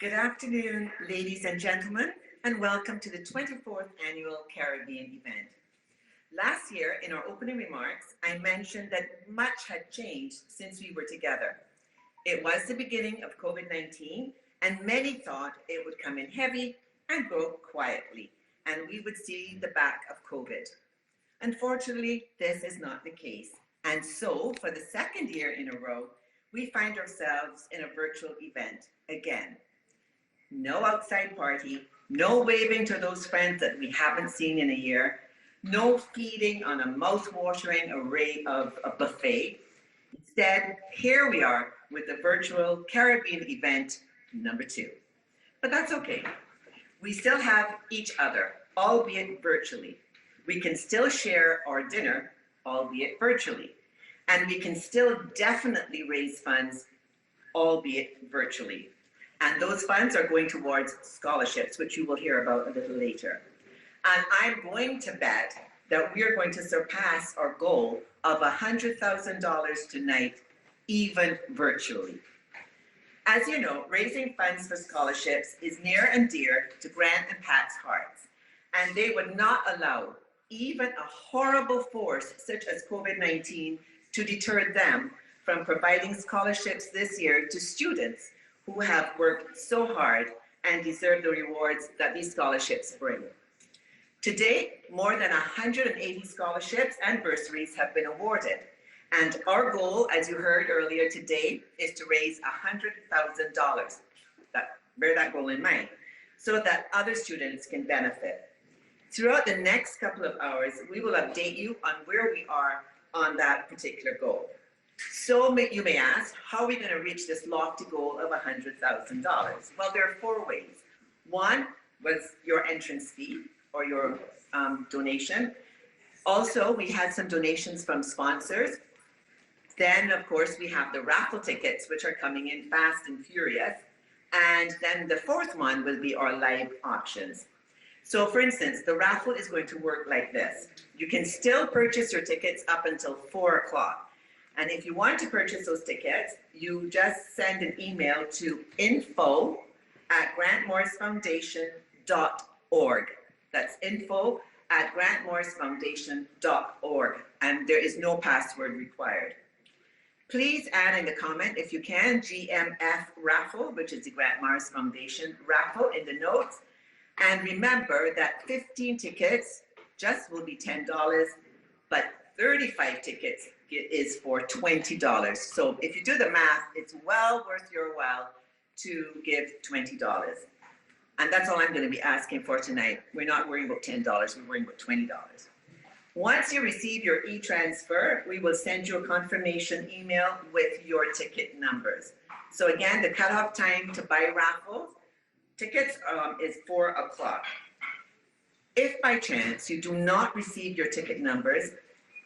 Good afternoon, ladies and gentlemen, and welcome to the 24th Annual Caribbean event. Last year, in our opening remarks, I mentioned that much had changed since we were together. It was the beginning of COVID-19, and many thought it would come in heavy and go quietly, and we would see the back of COVID. Unfortunately, this is not the case. And so, for the second year in a row, we find ourselves in a virtual event again. No outside party, no waving to those friends that we haven't seen in a year, no feeding on a mouth-watering array of a buffet. Instead, here we are with the virtual Caribbean event number 2. But that's okay. We still have each other, albeit virtually. We can still share our dinner, albeit virtually. And we can still definitely raise funds, albeit virtually. And those funds are going towards scholarships, which you will hear about a little later. And I'm going to bet that we're going to surpass our goal of $100,000 tonight, even virtually. As you know, raising funds for scholarships is near and dear to Grant and Pat's hearts, and they would not allow even a horrible force such as COVID-19 to deter them from providing scholarships this year to students who have worked so hard and deserve the rewards that these scholarships bring. To date, more than 180 scholarships and bursaries have been awarded. And our goal, as you heard earlier today, is to raise $100,000. Bear that goal in mind, so that other students can benefit. Throughout the next couple of hours, we will update you on where we are on that particular goal. So you may ask, how are we going to reach this lofty goal of $100,000? Well, there are 4 ways. One was your entrance fee or your donation. Also, we had some donations from sponsors. Then, of course, we have the raffle tickets, which are coming in fast and furious. And then the 4th one will be our live auctions. So, for instance, the raffle is going to work like this. You can still purchase your tickets up until 4 o'clock. And if you want to purchase those tickets, you just send an email to info@grantmorrisfoundation.org. That's info@grantmorrisfoundation.org. And there is no password required. Please add in the comment, if you can, GMF raffle, which is the Grant Morris Foundation raffle, in the notes. And remember that 15 tickets just will be $10, but 35 tickets is for $20. So if you do the math, it's well worth your while to give $20. And that's all I'm going to be asking for tonight. We're not worrying about $10, we're worrying about $20. Once you receive your e-transfer, we will send you a confirmation email with your ticket numbers. So again, the cutoff time to buy raffles tickets is 4 o'clock. If by chance you do not receive your ticket numbers,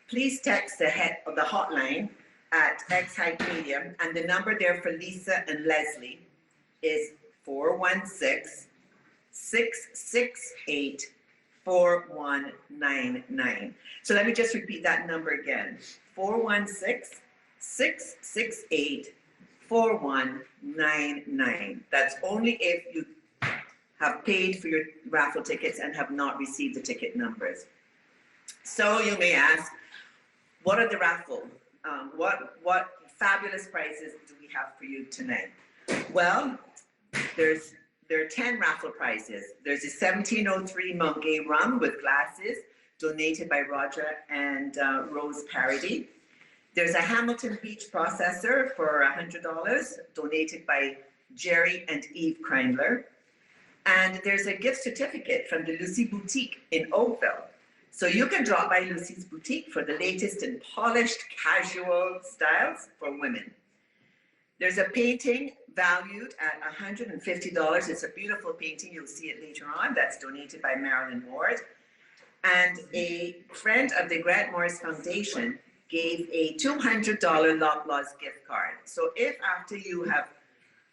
please text the hotline at X-Hype Media, and the number there for Lisa and Leslie is 416-668-4199. So let me just repeat that number again, 416-668-4199. That's only if you have paid for your raffle tickets and have not received the ticket numbers. So you may ask, what are the raffle? What fabulous prizes do we have for you tonight? Well, there are 10 raffle prizes. There's a 1703 Montgay rum with glasses, donated by Roger and Rose Parody. There's a Hamilton Beach processor for $100, donated by Jerry and Eve Kreindler. And there's a gift certificate from the Lucy Boutique in Oakville. So you can drop by Lucy's Boutique for the latest in polished casual styles for women. There's a painting valued at $150. It's a beautiful painting. You'll see it later on. That's donated by Marilyn Ward. And a friend of the Grant Morris Foundation gave a $200 Loblaws gift card. So if after you have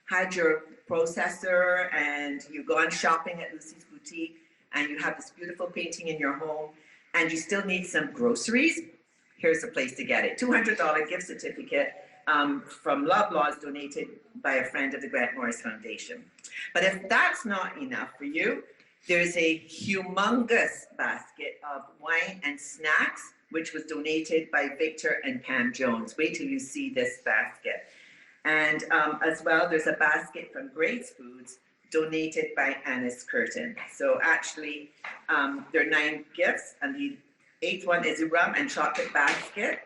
had your processor and you've gone shopping at Lucy's Boutique and you have this beautiful painting in your home and you still need some groceries, here's the place to get it. $200 gift certificate from Loblaws donated by a friend of the Grant Morris Foundation. But if that's not enough for you, there's a humongous basket of wine and snacks, which was donated by Victor and Pam Jones. Wait till you see this basket. And as well, there's a basket from Grace Foods donated by Annis Curtin. So actually, there are 9 gifts, and the 8th one is a rum and chocolate basket.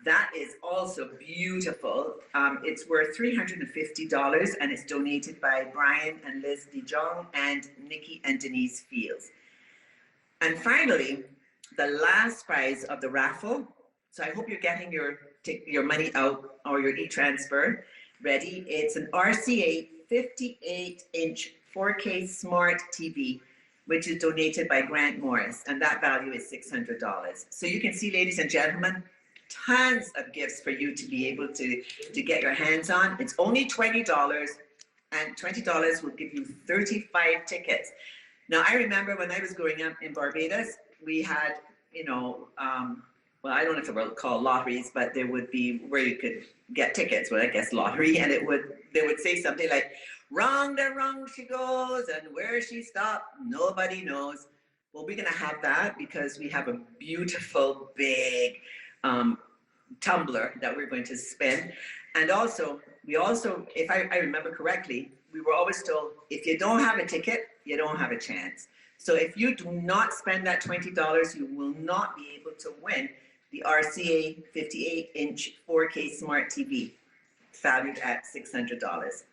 That is also beautiful. It's worth $350, and it's donated by Brian and Liz DeJong and Nikki and Denise Fields. And finally, the last prize of the raffle. So I hope you're getting your money out or your e-transfer ready. It's an RCA 58-inch 4K smart TV, which is donated by Grant Morris, and that value is $600. So you can see, ladies and gentlemen, tons of gifts for you to be able to get your hands on. It's only $20, and $20 will give you 35 tickets. Now, I remember when I was growing up in Barbados, we had, well, I don't know if they were called lotteries, but there would be where you could get tickets, well, I guess lottery, and they would say something like, "Wrong the wrong she goes, and where she stopped, nobody knows." Well, we're gonna have that because we have a beautiful big tumbler that we're going to spin. And also, if I remember correctly, we were always told, if you don't have a ticket, you don't have a chance. So if you do not spend that $20, you will not be able to win the RCA 58-inch 4K smart TV, valued at $600.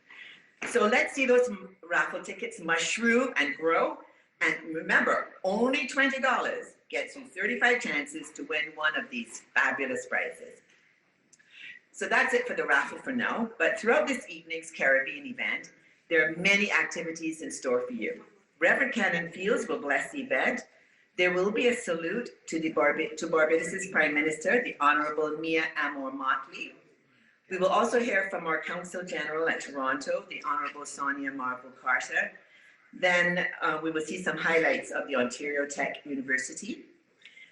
So let's see those raffle tickets mushroom and grow. And remember, only $20 gets you 35 chances to win one of these fabulous prizes. So that's it for the raffle for now. But throughout this evening's Caribbean event, there are many activities in store for you. Reverend Canon Fields will bless the event. There will be a salute to Barbados' Prime Minister, the Honorable Mia Amor-Motley. We will also hear from our Consul General at Toronto, the Honorable Sonia Marvel-Carter. Then we will see some highlights of the Ontario Tech University.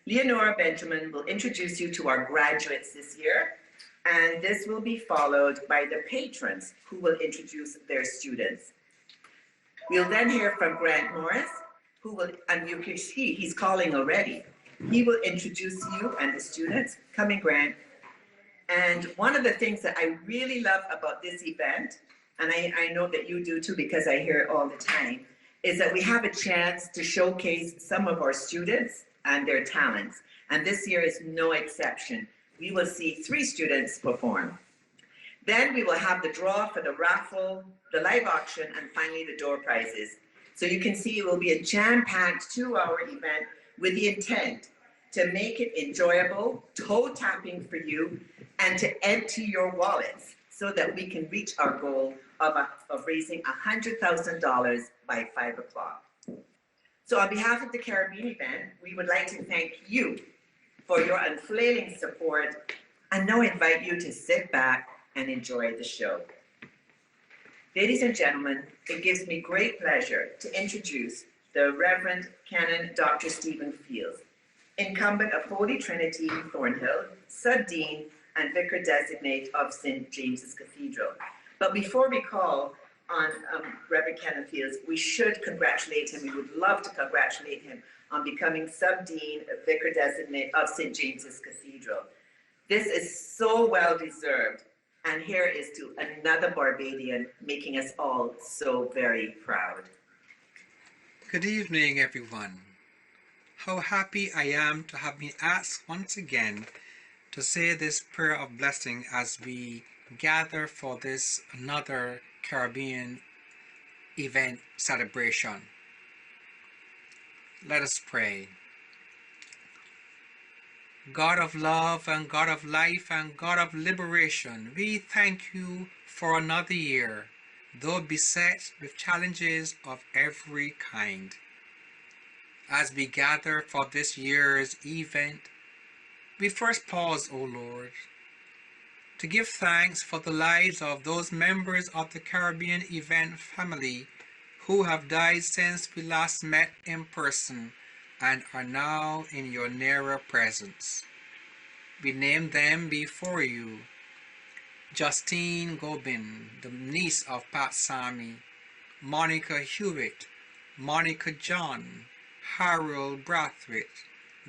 Leonora Benjamin will introduce you to our graduates this year, and this will be followed by the patrons who will introduce their students. We'll then hear from Grant Morris, who will, and you can see he's calling already. He will introduce you and the students. Come in, Grant. And one of the things that I really love about this event, and I know that you do too because I hear it all the time, is that we have a chance to showcase some of our students and their talents. And this year is no exception. We will see 3 students perform. Then we will have the draw for the raffle, the live auction, and finally the door prizes. So you can see it will be a jam-packed 2-hour event with the intent to make it enjoyable, toe-tapping for you, and to empty your wallets so that we can reach our goal of raising $100,000 by 5 o'clock. So on behalf of the Caribbean event, we would like to thank you for your unfailing support and now invite you to sit back and enjoy the show. Ladies and gentlemen, it gives me great pleasure to introduce the Reverend Canon Dr. Stephen Fields, incumbent of Holy Trinity, Thornhill, Sub-Dean, and Vicar Designate of St. James's Cathedral. But before we call on Reverend Canon Fields, we should congratulate him. We would love to congratulate him on becoming Sub-Dean, Vicar Designate of St. James's Cathedral. This is so well deserved. And here is to another Barbadian making us all so very proud. Good evening, everyone. How happy I am to have been asked once again to say this prayer of blessing as we gather for this another Caribbean event celebration. Let us pray. God of love and God of life and God of liberation, we thank you for another year, though beset with challenges of every kind. As we gather for this year's event, we first pause, O Lord, to give thanks for the lives of those members of the Caribbean event family who have died since we last met in person and are now in your nearer presence. We name them before you. Justine Gobin, the niece of Pat Sammy, Monica Hewitt, Monica John, Harold Brathwaite,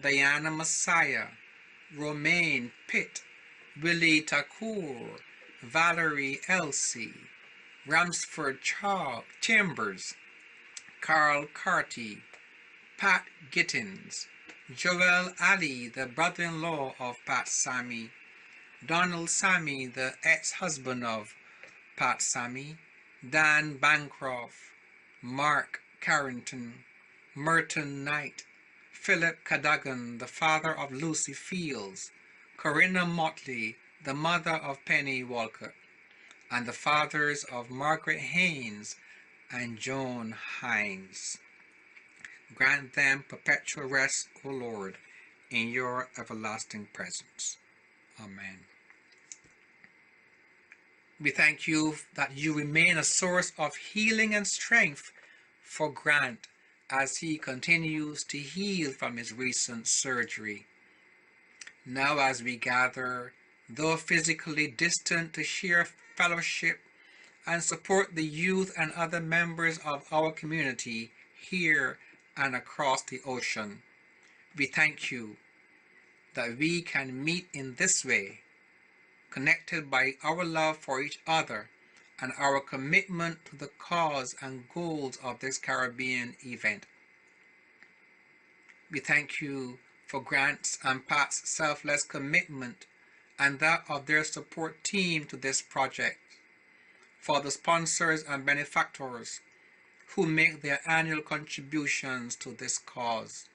Diana Messiah, Romaine Pitt, Willie Takur, Valerie Elsie, Ramsford Chambers, Carl Carty, Pat Gittins, Joel Ali, the brother-in-law of Pat Sammy, Donald Sammy, the ex-husband of Pat Sammy, Dan Bancroft, Mark Carrington, Merton Knight, Philip Cadogan, the father of Lucy Fields, Corinna Motley, the mother of Penny Walcott, and the fathers of Margaret Haynes and Joan Hines. Grant them perpetual rest, O Lord, in your everlasting presence. Amen. We thank you that you remain a source of healing and strength for Grant as he continues to heal from his recent surgery. Now as we gather, though physically distant, to share fellowship and support the youth and other members of our community here and across the ocean, we thank you that we can meet in this way, connected by our love for each other and our commitment to the cause and goals of this Caribbean event. We thank you for Grant's and Pat's selfless commitment and that of their support team to this project, for the sponsors and benefactors who make their annual contributions to this cause.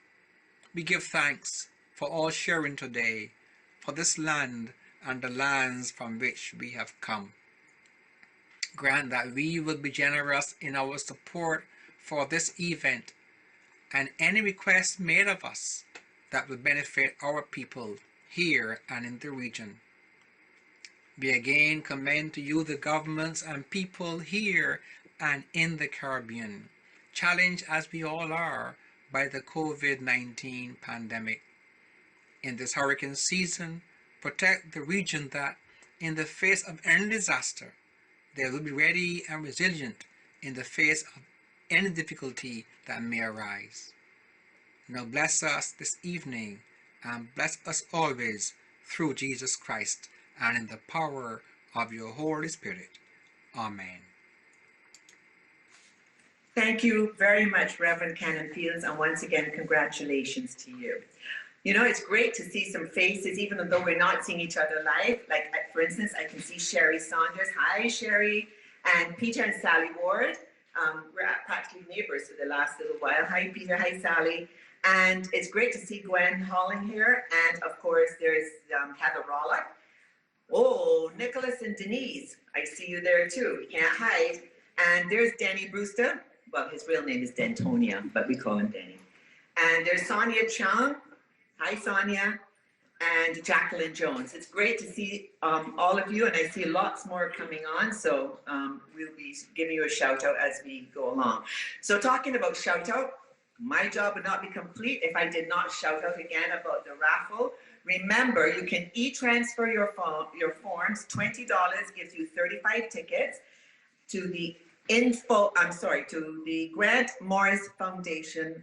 We give thanks for all sharing today, for this land and the lands from which we have come. Grant that we will be generous in our support for this event and any requests made of us that will benefit our people here and in the region. We again commend to you the governments and people here and in the Caribbean, challenged as we all are by the COVID-19 pandemic. In this hurricane season, protect the region that, in the face of any disaster, they will be ready and resilient in the face of any difficulty that may arise. Now bless us this evening and bless us always through Jesus Christ and in the power of your Holy Spirit. Amen. Thank you very much, Reverend Cannon Fields, and once again, congratulations to you. You know, it's great to see some faces, even though we're not seeing each other live. Like, for instance, I can see Sherry Saunders. Hi, Sherry. And Peter and Sally Ward. We're practically neighbors for the last little while. Hi, Peter. Hi, Sally. And it's great to see Gwen Holling here. And, of course, there's Heather Rawlock. Oh, Nicholas and Denise. I see you there, too. You can't hide. And there's Denny Brewster. Well, his real name is Dentonia, but we call him Denny. And there's Sonia Chung. Hi, Sonia, and Jacqueline Jones. It's great to see all of you, and I see lots more coming on, so we'll be giving you a shout out as we go along. So talking about shout out, my job would not be complete if I did not shout out again about the raffle. Remember, you can e-transfer your forms. $20 gives you 35 tickets to the to the Grant Morris Foundation.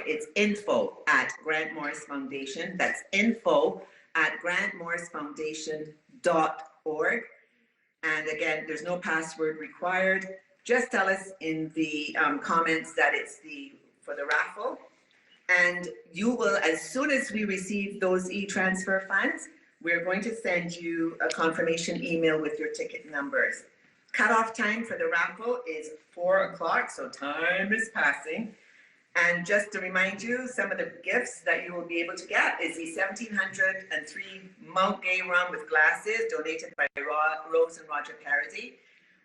It's info at Grant Morris Foundation. That's info at grantmorrisfoundation.org. And again, there's no password required. Just tell us in the comments that it's for the raffle. And you will, as soon as we receive those e-transfer funds, we're going to send you a confirmation email with your ticket numbers. Cutoff time for the raffle is 4 o'clock, so time is passing. And just to remind you, some of the gifts that you will be able to get is the 1703 Mount Gay rum with glasses donated by Rose and Roger Parody.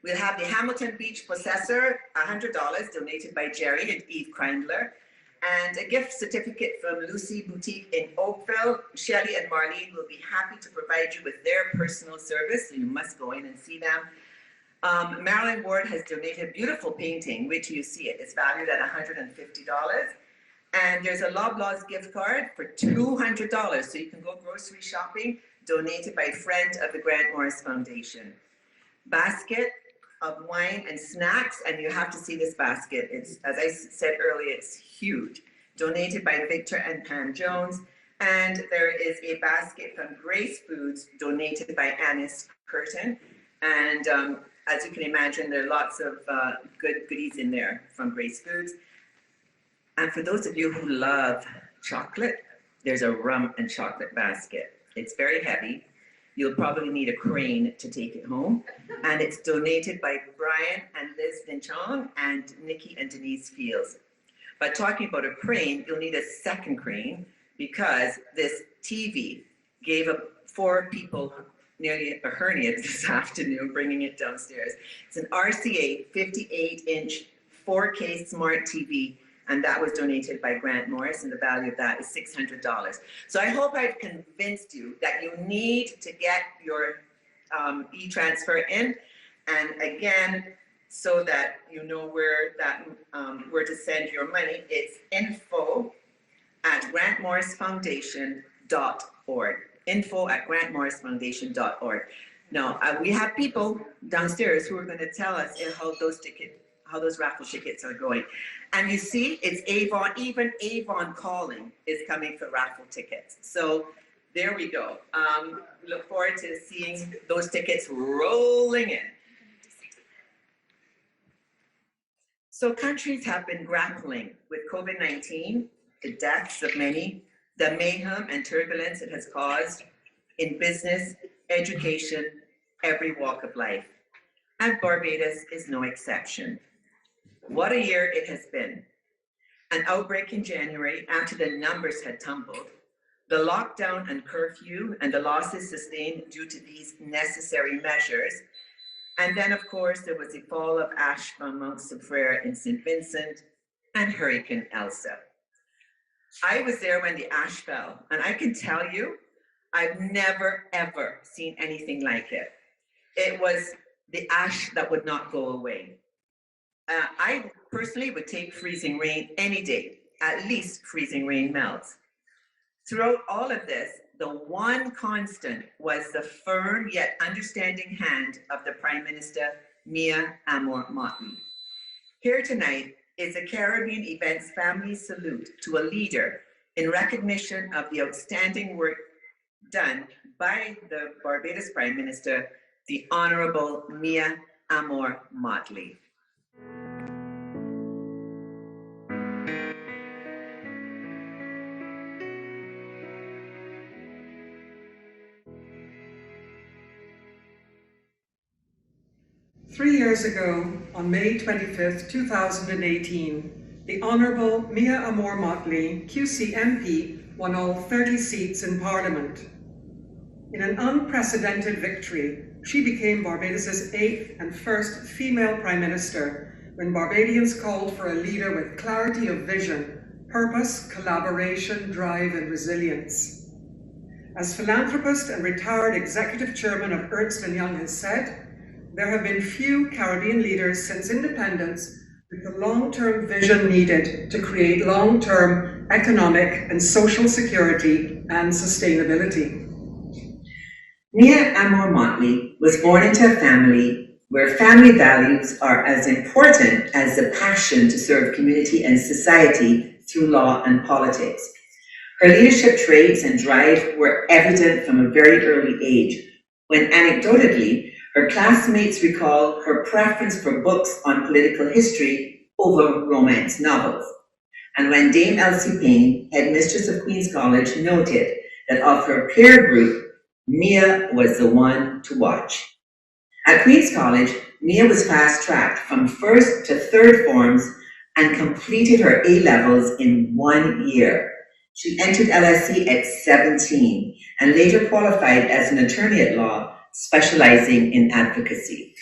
We'll have the Hamilton Beach Possessor, $100 donated by Jerry and Eve Kreindler. And a gift certificate from Lucy Boutique in Oakville. Shelley and Marlene will be happy to provide you with their personal service, so you must go in and see them. Marilyn Ward has donated a beautiful painting. Wait till you see it. It's valued at $150. And there's a Loblaws gift card for $200. So you can go grocery shopping. donated by a friend of the Grant Morris Foundation. Basket of wine and snacks, and you have to see this basket. It's, as I said earlier, it's huge. Donated by Victor and Pam Jones. And there is a basket from Grace Foods, donated by Annis Curtin. And as you can imagine, there are lots of good goodies in there from Grace Foods. And for those of you who love chocolate, there's a rum and chocolate basket. It's very heavy. You'll probably need a crane to take it home. And it's donated by Brian and Liz Dinchong and Nikki and Denise Fields. But talking about a crane, you'll need a second crane because this TV gave 4 people nearly a hernia this afternoon, bringing it downstairs. It's an RCA 58-inch 4K smart TV, and that was donated by Grant Morris, and the value of that is $600. So I hope I've convinced you that you need to get your e-transfer in, and again, so that you know where to send your money, it's info@grantmorrisfoundation.org. info@grantmorrisfoundation.org. Now, we have people downstairs who are going to tell us how those raffle tickets are going. And you see, it's Avon, even Avon Calling is coming for raffle tickets. So there we go. Look forward to seeing those tickets rolling in. So countries have been grappling with COVID-19, the deaths of many, the mayhem and turbulence it has caused in business, education, every walk of life. And Barbados is no exception. What a year it has been. An outbreak in January after the numbers had tumbled, the lockdown and curfew and the losses sustained due to these necessary measures. And then, of course, there was the fall of ash from Mount Soufriere in St. Vincent and Hurricane Elsa. I was there when the ash fell, and I can tell you, I've never, ever seen anything like it. It was the ash that would not go away. I personally would take freezing rain any day. At least freezing rain melts. Throughout all of this, the one constant was the firm yet understanding hand of the Prime Minister, Mia Amor-Motley. Here tonight is a Caribbean Events Family Salute to a leader in recognition of the outstanding work done by the Barbados Prime Minister, the Honorable Mia Amor-Motley. Three years ago, on May 25th, 2018, the Honourable Mia Amor-Motley, QC MP, won all 30 seats in Parliament. In an unprecedented victory, she became Barbados' 8th and first female Prime Minister when Barbadians called for a leader with clarity of vision, purpose, collaboration, drive and resilience. As philanthropist and retired Executive Chairman of Ernst & Young has said, there have been few Caribbean leaders since independence with the long-term vision needed to create long-term economic and social security and sustainability. Mia Amor-Motley was born into a family where family values are as important as the passion to serve community and society through law and politics. Her leadership traits and drive were evident from a very early age, when anecdotally, her classmates recall her preference for books on political history over romance novels. And when Dame Elsie Payne, headmistress of Queen's College, noted that of her peer group, Mia was the one to watch. At Queen's College, Mia was fast-tracked from first to third forms and completed her A-levels in 1 year. She entered LSE at 17 and later qualified as an attorney at law, specializing in advocacy.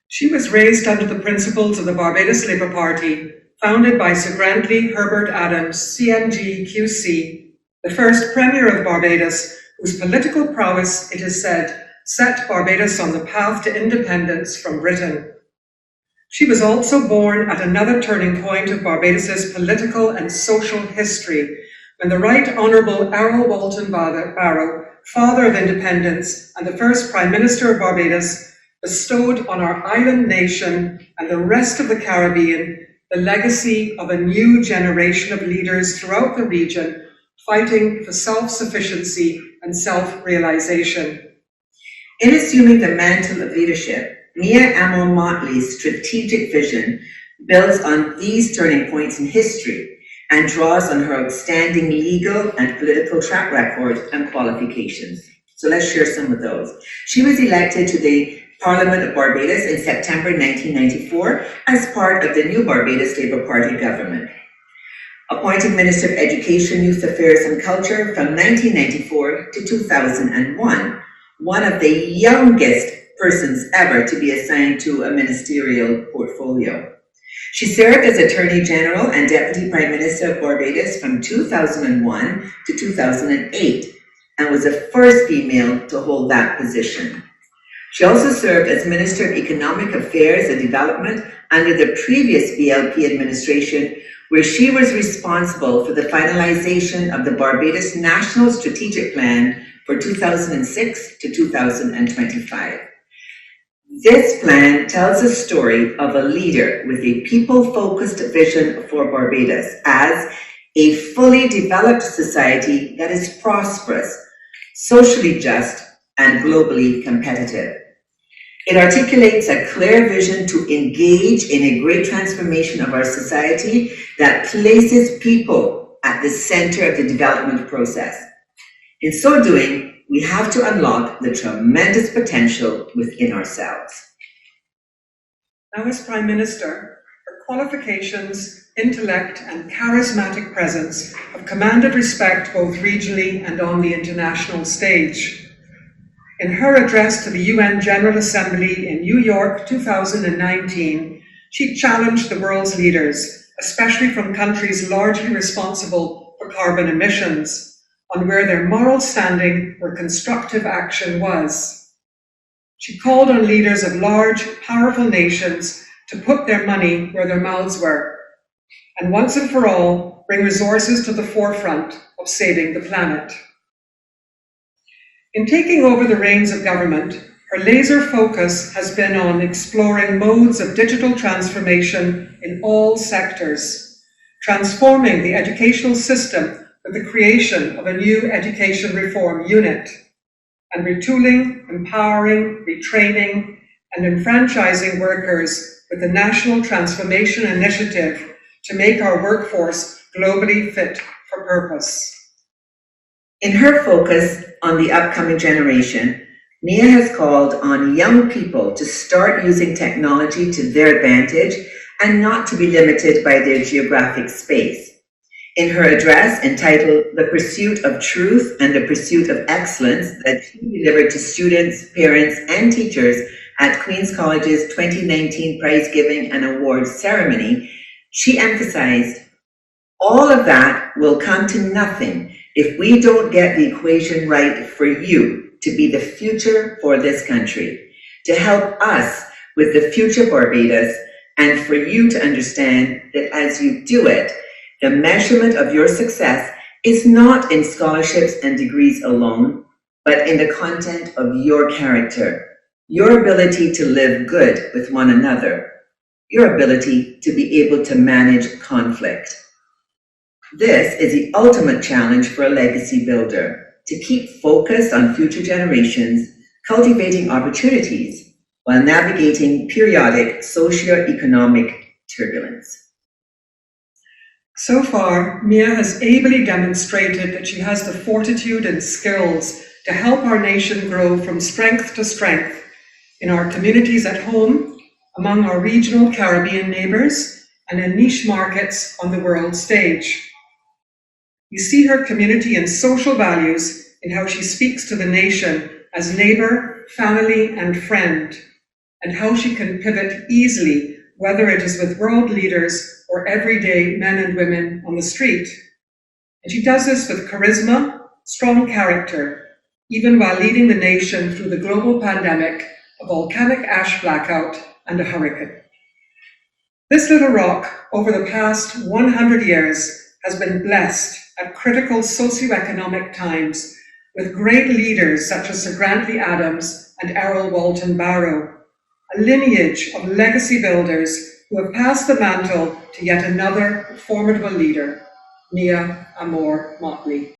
She was raised under the principles of the Barbados Labour Party, founded by Sir Grantley Herbert Adams, CMG QC, the first Premier of Barbados, whose political prowess, it is said, set Barbados on the path to independence from Britain. She was also born at another turning point of Barbados's political and social history, when the Right Honourable Errol Walton Barrow father of independence and the first Prime Minister of Barbados, bestowed on our island nation and the rest of the Caribbean the legacy of a new generation of leaders throughout the region fighting for self-sufficiency and self-realization. In assuming the mantle of leadership, Mia Amer-Motley's strategic vision builds on these turning points in history and draws on her outstanding legal and political track record and qualifications. So let's share some of those. She was elected to the Parliament of Barbados in September 1994 as part of the new Barbados Labour Party government. Appointed Minister of Education, Youth Affairs and Culture from 1994 to 2001, one of the youngest persons ever to be assigned to a ministerial portfolio. She served as Attorney General and Deputy Prime Minister of Barbados from 2001 to 2008 and was the first female to hold that position. She also served as Minister of Economic Affairs and Development under the previous BLP administration, where she was responsible for the finalization of the Barbados National Strategic Plan for 2006 to 2025. This plan tells a story of a leader with a people-focused vision for Barbados as a fully developed society that is prosperous, socially just, and globally competitive. It articulates a clear vision to engage in a great transformation of our society that places people at the center of the development process. In so doing, we have to unlock the tremendous potential within ourselves. Now, as Prime Minister, her qualifications, intellect, and charismatic presence have commanded respect both regionally and on the international stage. In her address to the UN General Assembly in New York 2019, she challenged the world's leaders, especially from countries largely responsible for carbon emissions, on where their moral standing or constructive action was. She called on leaders of large, powerful nations to put their money where their mouths were, and once and for all, bring resources to the forefront of saving the planet. In taking over the reins of government, her laser focus has been on exploring modes of digital transformation in all sectors, transforming the educational system with the creation of a new education reform unit, and retooling, empowering, retraining, and enfranchising workers with the National Transformation Initiative to make our workforce globally fit for purpose. In her focus on the upcoming generation, Mia has called on young people to start using technology to their advantage and not to be limited by their geographic space. In her address entitled The Pursuit of Truth and the Pursuit of Excellence that she delivered to students, parents, and teachers at Queen's College's 2019 Prize Giving and Awards ceremony, she emphasized, all of that will come to nothing if we don't get the equation right for you to be the future for this country, to help us with the future Barbados, and for you to understand that as you do it, the measurement of your success is not in scholarships and degrees alone, but in the content of your character, your ability to live good with one another, your ability to be able to manage conflict. This is the ultimate challenge for a legacy builder, to keep focused on future generations, cultivating opportunities while navigating periodic socio-economic turbulence. So far, Mia has ably demonstrated that she has the fortitude and skills to help our nation grow from strength to strength in our communities at home, among our regional Caribbean neighbours, and in niche markets on the world stage. You see her community and social values in how she speaks to the nation as neighbour, family, and friend, and how she can pivot easily, whether it is with world leaders or everyday men and women on the street. And she does this with charisma, strong character, even while leading the nation through the global pandemic, a volcanic ash blackout, and a hurricane. This little rock, over the past 100 years, has been blessed at critical socioeconomic times with great leaders such as Sir Grantley Adams and Errol Walton Barrow, a lineage of legacy builders who have passed the mantle to yet another formidable leader, Mia Amor Motley.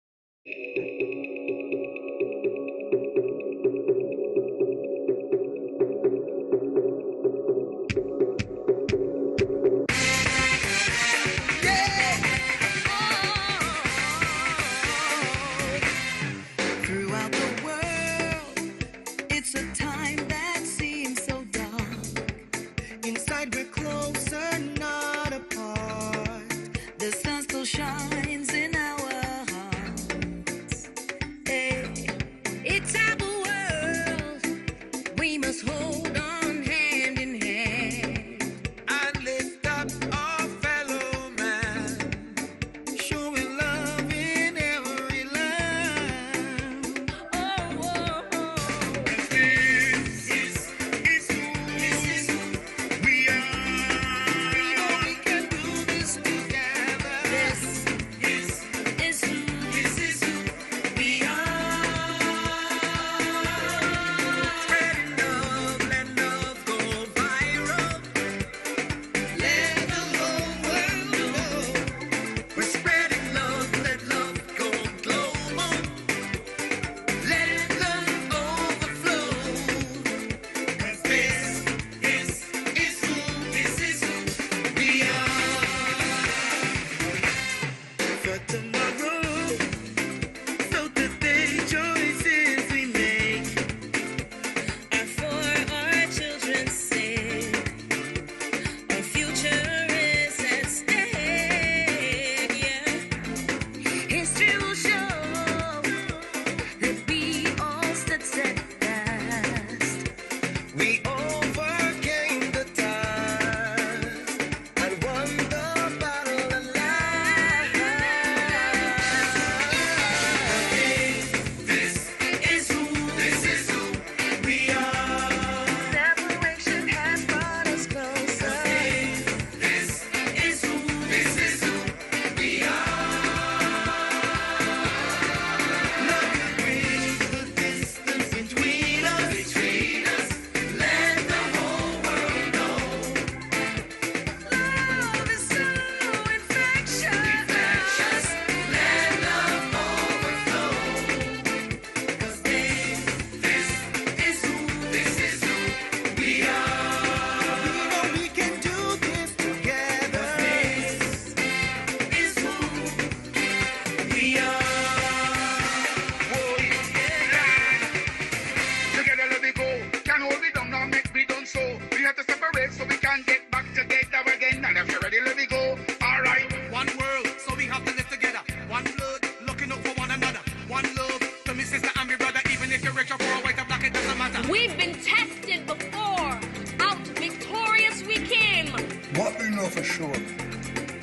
We've been tested before. Out victorious we came. What we know for sure,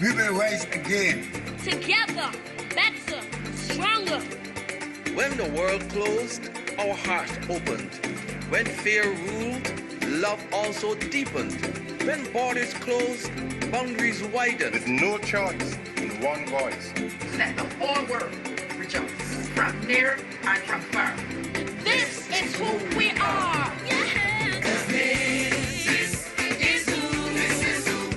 we will rise again. Together, better, stronger. When the world closed, our hearts opened. When fear ruled, love also deepened. When borders closed, boundaries widened. With no choice in one voice. Let the whole world rejoice, from near and from far. This is who we are. Yeah. 'Cause this is who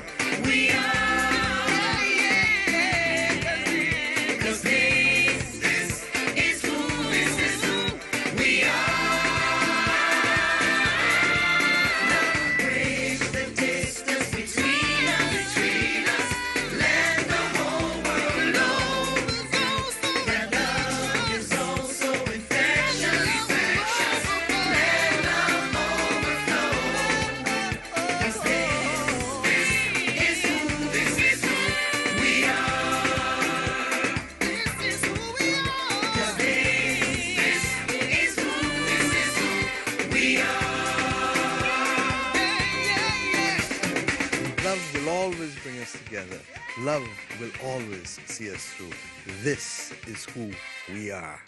we are. Yeah. 'Cause this is who we are. Love bridge the distance between us. Let the whole world know that love is also infectious. Let love overflow. 'Cause this is who we are. This is who we are. 'Cause this is who we are. Love will always bring us together. Love will always see us through. This is who we are.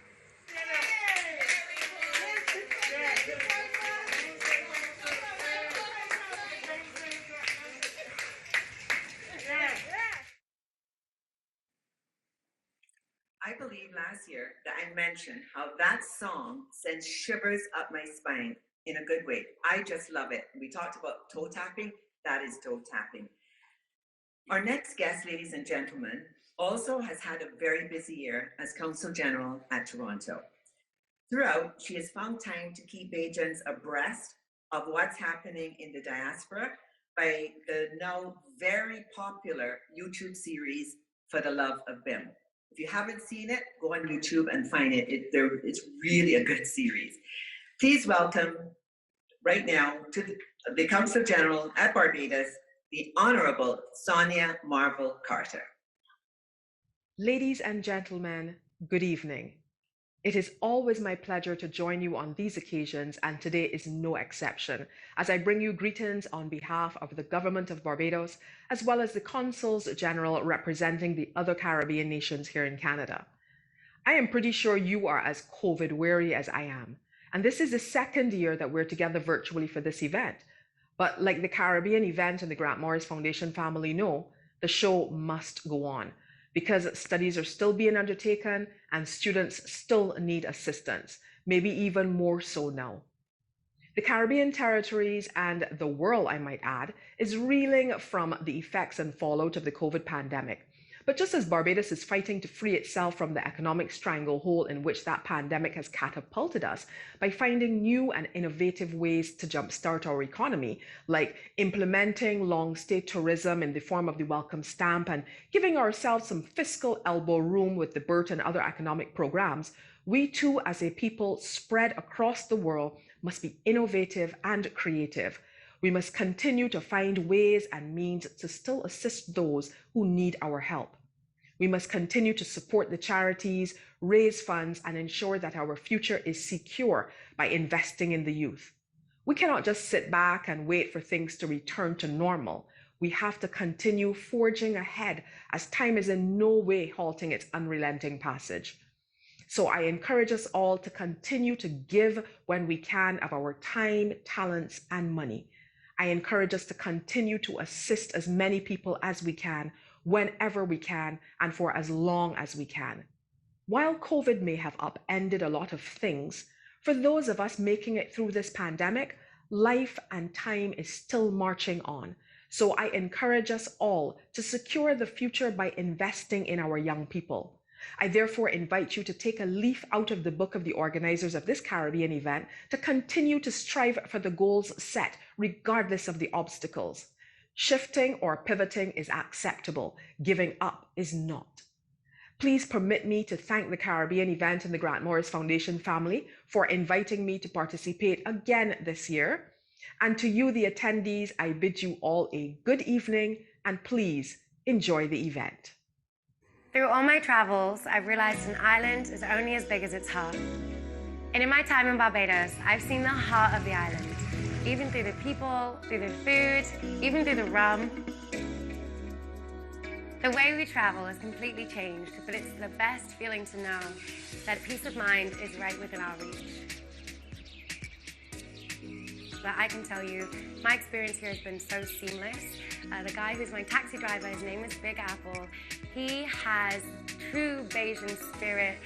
I believe last year that I mentioned how that song sends shivers up my spine in a good way. I just love it. We talked about toe tapping. That is toe tapping. Our next guest, ladies and gentlemen, also has had a very busy year as Consul General at Toronto. Throughout, she has found time to keep Bajans abreast of what's happening in the diaspora by the now very popular YouTube series, For the Love of Bim. If you haven't seen it, go on YouTube and find it. It's really a good series. Please welcome right now to the Consul General at Barbados, the Honorable Sonia Marvel Carter. Ladies and gentlemen, good evening. It is always my pleasure to join you on these occasions, and today is no exception, as I bring you greetings on behalf of the Government of Barbados, as well as the Consuls General representing the other Caribbean nations here in Canada. I am pretty sure you are as COVID weary as I am, and this is the second year that we're together virtually for this event. But like the Caribbean event and the Grant Morris Foundation family know, the show must go on, because studies are still being undertaken and students still need assistance, maybe even more so now. The Caribbean territories and the world, I might add, is reeling from the effects and fallout of the COVID pandemic. But just as Barbados is fighting to free itself from the economic stranglehold in which that pandemic has catapulted us by finding new and innovative ways to jumpstart our economy, like implementing long-stay tourism in the form of the welcome stamp and giving ourselves some fiscal elbow room with the BERT and other economic programs, we too as a people spread across the world must be innovative and creative. We must continue to find ways and means to still assist those who need our help. We must continue to support the charities, raise funds, and ensure that our future is secure by investing in the youth. We cannot just sit back and wait for things to return to normal. We have to continue forging ahead as time is in no way halting its unrelenting passage. So I encourage us all to continue to give when we can of our time, talents, and money. I encourage us to continue to assist as many people as we can, whenever we can, and for as long as we can. While COVID may have upended a lot of things, for those of us making it through this pandemic, life and time is still marching on. So I encourage us all to secure the future by investing in our young people. I therefore invite you to take a leaf out of the book of the organizers of this Caribbean event to continue to strive for the goals set, regardless of the obstacles. Shifting or pivoting is acceptable. Giving up is not. Please permit me to thank the Caribbean event and the Grant Morris Foundation family for inviting me to participate again this year. And to you, the attendees, I bid you all a good evening and please enjoy the event. Through all my travels, I've realized an island is only as big as its heart. And in my time in Barbados, I've seen the heart of the island, even through the people, through the food, even through the rum. The way we travel has completely changed, but it's the best feeling to know that peace of mind is right within our reach. But I can tell you, my experience here has been so seamless. The guy who's my taxi driver, his name is Big Apple. He has true Bajan spirit.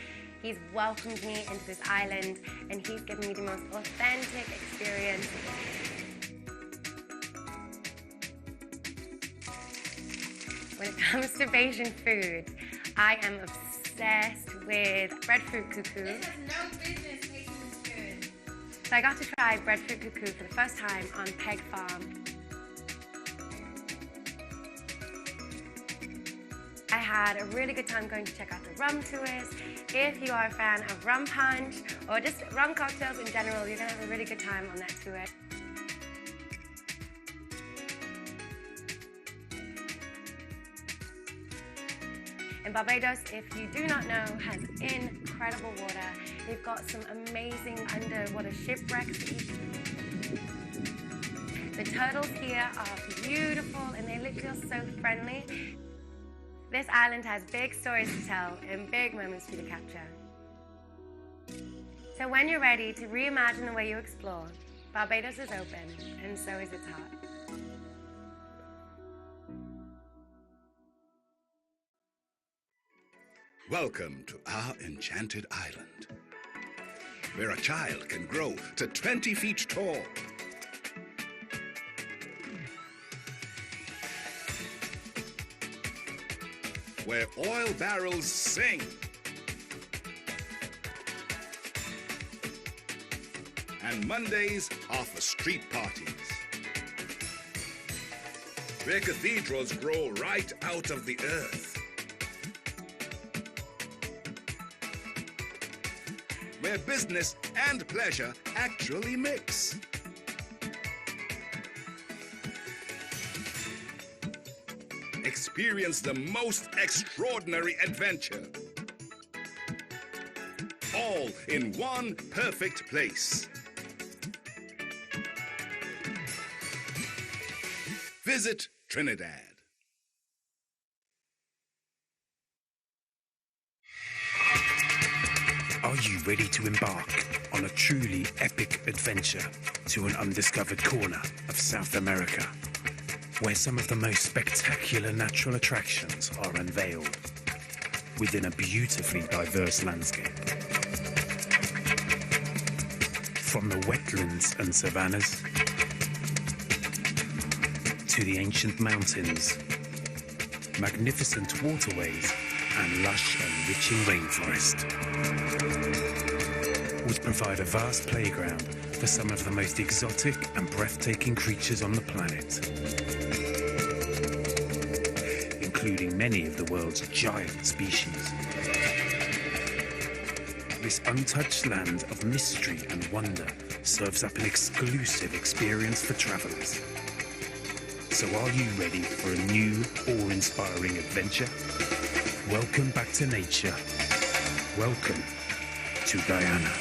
He's welcomed me into this island, and he's given me the most authentic experience. When it comes to Bajan food, I am obsessed with breadfruit cuckoo. It has no business tasting this good. So I got to try breadfruit cuckoo for the first time on Peg Farm. I had a really good time going to check out the rum tours. If you are a fan of rum punch or just rum cocktails in general, you're gonna have a really good time on that tour. And Barbados, if you do not know, has incredible water. They've got some amazing underwater shipwrecks. The turtles here are beautiful and they look feel so friendly. This island has big stories to tell and big moments for you to capture. So when you're ready to reimagine the way you explore, Barbados is open, and so is its heart. Welcome to our enchanted island, where a child can grow to 20 feet tall. Where oil barrels sing. And Mondays are for street parties. Where cathedrals grow right out of the earth. Where business and pleasure actually mix. Experience the most extraordinary adventure. All in one perfect place. Visit Trinidad. Are you ready to embark on a truly epic adventure to an undiscovered corner of South America, where some of the most spectacular natural attractions are unveiled within a beautifully diverse landscape? From the wetlands and savannas to the ancient mountains, magnificent waterways and lush enriching rainforest would provide a vast playground for some of the most exotic and breathtaking creatures on the planet, including many of the world's giant species. This untouched land of mystery and wonder serves up an exclusive experience for travelers. So are you ready for a new, awe-inspiring adventure? Welcome back to nature. Welcome to Guyana.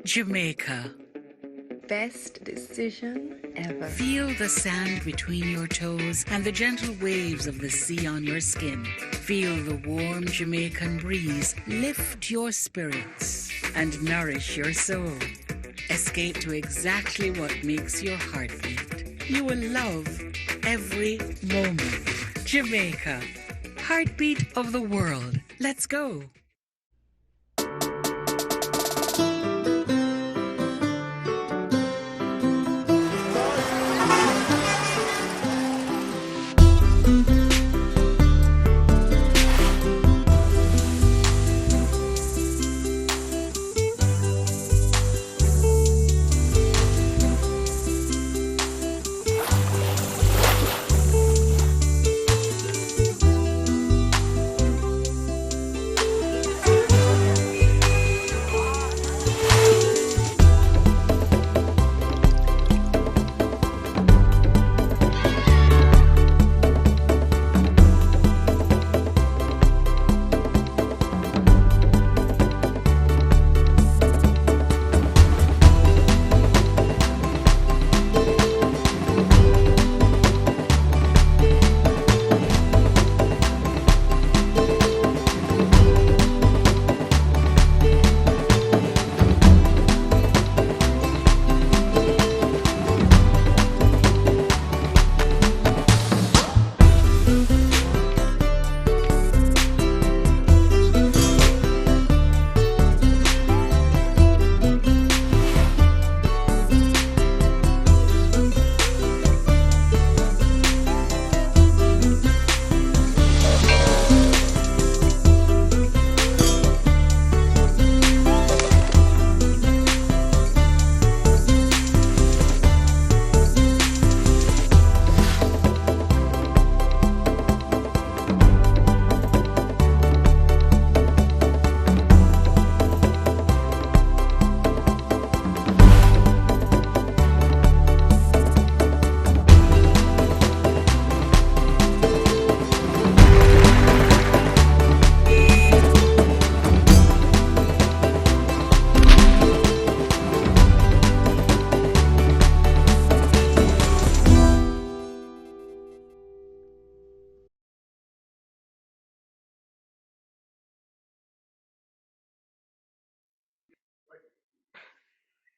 Jamaica. Best decision ever. Feel the sand between your toes and the gentle waves of the sea on your skin. Feel the warm Jamaican breeze lift your spirits and nourish your soul. Escape to exactly what makes your heart beat. You will love every moment. Jamaica, heartbeat of the world. Let's go.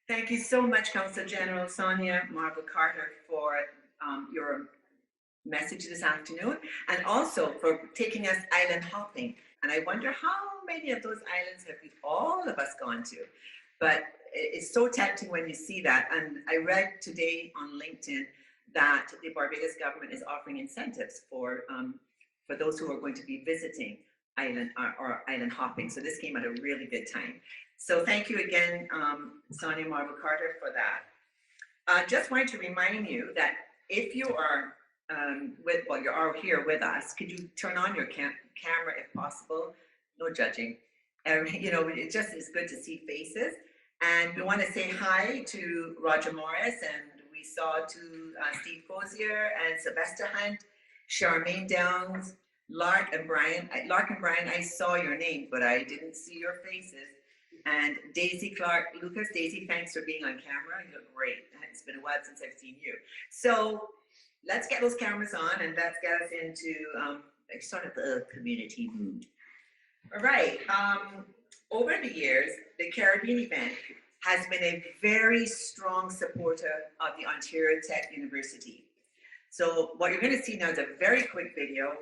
Thank you so much, Council General Sonia Marble Carter, for your message this afternoon, and also for taking us island hopping. And I wonder how many of those islands have all of us gone to? But it's so tempting when you see that. And I read today on LinkedIn that the Barbados government is offering incentives for those who are going to be visiting island or island hopping. So this came at a really good time. So thank you again, Sonia Marble Carter, for that. Just wanted to remind you that if you are you are here with us, could you turn on your camera if possible? No judging. It just is good to see faces. And we want to say hi to Roger Morris, and we saw to Steve Cozier and Sylvester Hunt, Charmaine Downs, Lark and Brian, I saw your name, but I didn't see your faces. And Daisy Clark, Lucas, Daisy, thanks for being on camera. You look great. It's been a while since I've seen you. So let's get those cameras on and let's get us into sort of the community mood. All right. Over the years, the Caribbean event has been a very strong supporter of the Ontario Tech University. So what you're going to see now is a very quick video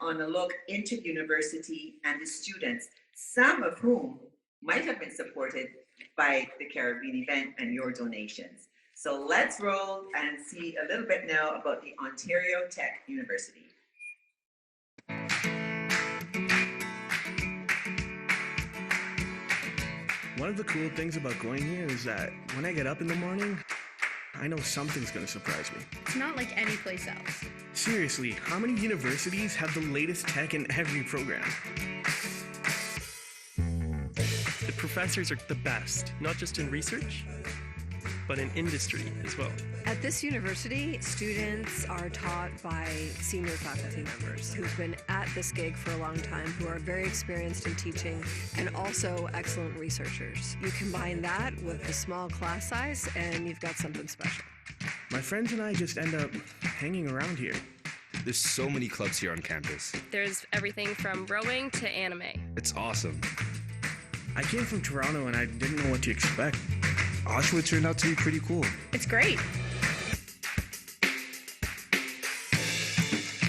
on a look into the university and the students, some of whom might have been supported by the Caribbean event and your donations. So let's roll and see a little bit now about the Ontario Tech University. One of the cool things about going here is that when I get up in the morning, I know something's going to surprise me. It's not like any place else. Seriously, how many universities have the latest tech in every program? The professors are the best, not just in research, but in industry as well. At this university, students are taught by senior faculty members who've been at this gig for a long time, who are very experienced in teaching and also excellent researchers. You combine that with the small class size and you've got something special. My friends and I just end up hanging around here. There's so many clubs here on campus. There's everything from rowing to anime. It's awesome. I came from Toronto and I didn't know what to expect. Oshawa turned out to be pretty cool. It's great.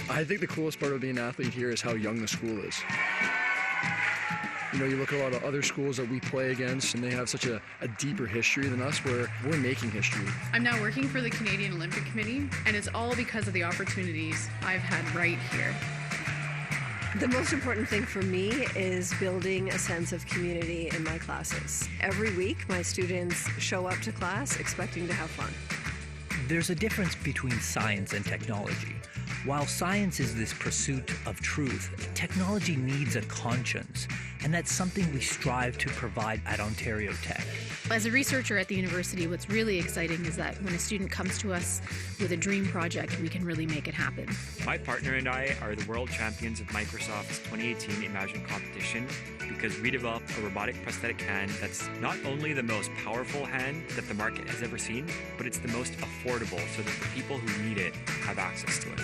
I think the coolest part of being an athlete here is how young the school is. You know, you look at a lot of other schools that we play against, and they have such a deeper history than us, where we're making history. I'm now working for the Canadian Olympic Committee, and it's all because of the opportunities I've had right here. The most important thing for me is building a sense of community in my classes. Every week, my students show up to class expecting to have fun. There's a difference between science and technology. While science is this pursuit of truth, technology needs a conscience, and that's something we strive to provide at Ontario Tech. As a researcher at the university, what's really exciting is that when a student comes to us with a dream project, we can really make it happen. My partner and I are the world champions of Microsoft's 2018 Imagine competition because we developed a robotic prosthetic hand that's not only the most powerful hand that the market has ever seen, but it's the most affordable so that the people who need it have access to it.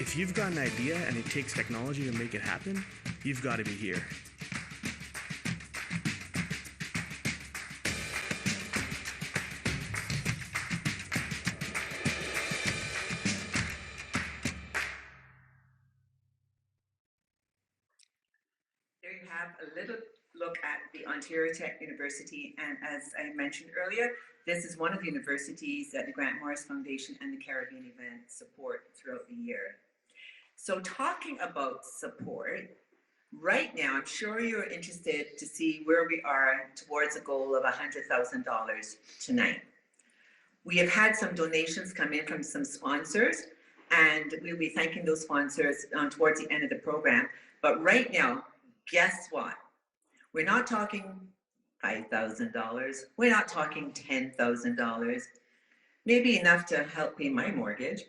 If you've got an idea and it takes technology to make it happen, you've got to be here. There you have a little look at the Ontario Tech University, and as I mentioned earlier, this is one of the universities that the Grant Morris Foundation and the Caribbean Event support throughout the year. So talking about support, right now, I'm sure you're interested to see where we are towards a goal of $100,000 tonight. We have had some donations come in from some sponsors, and we'll be thanking those sponsors towards the end of the program. But right now, guess what? We're not talking $5,000. We're not talking $10,000. Maybe enough to help pay my mortgage.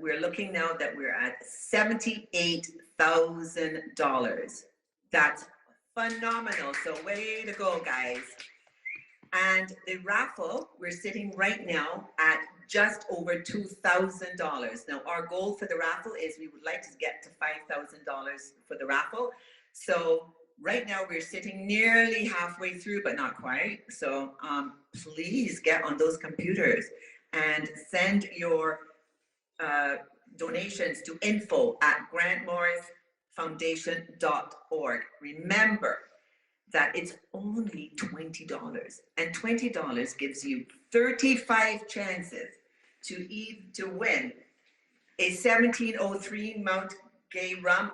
We're looking now that we're at $78,000. That's phenomenal. So way to go, guys. And the raffle, we're sitting right now at just over $2,000. Now, our goal for the raffle is we would like to get to $5,000 for the raffle. So right now we're sitting nearly halfway through, but not quite. So please get on those computers and send your donations to info@grantmorrisfoundation.org. Remember that it's only $20, and $20 gives you 35 chances to win a 1703 Mount Gay rum.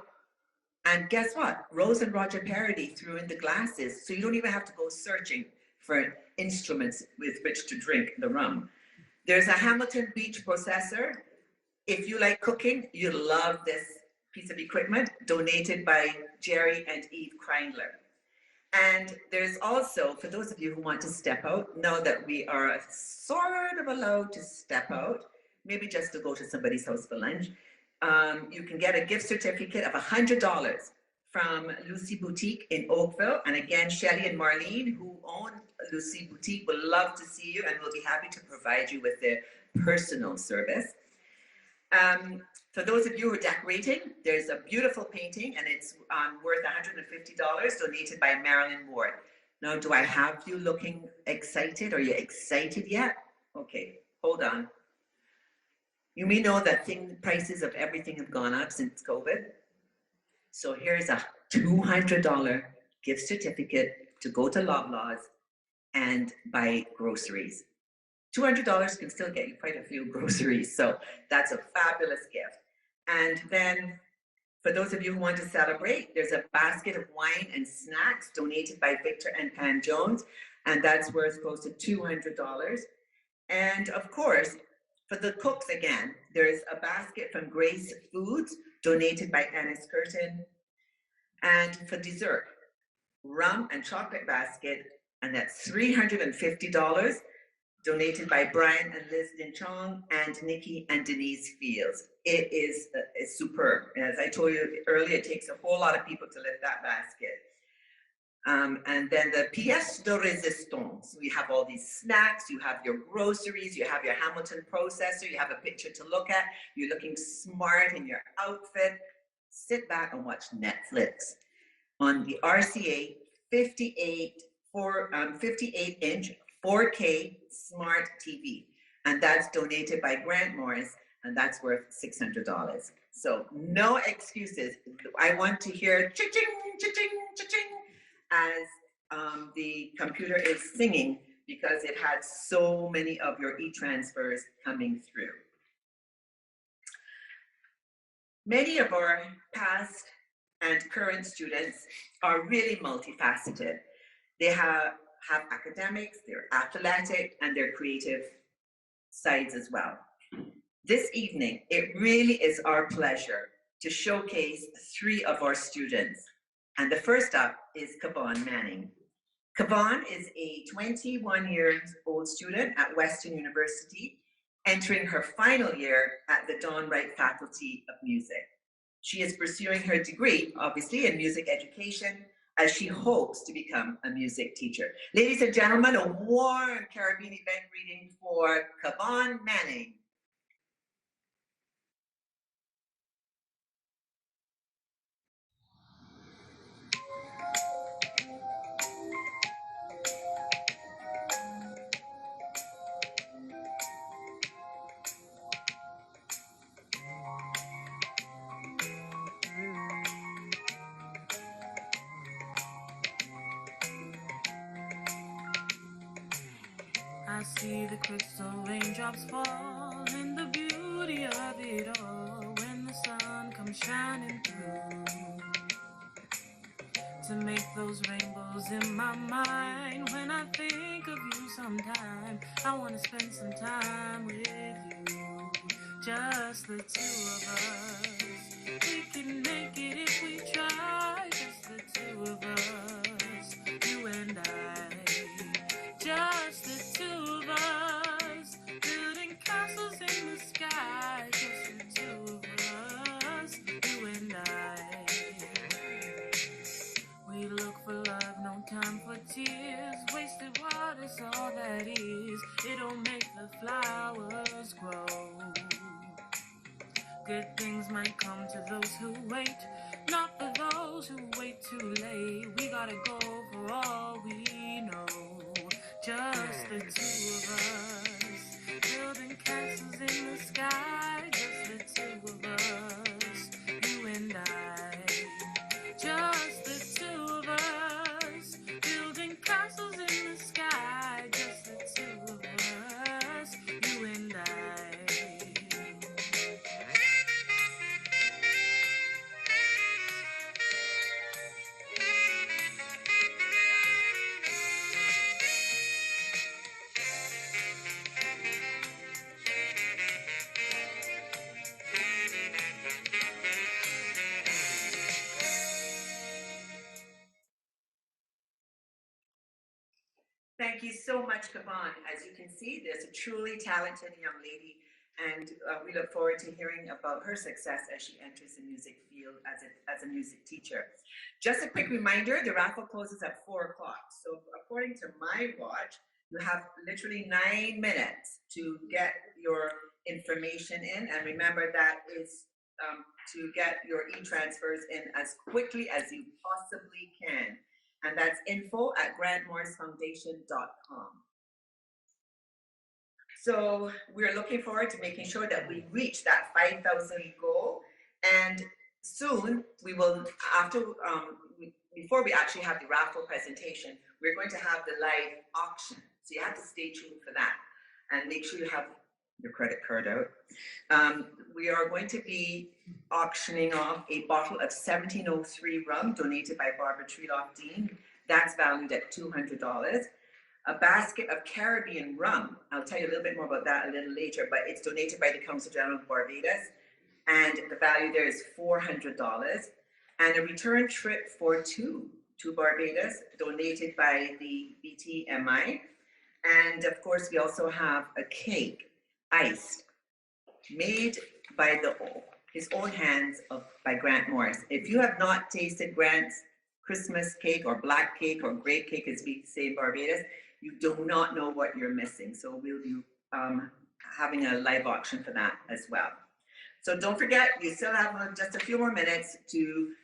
And guess what? Rose and Roger Parody threw in the glasses, so you don't even have to go searching for instruments with which to drink the rum. There's a Hamilton Beach processor. If you like cooking, you'll love this piece of equipment, donated by Jerry and Eve Kreindler. And there's also, for those of you who want to step out, know that we are sort of allowed to step out, maybe just to go to somebody's house for lunch. You can get a gift certificate of $100 from Lucy Boutique in Oakville. And again, Shelley and Marlene, who own Lucy Boutique, will love to see you and will be happy to provide you with their personal service. For those of you who are decorating, there's a beautiful painting, and it's worth $150, donated by Marilyn Ward. Now, do I have you looking excited? Are you excited yet? Okay, hold on. You may know that prices of everything have gone up since COVID. So here's a $200 gift certificate to go to Loblaws and buy groceries. $200 can still get you quite a few groceries, so that's a fabulous gift. And then for those of you who want to celebrate, there's a basket of wine and snacks donated by Victor and Pam Jones, and that's worth close to $200. And of course, for the cooks again, there's a basket from Grace Foods donated by Annis Curtin. And for dessert, rum and chocolate basket, and that's $350, donated by Brian and Liz Dinchong and Nikki and Denise Fields. It is superb. As I told you earlier, it takes a whole lot of people to lift that basket. And then the pièce de résistance. We have all these snacks, you have your groceries, you have your Hamilton processor, you have a picture to look at, you're looking smart in your outfit. Sit back and watch Netflix on the RCA 58-inch 4K smart TV. And that's donated by Grant Morris, and that's worth $600. So no excuses. I want to hear cha-ching, cha-ching, cha-ching as the computer is singing, because it had so many of your e-transfers coming through. Many of our past and current students are really multifaceted. They have academics, they're athletic, and their creative sides as well. This evening, it really is our pleasure to showcase 3 of our students. And the first up is Kavon Manning. Kavon is a 21-year-old student at Western University, entering her final year at the Dawn Wright Faculty of Music. She is pursuing her degree, obviously, in music education, as she hopes to become a music teacher. Ladies and gentlemen, a warm Caribbean event greeting for Kavon Manning. I see the crystal raindrops fall and the beauty of it all when the sun comes shining through to make those rainbows in my mind. When I think of you sometime, I want to spend some time with you, just the 2 of us. We can make it if we try, just the 2 of us, you and I. Just the 2 of us, building castles in the sky. Just the 2 of us, you and I. We look for love, no time for tears. Wasted water's all that is. It don't make the flowers Good things might come to those who wait, not for those who wait too late. We gotta go for all we know, just the two of us, building castles in the sky, just the two of us, you and I, just the two of us, building castles in the sky, just the two of us, you and I. Thank you so much, Kavan. As you can see, there's a truly talented young lady, and we look forward to hearing about her success as she enters the music field as a music teacher. Just a quick reminder, the raffle closes at 4 o'clock. So according to my watch, you have literally 9 minutes to get your information in. And remember, that is to get your e-transfers in as quickly as you possibly can. And that's info@grantmorrisfoundation.com. So we're looking forward to making sure that we reach that 5,000 goal. And soon we will, before we actually have the raffle presentation, we're going to have the live auction. So you have to stay tuned for that and make sure you have your credit card out. We are going to be auctioning off a bottle of 1703 rum donated by Barbara Treeloff Dean. That's valued at $200. A basket of Caribbean rum. I'll tell you a little bit more about that a little later, but it's donated by the Council General of Barbados, and the value there is $400. And a return trip for two to Barbados, donated by the BTMI. And of course, we also have a cake, iced, made by his own hands by Grant Morris. If you have not tasted Grant's Christmas cake or black cake or grape cake, as we say in Barbados, you do not know what you're missing. So we'll be having a live auction for that as well. So don't forget, you still have just a few more minutes to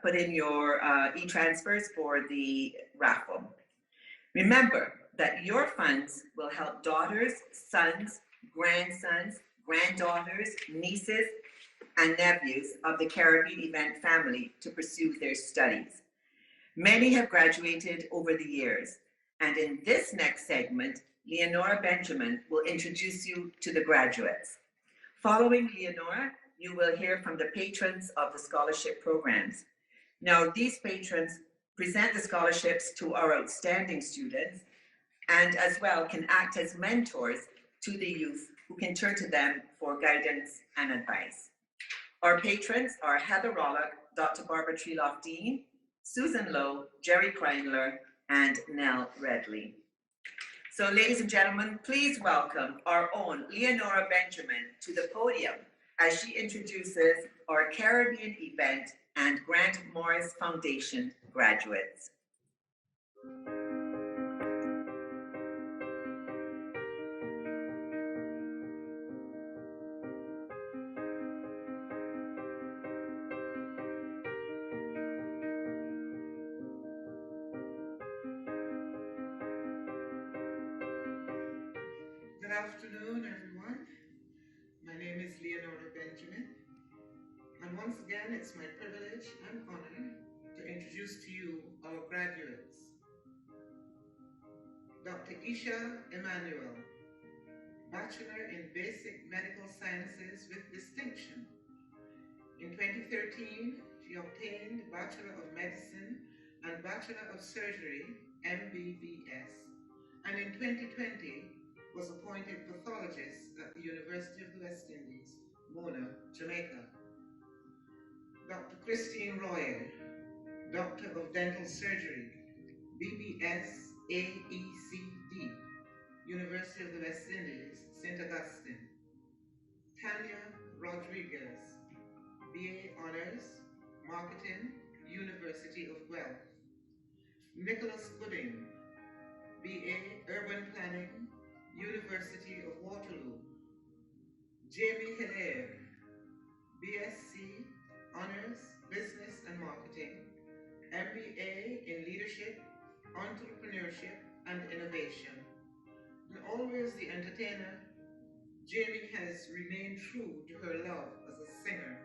put in your e-transfers for the raffle. Remember that your funds will help daughters, sons, grandsons, granddaughters, nieces, and nephews of the Caribbean Event family to pursue their studies. Many have graduated over the years, and in this next segment, Leonora Benjamin will introduce you to the graduates. Following Leonora, you will hear from the patrons of the scholarship programs. Now, these patrons present the scholarships to our outstanding students, and as well can act as mentors to the youth who can turn to them for guidance and advice. Our patrons are Heather Rollock, Dr. Barbara Treeloff Dean, Susan Lowe, Jerry Kreindler, and Nell Redley. So ladies and gentlemen, please welcome our own Leonora Benjamin to the podium as she introduces our Caribbean Event and Grant Morris Foundation graduates. Good afternoon, everyone. My name is Leonora Benjamin, and once again, it's my privilege and honor to introduce to you our graduates. Dr. Isha Emmanuel, Bachelor in Basic Medical Sciences with distinction. In 2013, she obtained Bachelor of Medicine and Bachelor of Surgery, MBBS, and in 2020, was appointed pathologist at the University of the West Indies, Mona, Jamaica. Dr. Christine Royer, Doctor of Dental Surgery, BBS AECD, University of the West Indies, St. Augustine. Tanya Rodriguez, BA Honors, Marketing, University of Guelph. Nicholas Gooding, BA Urban Planning, University of Waterloo. Jamie Hilaire, BSc Honors Business and Marketing, MBA in Leadership, Entrepreneurship and Innovation. And always the entertainer, Jamie has remained true to her love as a singer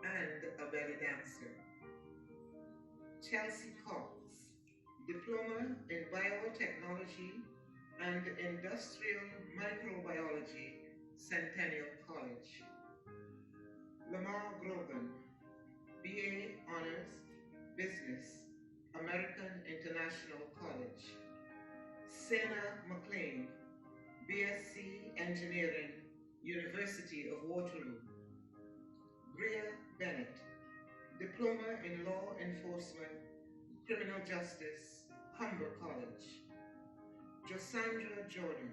and a belly dancer. Chelsea Cox, Diploma in Biotechnology and Industrial Microbiology, Centennial College. Lamar Grogan, BA Honors Business, American International College. Sena McLean, BSc Engineering, University of Waterloo. Bria Bennett, Diploma in Law Enforcement, Criminal Justice, Humber College. Josandra Jordan,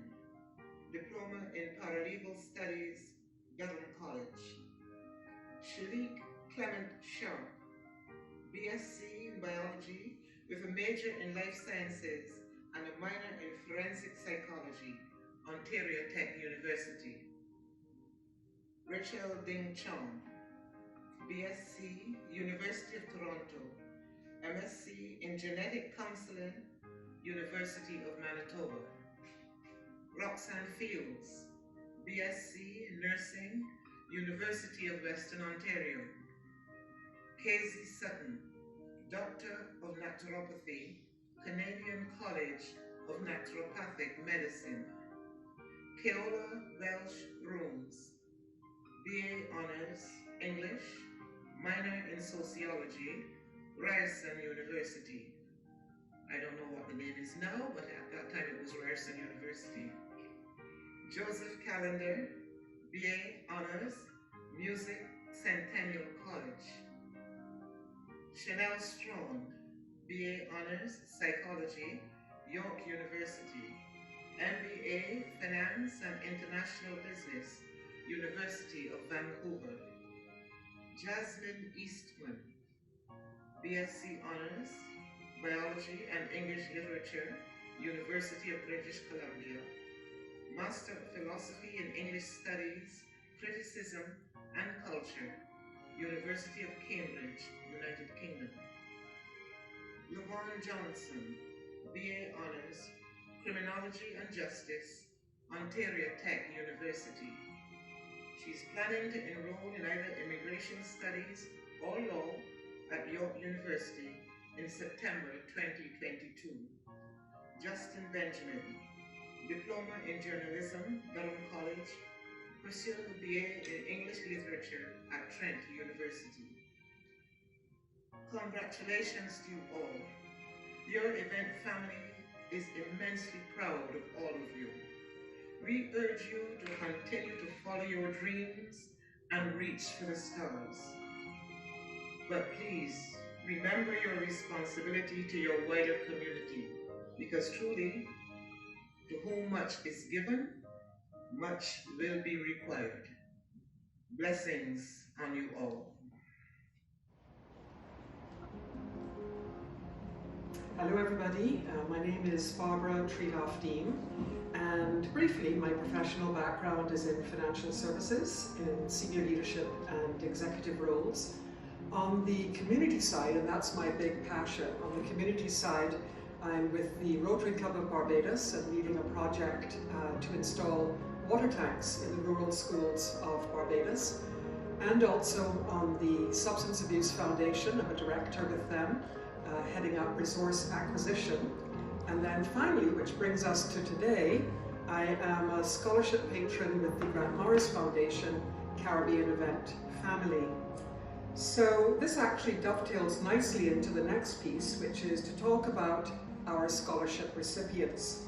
Diploma in Paralegal Studies, Durham College. Shalik Clement Sharp, BSc in Biology with a major in Life Sciences and a minor in Forensic Psychology, Ontario Tech University. Rachel Ding Chong, BSc, University of Toronto, MSc in Genetic Counseling, University of Manitoba. Roxanne Fields, BSc Nursing, University of Western Ontario. Casey Sutton, Doctor of Naturopathy, Canadian College of Naturopathic Medicine. Keola Welsh Rooms, BA Honors, English, minor in Sociology, Ryerson University. I don't know what the name is now, but at that time it was Ryerson University. Joseph Callender, BA Honors, Music, Centennial College. Chanel Strong, BA Honors, Psychology, York University. MBA, Finance and International Business, University of Vancouver. Jasmine Eastman, BSc Honors, Biology and English Literature, University of British Columbia. Master of Philosophy in English Studies, Criticism and Culture, University of Cambridge, United Kingdom. Lavon Johnson, BA Honors, Criminology and Justice, Ontario Tech University. She's planning to enroll in either Immigration Studies or Law at York University in September 2022. Justin Benjamin, Diploma in Journalism, Durham College, pursuing a BA in English Literature at Trent University. Congratulations to you all. Your event family is immensely proud of all of you. We urge you to continue to follow your dreams and reach for the stars. But please, remember your responsibility to your wider community, because truly, to whom much is given, much will be required. Blessings on you all. Hello everybody, my name is Barbara Treehoff-Dean, and briefly my professional background is in financial services, in senior leadership and executive roles. On the community side, and that's my big passion, on the community side I'm with the Rotary Club of Barbados and leading a project to install water tanks in the rural schools of Barbados, and also on the Substance Abuse Foundation. I'm a director with them, heading up resource acquisition. And then finally, which brings us to today, I am a scholarship patron with the Grant Morris Foundation Caribbean Event Family. So this actually dovetails nicely into the next piece, which is to talk about our scholarship recipients.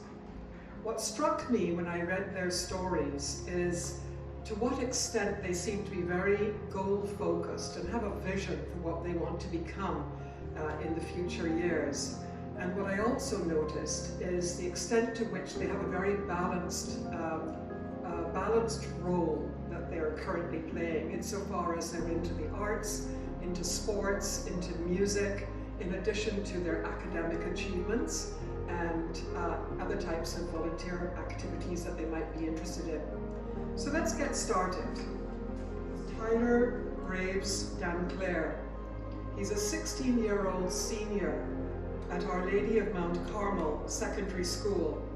What struck me when I read their stories is to what extent they seem to be very goal-focused and have a vision for what they want to become in the future years. And what I also noticed is the extent to which they have a very balanced role that they're currently playing, insofar as they're into the arts, into sports, into music, in addition to their academic achievements and other types of volunteer activities that they might be interested in. So let's get started. Tyler Braves, Dan Clare. He's a 16-year-old senior at Our Lady of Mount Carmel Secondary School,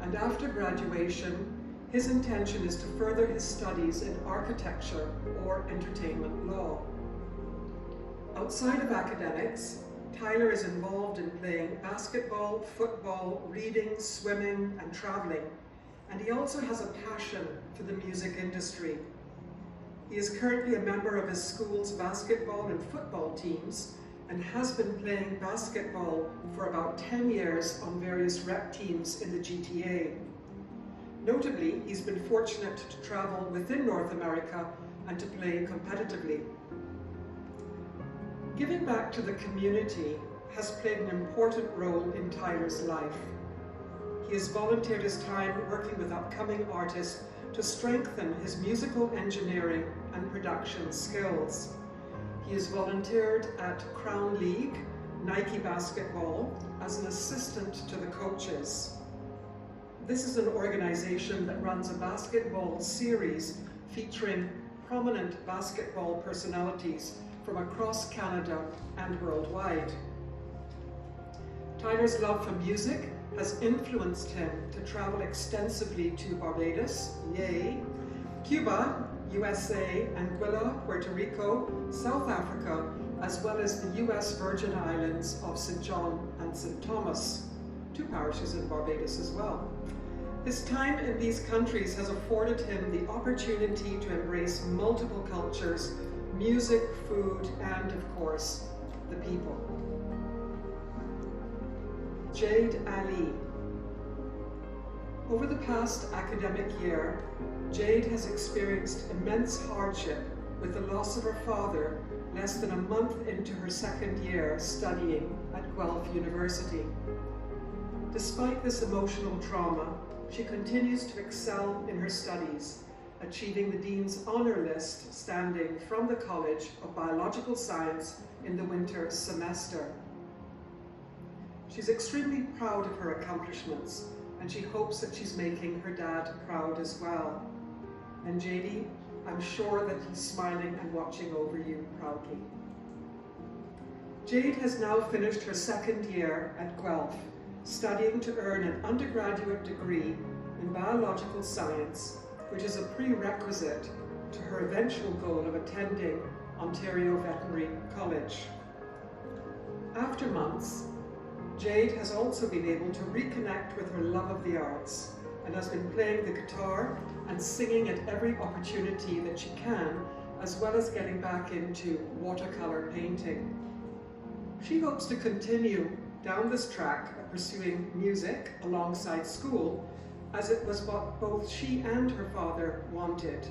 and after graduation, his intention is to further his studies in architecture or entertainment law. Outside of academics, Tyler is involved in playing basketball, football, reading, swimming, and traveling, and he also has a passion for the music industry. He is currently a member of his school's basketball and football teams and has been playing basketball for about 10 years on various rep teams in the GTA. Notably, he's been fortunate to travel within North America and to play competitively. Giving back to the community has played an important role in Tyler's life. He has volunteered his time working with upcoming artists to strengthen his musical engineering and production skills. He has volunteered at Crown League, Nike Basketball, as an assistant to the coaches. This is an organization that runs a basketball series featuring prominent basketball personalities from across Canada and worldwide. Tyler's love for music has influenced him to travel extensively to Barbados, yay, Cuba, USA, Anguilla, Puerto Rico, South Africa, as well as the US Virgin Islands of St. John and St. Thomas, 2 parishes in Barbados as well. His time in these countries has afforded him the opportunity to embrace multiple cultures, music, food, and of course, the people. Jade Ali. Over the past academic year, Jade has experienced immense hardship with the loss of her father less than a month into her second year studying at Guelph University. Despite this emotional trauma, she continues to excel in her studies, achieving the Dean's Honour List standing from the College of Biological Science in the winter semester. She's extremely proud of her accomplishments, and she hopes that she's making her dad proud as well. And JD, I'm sure that he's smiling and watching over you proudly. Jade has now finished her second year at Guelph, studying to earn an undergraduate degree in biological science, which is a prerequisite to her eventual goal of attending Ontario Veterinary College. After months, Jade has also been able to reconnect with her love of the arts and has been playing the guitar and singing at every opportunity that she can, as well as getting back into watercolor painting. She hopes to continue down this track of pursuing music alongside school, as it was what both she and her father wanted.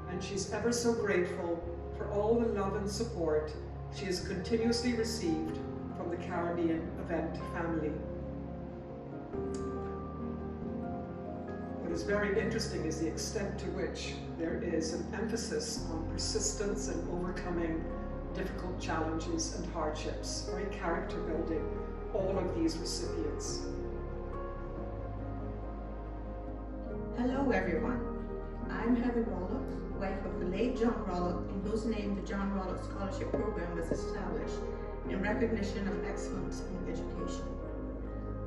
And she's ever so grateful for all the love and support she has continuously received from the Caribbean Event family. What is very interesting is the extent to which there is an emphasis on persistence and overcoming difficult challenges and hardships, very character building, all of these recipients. Hello everyone, I'm Heather Rollock, wife of the late John Rollock, in whose name the John Rollock Scholarship Program was established in recognition of excellence in education.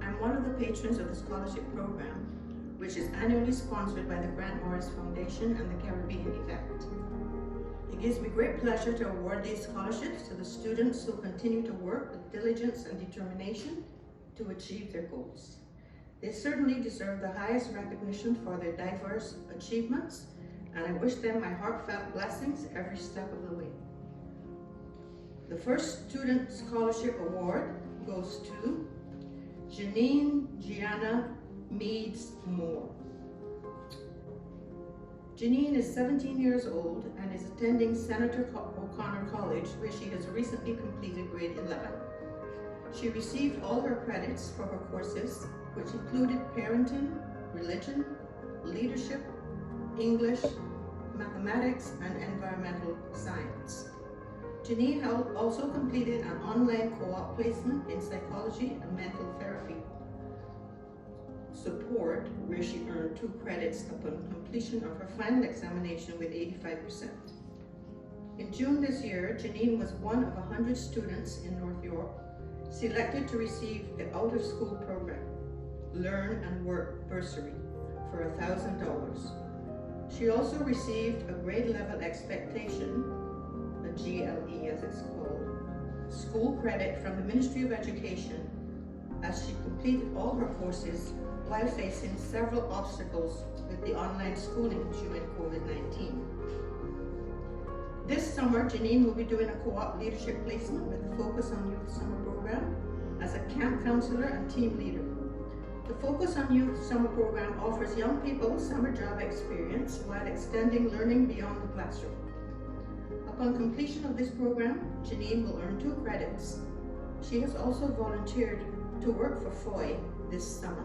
I'm one of the patrons of the scholarship program, which is annually sponsored by the Grant Morris Foundation and the Caribbean Event. It gives me great pleasure to award these scholarships to the students who continue to work with diligence and determination to achieve their goals. They certainly deserve the highest recognition for their diverse achievements, and I wish them my heartfelt blessings every step of the way. The first Student Scholarship Award goes to Janine Gianna Meads Moore. Janine is 17 years old and is attending Senator O'Connor College, where she has recently completed grade 11. She received all her credits for her courses, which included parenting, religion, leadership, English, mathematics, and environmental science. Janine also completed an online co-op placement in psychology and mental therapy support, where she earned 2 credits upon completion of her final examination with 85%. In June this year, Janine was one of 100 students in North York selected to receive the out-of-school program, Learn and Work bursary, for $1,000. She also received a grade level expectation, a GLE as it's called, school credit from the Ministry of Education as she completed all her courses while facing several obstacles with the online schooling during COVID-19. This summer, Janine will be doing a co-op leadership placement with a focus on youth summer program as a camp counselor and team leader. The Focus on Youth Summer Program offers young people summer job experience while extending learning beyond the classroom. Upon completion of this program, Janine will earn 2 credits. She has also volunteered to work for FOI this summer.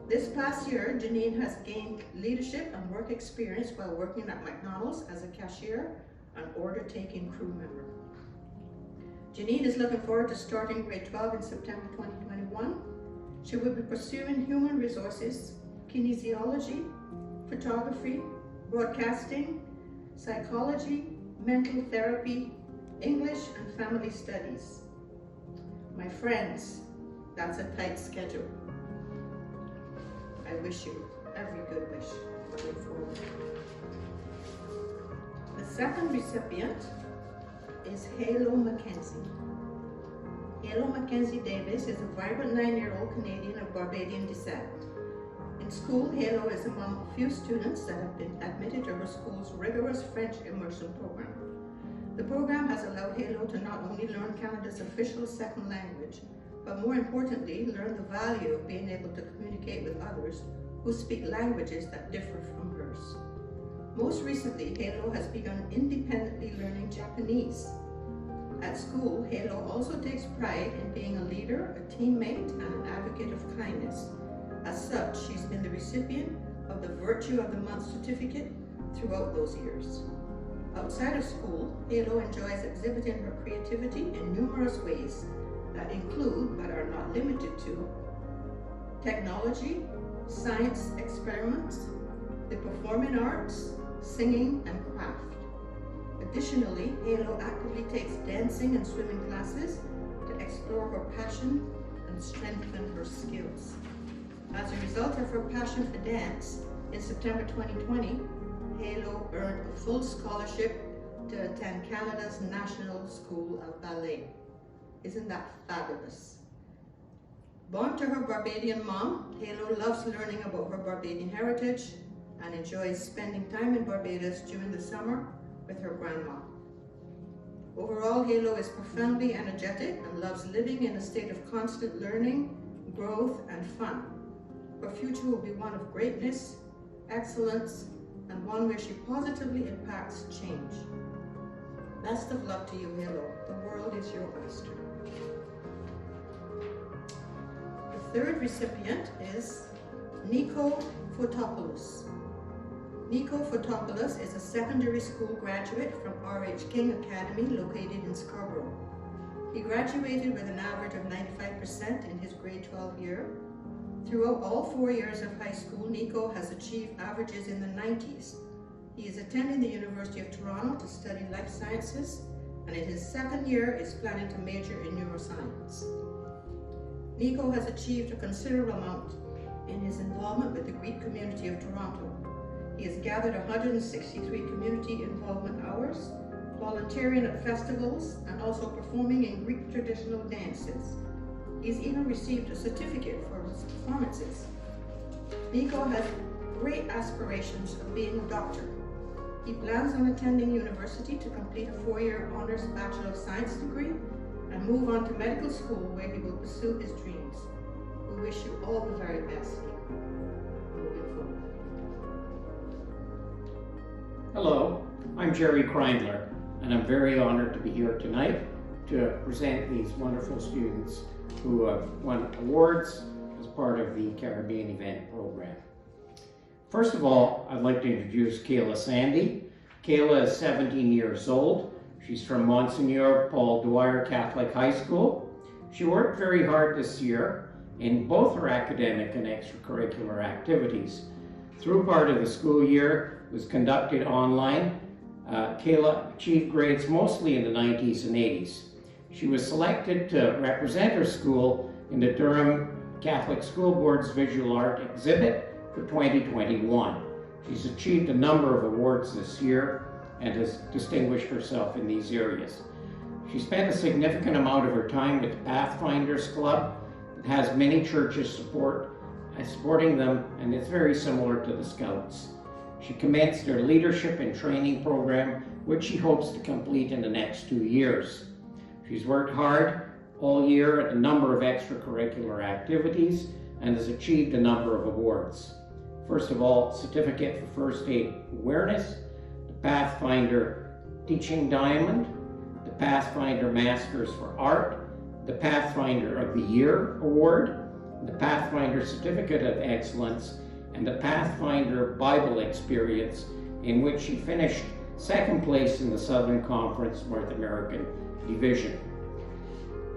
This past year, Janine has gained leadership and work experience while working at McDonald's as a cashier and order-taking crew member. Janine is looking forward to starting grade 12 in September 2021. She will be pursuing human resources, kinesiology, photography, broadcasting, psychology, mental therapy, English, and family studies. My friends, that's a tight schedule. I wish you every good wish going forward. The second recipient is Halo Mackenzie. Halo Mackenzie Davis is a vibrant 9-year-old Canadian of Barbadian descent. In school, Halo is among a few students that have been admitted to her school's rigorous French immersion program. The program has allowed Halo to not only learn Canada's official second language, but more importantly, learn the value of being able to communicate with others who speak languages that differ from hers. Most recently, Halo has begun independently learning Japanese. At school, Halo also takes pride in being a leader, a teammate, and an advocate of kindness. As such, she's been the recipient of the Virtue of the Month certificate throughout those years. Outside of school, Halo enjoys exhibiting her creativity in numerous ways that include, but are not limited to, technology, science experiments, the performing arts, singing, and craft. Additionally, Halo actively takes dancing and swimming classes to explore her passion and strengthen her skills. As a result of her passion for dance, in September 2020, Halo earned a full scholarship to attend Canada's National School of Ballet. Isn't that fabulous? Born to her Barbadian mom, Halo loves learning about her Barbadian heritage and enjoys spending time in Barbados during the summer with her grandma. Overall, Halo is profoundly energetic and loves living in a state of constant learning, growth, and fun. Her future will be one of greatness, excellence, and one where she positively impacts change. Best of luck to you, Halo. The world is your oyster. The third recipient is Nico Fotopoulos. Nico Fotopoulos is a secondary school graduate from R.H. King Academy located in Scarborough. He graduated with an average of 95% in his grade 12 year. Throughout all 4 years of high school, Nico has achieved averages in the 90s. He is attending the University of Toronto to study life sciences, and in his second year is planning to major in neuroscience. Nico has achieved a considerable amount in his involvement with the Greek community of Toronto. He has gathered 163 community involvement hours, volunteering at festivals, and also performing in Greek traditional dances. He's even received a certificate for his performances. Nico has great aspirations of being a doctor. He plans on attending university to complete a 4-year honors Bachelor of Science degree and move on to medical school where he will pursue his dreams. We wish you all the very best, Nico, moving forward. Hello, I'm Jerry Kreindler, and I'm very honored to be here tonight to present these wonderful students who have won awards as part of the Caribbean Event Program. First of all, I'd like to introduce Kayla Sandy. Kayla is 17 years old. She's from Monsignor Paul Dwyer Catholic High School. She worked very hard this year in both her academic and extracurricular activities. Through part of the school year, was conducted online Kayla achieved grades mostly in the 90s and 80s. She was selected to represent her school in the Durham Catholic School Board's Visual Art exhibit for 2021. She's achieved a number of awards this year and has distinguished herself in these areas. She spent a significant amount of her time with the Pathfinders Club. It has many churches supporting them, and it's very similar to the Scouts. She commenced her leadership and training program, which she hopes to complete in the next 2 years. She's worked hard all year at a number of extracurricular activities and has achieved a number of awards. First of all, Certificate for First Aid Awareness, the Pathfinder Teaching Diamond, the Pathfinder Masters for Art, the Pathfinder of the Year Award, the Pathfinder Certificate of Excellence, and the Pathfinder Bible Experience, in which she finished second place in the Southern Conference North American Division.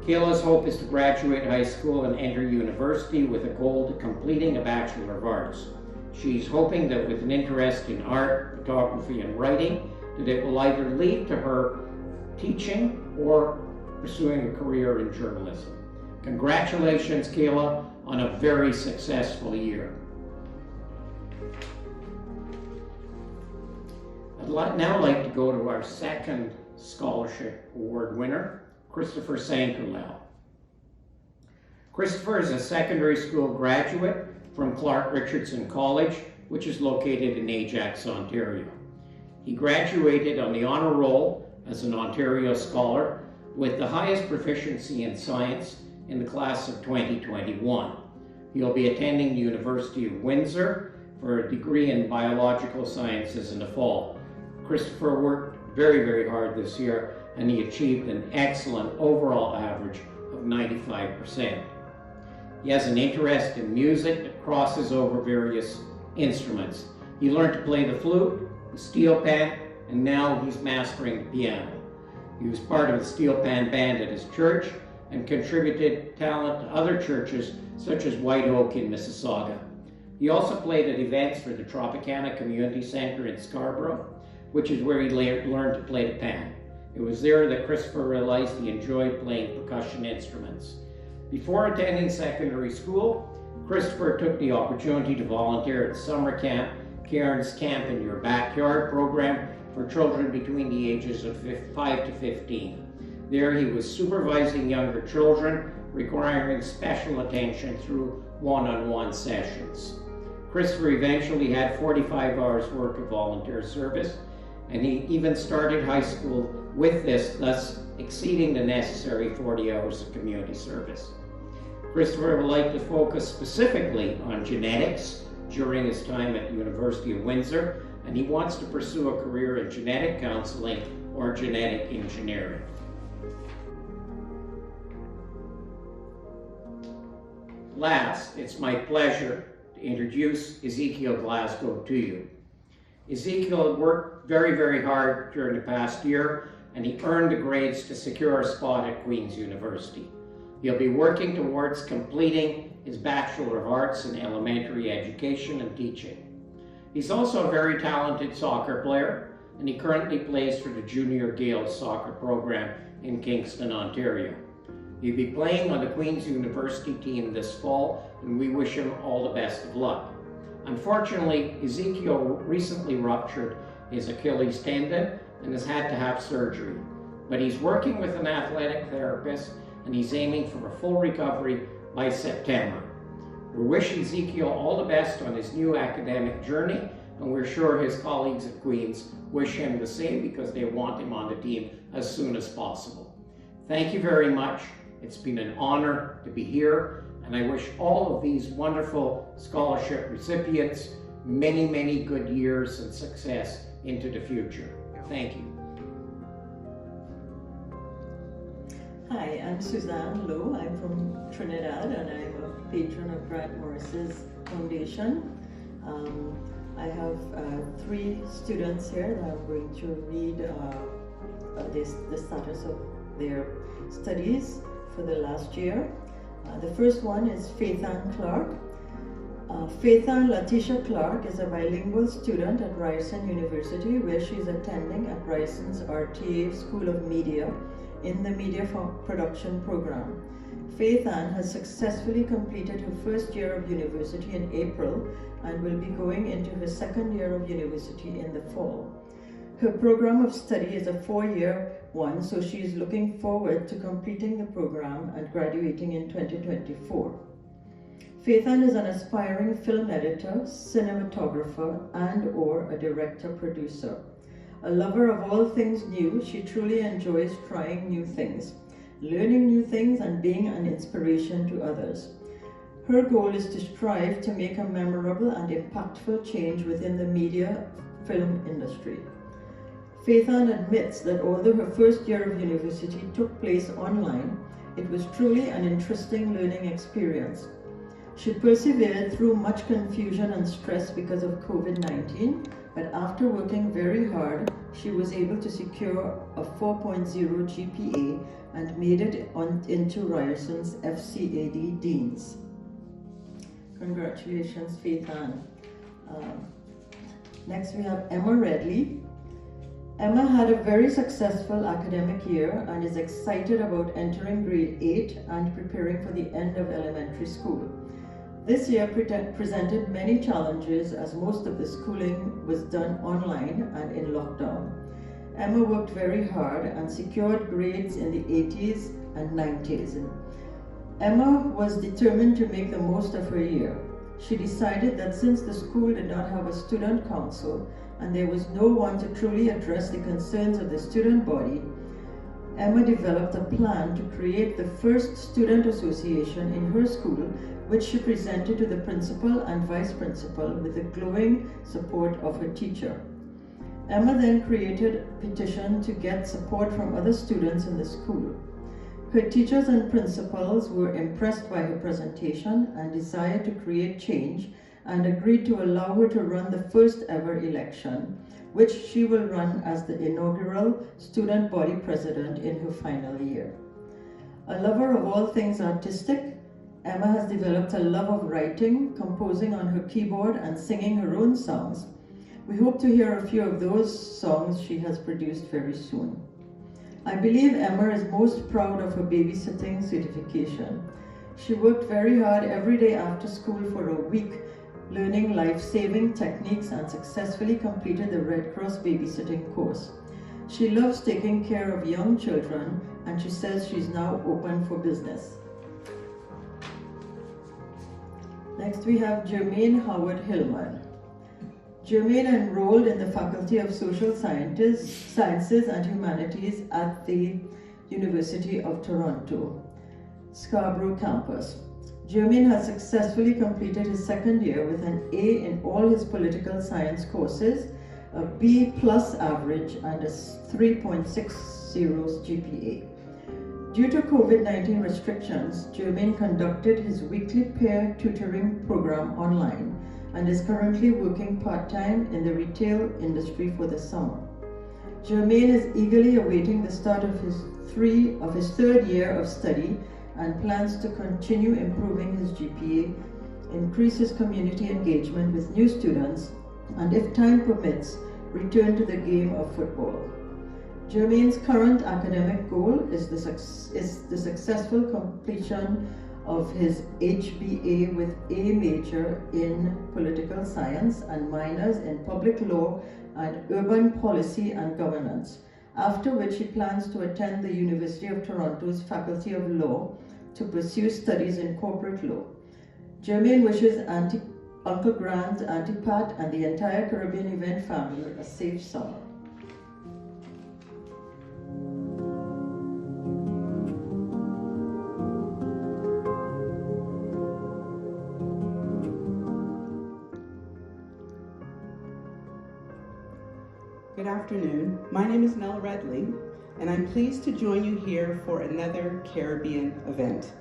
Kayla's hope is to graduate high school and enter university with a goal to completing a Bachelor of Arts. She's hoping that with an interest in art, photography, and writing, that it will either lead to her teaching or pursuing a career in journalism. Congratulations, Kayla, on a very successful year. I'd now like to go to our second scholarship award winner, Christopher Sankerlau. Christopher is a secondary school graduate from Clark Richardson College, which is located in Ajax, Ontario. He graduated on the honor roll as an Ontario scholar with the highest proficiency in science in the class of 2021. He'll be attending the University of Windsor for a degree in biological sciences in the fall. Christopher worked very, very hard this year, and he achieved an excellent overall average of 95%. He has an interest in music that crosses over various instruments. He learned to play the flute, the steel pan, and now he's mastering the piano. He was part of the steel pan band at his church and contributed talent to other churches such as White Oak in Mississauga. He also played at events for the Tropicana Community Center in Scarborough, which is where he learned to play the pan. It was there that Christopher realized he enjoyed playing percussion instruments. Before attending secondary school, Christopher took the opportunity to volunteer at summer camp, Cairns Camp in Your Backyard program for children between the ages of 5 to 15. There he was supervising younger children requiring special attention through one-on-one sessions. Christopher eventually had 45 hours work of volunteer service, and he even started high school with this, thus exceeding the necessary 40 hours of community service. Christopher would like to focus specifically on genetics during his time at the University of Windsor, and he wants to pursue a career in genetic counseling or genetic engineering. Last, it's my pleasure to introduce Ezekiel Glasgow to you. Ezekiel worked very, very hard during the past year, and he earned the grades to secure a spot at Queen's University. He'll be working towards completing his Bachelor of Arts in Elementary Education and Teaching. He's also a very talented soccer player, and he currently plays for the Junior Gales soccer program in Kingston, Ontario. He'll be playing on the Queen's University team this fall, and we wish him all the best of luck. Unfortunately, Ezekiel recently ruptured his Achilles tendon and has had to have surgery, but he's working with an athletic therapist, and he's aiming for a full recovery by September. We wish Ezekiel all the best on his new academic journey, and we're sure his colleagues at Queen's wish him the same because they want him on the team as soon as possible. Thank you very much. It's been an honor to be here, and I wish all of these wonderful scholarship recipients many, many good years and success into the future. Thank you. Hi, I'm Suzanne Lowe. I'm from Trinidad, and I'm a patron of Grant Morris's Foundation. I have 3 students here that I'm going to read the status of their studies for the last year. The first one is Faith Ann Clark. Faithan Latisha Clark is a bilingual student at Ryerson University, where she is attending at Ryerson's RTA School of Media in the Media Production program. Faithan has successfully completed her first year of university in April and will be going into her second year of university in the fall. Her program of study is a 4-year one, so she is looking forward to completing the program and graduating in 2024. Faithan is an aspiring film editor, cinematographer, and/or a director-producer. A lover of all things new, she truly enjoys trying new things, learning new things, and being an inspiration to others. Her goal is to strive to make a memorable and impactful change within the media film industry. Faithan admits that although her first year of university took place online, it was truly an interesting learning experience. She persevered through much confusion and stress because of COVID-19, but after working very hard, she was able to secure a 4.0 GPA and made it into Ryerson's FCAD Deans. Congratulations, Faithan. Next we have Emma Redley. Emma had a very successful academic year and is excited about entering grade 8 and preparing for the end of elementary school. This year presented many challenges as most of the schooling was done online and in lockdown. Emma worked very hard and secured grades in the 80s and 90s. Emma was determined to make the most of her year. She decided that since the school did not have a student council and there was no one to truly address the concerns of the student body, Emma developed a plan to create the first student association in her school, which she presented to the principal and vice principal with the glowing support of her teacher. Emma then created a petition to get support from other students in the school. Her teachers and principals were impressed by her presentation and desired to create change and agreed to allow her to run the first ever election, which she will run as the inaugural student body president in her final year. A lover of all things artistic, Emma has developed a love of writing, composing on her keyboard, and singing her own songs. We hope to hear a few of those songs she has produced very soon. I believe Emma is most proud of her babysitting certification. She worked very hard every day after school for a week, learning life-saving techniques, and successfully completed the Red Cross babysitting course. She loves taking care of young children, and she says she's now open for business. Next we have Jermaine Howard Hillman. Jermaine enrolled in the Faculty of Social Sciences and Humanities at the University of Toronto, Scarborough campus. Jermaine has successfully completed his second year with an A in all his political science courses, a B+ average, and a 3.60 GPA. Due to COVID-19 restrictions, Jermaine conducted his weekly peer tutoring program online and is currently working part-time in the retail industry for the summer. Jermaine is eagerly awaiting the start of his third year of study and plans to continue improving his GPA, increase his community engagement with new students, and if time permits, return to the game of football. Jermaine's current academic goal is the successful completion of his HBA with A major in political science and minors in public law and urban policy and governance, after which he plans to attend the University of Toronto's Faculty of Law to pursue studies in corporate law. Jermaine wishes Uncle Grant, Auntie Pat, and the entire Caribbean Event family a safe summer. Good afternoon. My name is Nell Redley, and I'm pleased to join you here for another Caribbean event.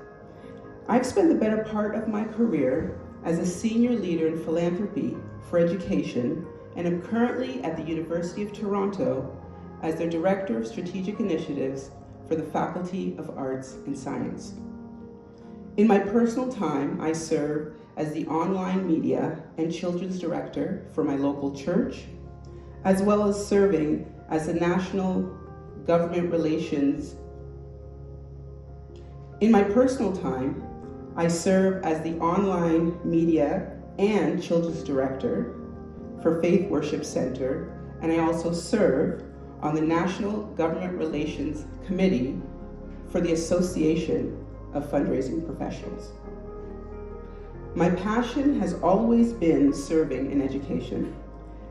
I've spent the better part of my career as a senior leader in philanthropy for education, and am currently at the University of Toronto as their Director of Strategic Initiatives for the Faculty of Arts and Science. In my personal time, I serve as the online media and children's director for my local church, as well as serving as the national government relations. In my personal time, I serve as the online media and children's director for Faith Worship Center, and I also serve on the National Government Relations Committee for the Association of Fundraising Professionals. My passion has always been serving in education,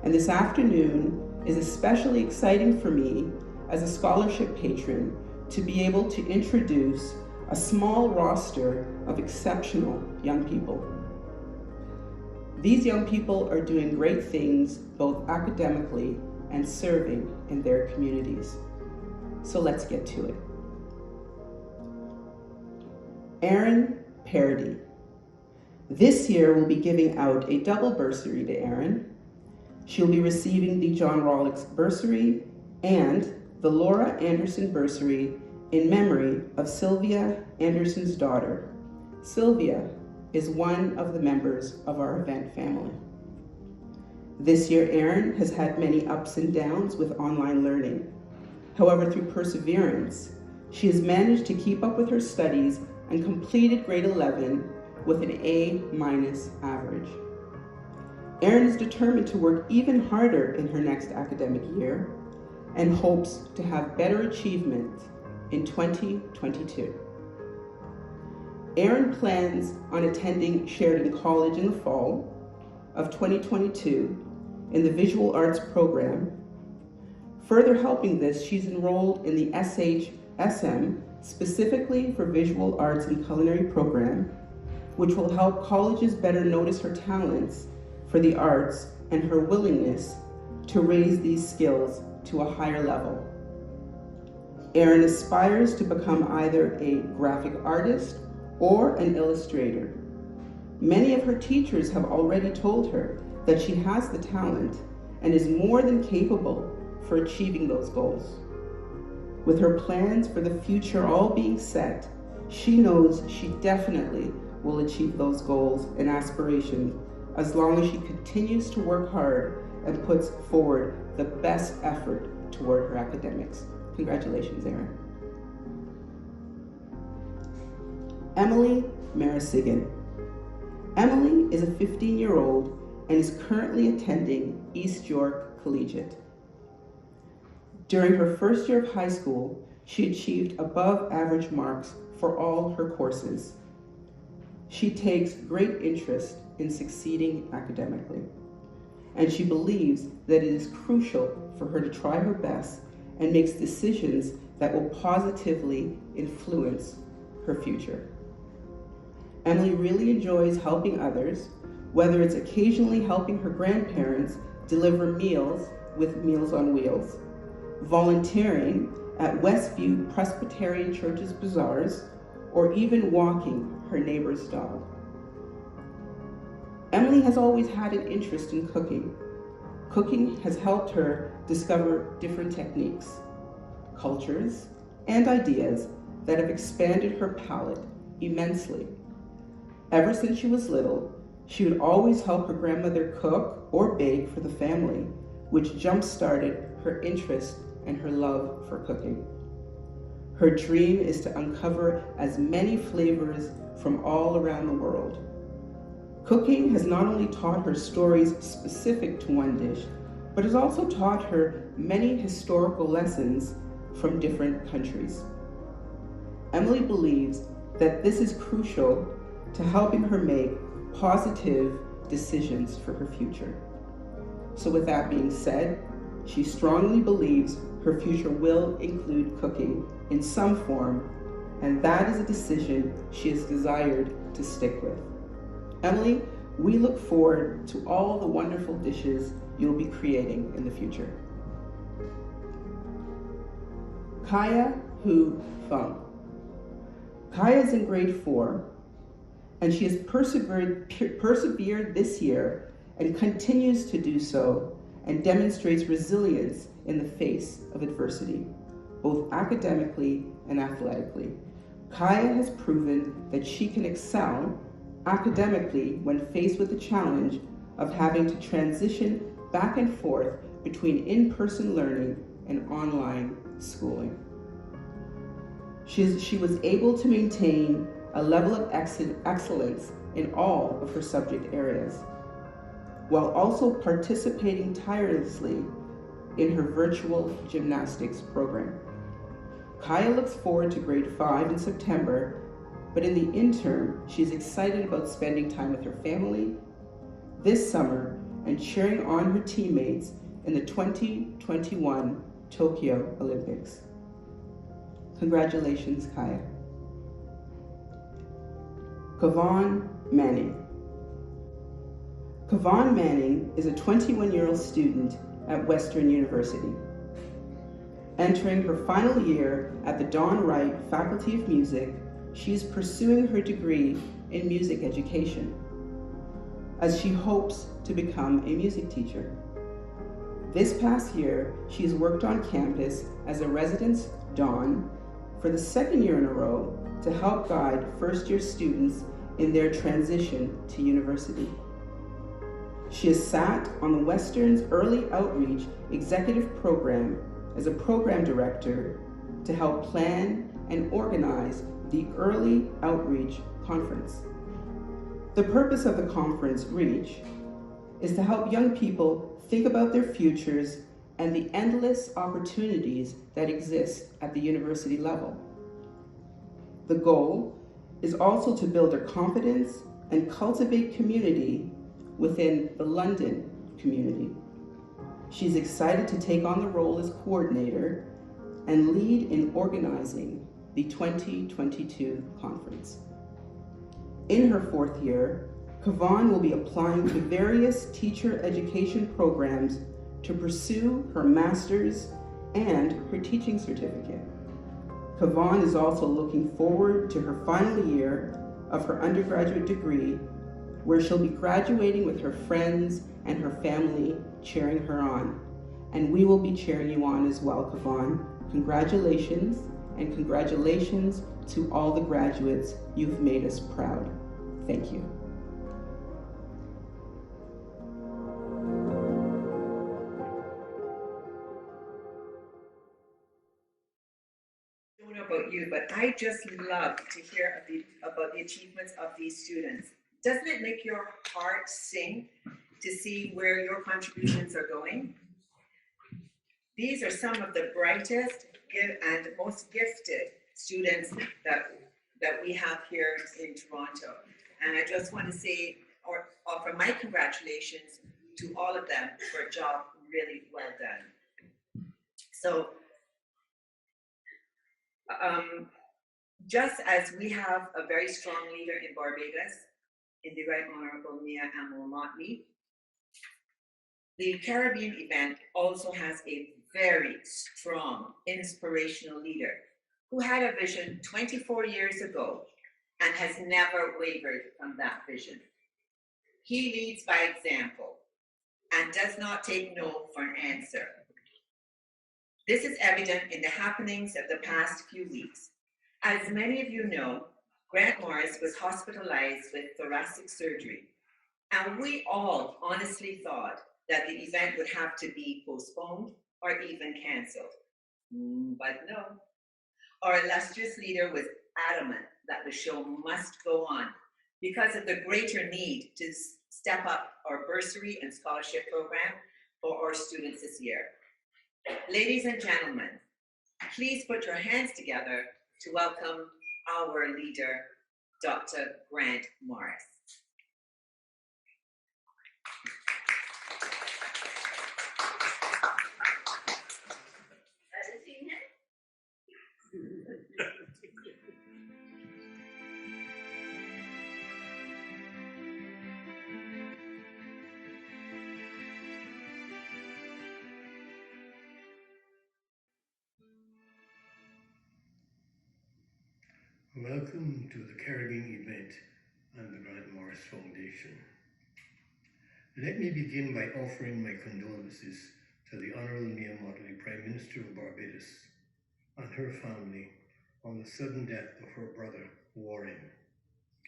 and this afternoon is especially exciting for me as a scholarship patron to be able to introduce a small roster of exceptional young people. These young people are doing great things both academically and serving in their communities. So let's get to it. Erin Parody. This year we'll be giving out a double bursary to Erin. She'll be receiving the John Rollocks Bursary and the Laura Anderson Bursary in memory of Sylvia Anderson's daughter. Sylvia is one of the members of our event family. This year, Erin has had many ups and downs with online learning. However, through perseverance, she has managed to keep up with her studies and completed grade 11 with an A- average. Erin is determined to work even harder in her next academic year and hopes to have better achievement in 2022. Erin plans on attending Sheridan College in the fall of 2022 in the Visual Arts program. Further helping this, she's enrolled in the SHSM, specifically for Visual Arts and Culinary program, which will help colleges better notice her talents for the arts and her willingness to raise these skills to a higher level. Erin aspires to become either a graphic artist or an illustrator. Many of her teachers have already told her that she has the talent and is more than capable for achieving those goals. With her plans for the future all being set, she knows she definitely will achieve those goals and aspirations as long as she continues to work hard and puts forward the best effort toward her academics. Congratulations, Erin. Emily Marasigan. Emily is a 15-year-old and is currently attending East York Collegiate. During her first year of high school, she achieved above average marks for all her courses. She takes great interest in succeeding academically, and she believes that it is crucial for her to try her best and makes decisions that will positively influence her future. Emily really enjoys helping others, whether it's occasionally helping her grandparents deliver meals with Meals on Wheels, volunteering at Westview Presbyterian Church's bazaars, or even walking her neighbor's dog. Emily has always had an interest in cooking. Cooking has helped her discover different techniques, cultures, and ideas that have expanded her palate immensely. Ever since she was little, she would always help her grandmother cook or bake for the family, which jump-started her interest and her love for cooking. Her dream is to uncover as many flavors from all around the world. Cooking has not only taught her stories specific to one dish, but has also taught her many historical lessons from different countries. Emily believes that this is crucial to helping her make positive decisions for her future. So with that being said, she strongly believes her future will include cooking in some form, and that is a decision she has desired to stick with. Emily, we look forward to all the wonderful dishes you'll be creating in the future. Kaya Hu Fung. Kaya is in grade 4, and she has persevered this year and continues to do so and demonstrates resilience in the face of adversity, both academically and athletically. Kaya has proven that she can excel academically when faced with the challenge of having to transition back and forth between in-person learning and online schooling. She was able to maintain a level of excellence in all of her subject areas, while also participating tirelessly in her virtual gymnastics program. Kaya looks forward to grade 5 in September, but in the interim, she's excited about spending time with her family this summer and cheering on her teammates in the 2021 Tokyo Olympics. Congratulations, Kaya. Kavan Manning. Kavan Manning is a 21-year-old student at Western University. Entering her final year at the Don Wright Faculty of Music, she is pursuing her degree in music education, as she hopes to become a music teacher. This past year, she has worked on campus as a residence Don for the second year in a row to help guide first-year students in their transition to university. She has sat on the Western's Early Outreach Executive Program as a program director to help plan and organize the Early Outreach Conference. The purpose of the conference, REACH, is to help young people think about their futures and the endless opportunities that exist at the university level. The goal is also to build their confidence and cultivate community within the London community. She's excited to take on the role as coordinator and lead in organizing the 2022 conference. In her fourth year, Kavan will be applying to various teacher education programs to pursue her master's and her teaching certificate. Kavan is also looking forward to her final year of her undergraduate degree, where she'll be graduating with her friends and her family cheering her on. And we will be cheering you on as well, Kavan. Congratulations, and congratulations to all the graduates. You've made us proud. Thank you. I don't know about you, but I just love to hear about the achievements of these students. Doesn't it make your heart sing to see where your contributions are going? These are some of the brightest and most gifted students that we have here in Toronto. And I just want to say, or offer my congratulations to all of them for a job really well done. So, just as we have a very strong leader in Barbados, in the Right Honorable Mia Amal-Motley, the Caribbean event also has a very strong, inspirational leader who had a vision 24 years ago and has never wavered from that vision. He leads by example and does not take no for an answer. This is evident in the happenings of the past few weeks. As many of you know, Grant Morris was hospitalized with thoracic surgery, and we all honestly thought that the event would have to be postponed or even canceled. But no, our illustrious leader was adamant that the show must go on because of the greater need to step up our bursary and scholarship program for our students this year. Ladies and gentlemen, please put your hands together to welcome our leader, Dr. Grant Morris. Welcome to the Caribbean event and the Grant Morris Foundation. Let me begin by offering my condolences to the Honorable Mia Motley, Prime Minister of Barbados, and her family on the sudden death of her brother, Warren,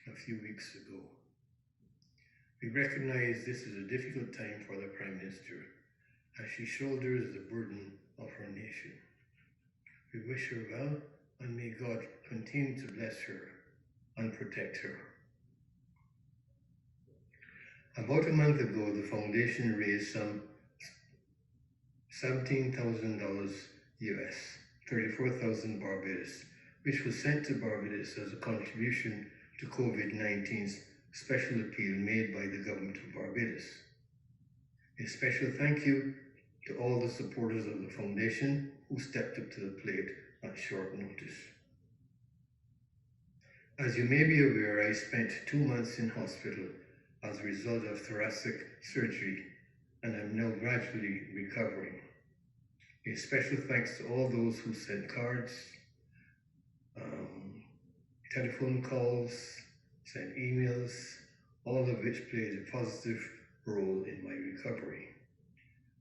a few weeks ago. We recognize this is a difficult time for the Prime Minister as she shoulders the burden of her nation. We wish her well, and may God continue to bless her and protect her. About a month ago, the foundation raised some $17,000 US, 34,000 Barbados, which was sent to Barbados as a contribution to COVID-19's special appeal made by the government of Barbados. A special thank you to all the supporters of the foundation who stepped up to the plate at short notice. As you may be aware, I spent 2 months in hospital as a result of thoracic surgery, and I'm now gradually recovering. A special thanks to all those who sent cards, telephone calls, sent emails, all of which played a positive role in my recovery.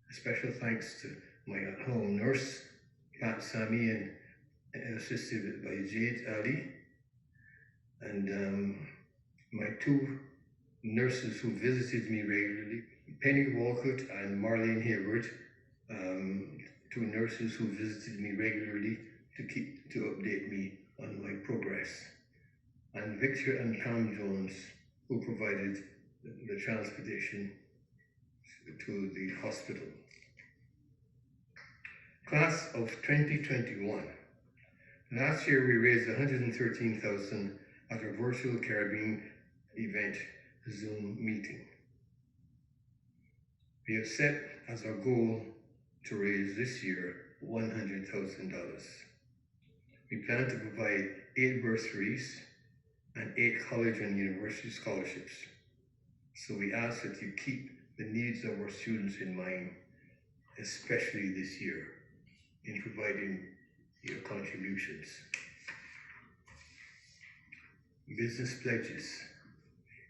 A special thanks to my at-home nurse, Pat Sami, and assisted by Jade Ali, and my 2 nurses who visited me regularly, Penny Walcott and Marlene Hayward, 2 nurses who visited me regularly to update me on my progress, and Victor and Pam Jones, who provided the transportation to the hospital. Class of 2021. Last year we raised $113,000 at a virtual Caribbean event Zoom meeting. We have set as our goal to raise this year $100,000. We plan to provide 8 bursaries and 8 college and university scholarships. So we ask that you keep the needs of our students in mind, especially this year, in providing your contributions. Business pledges.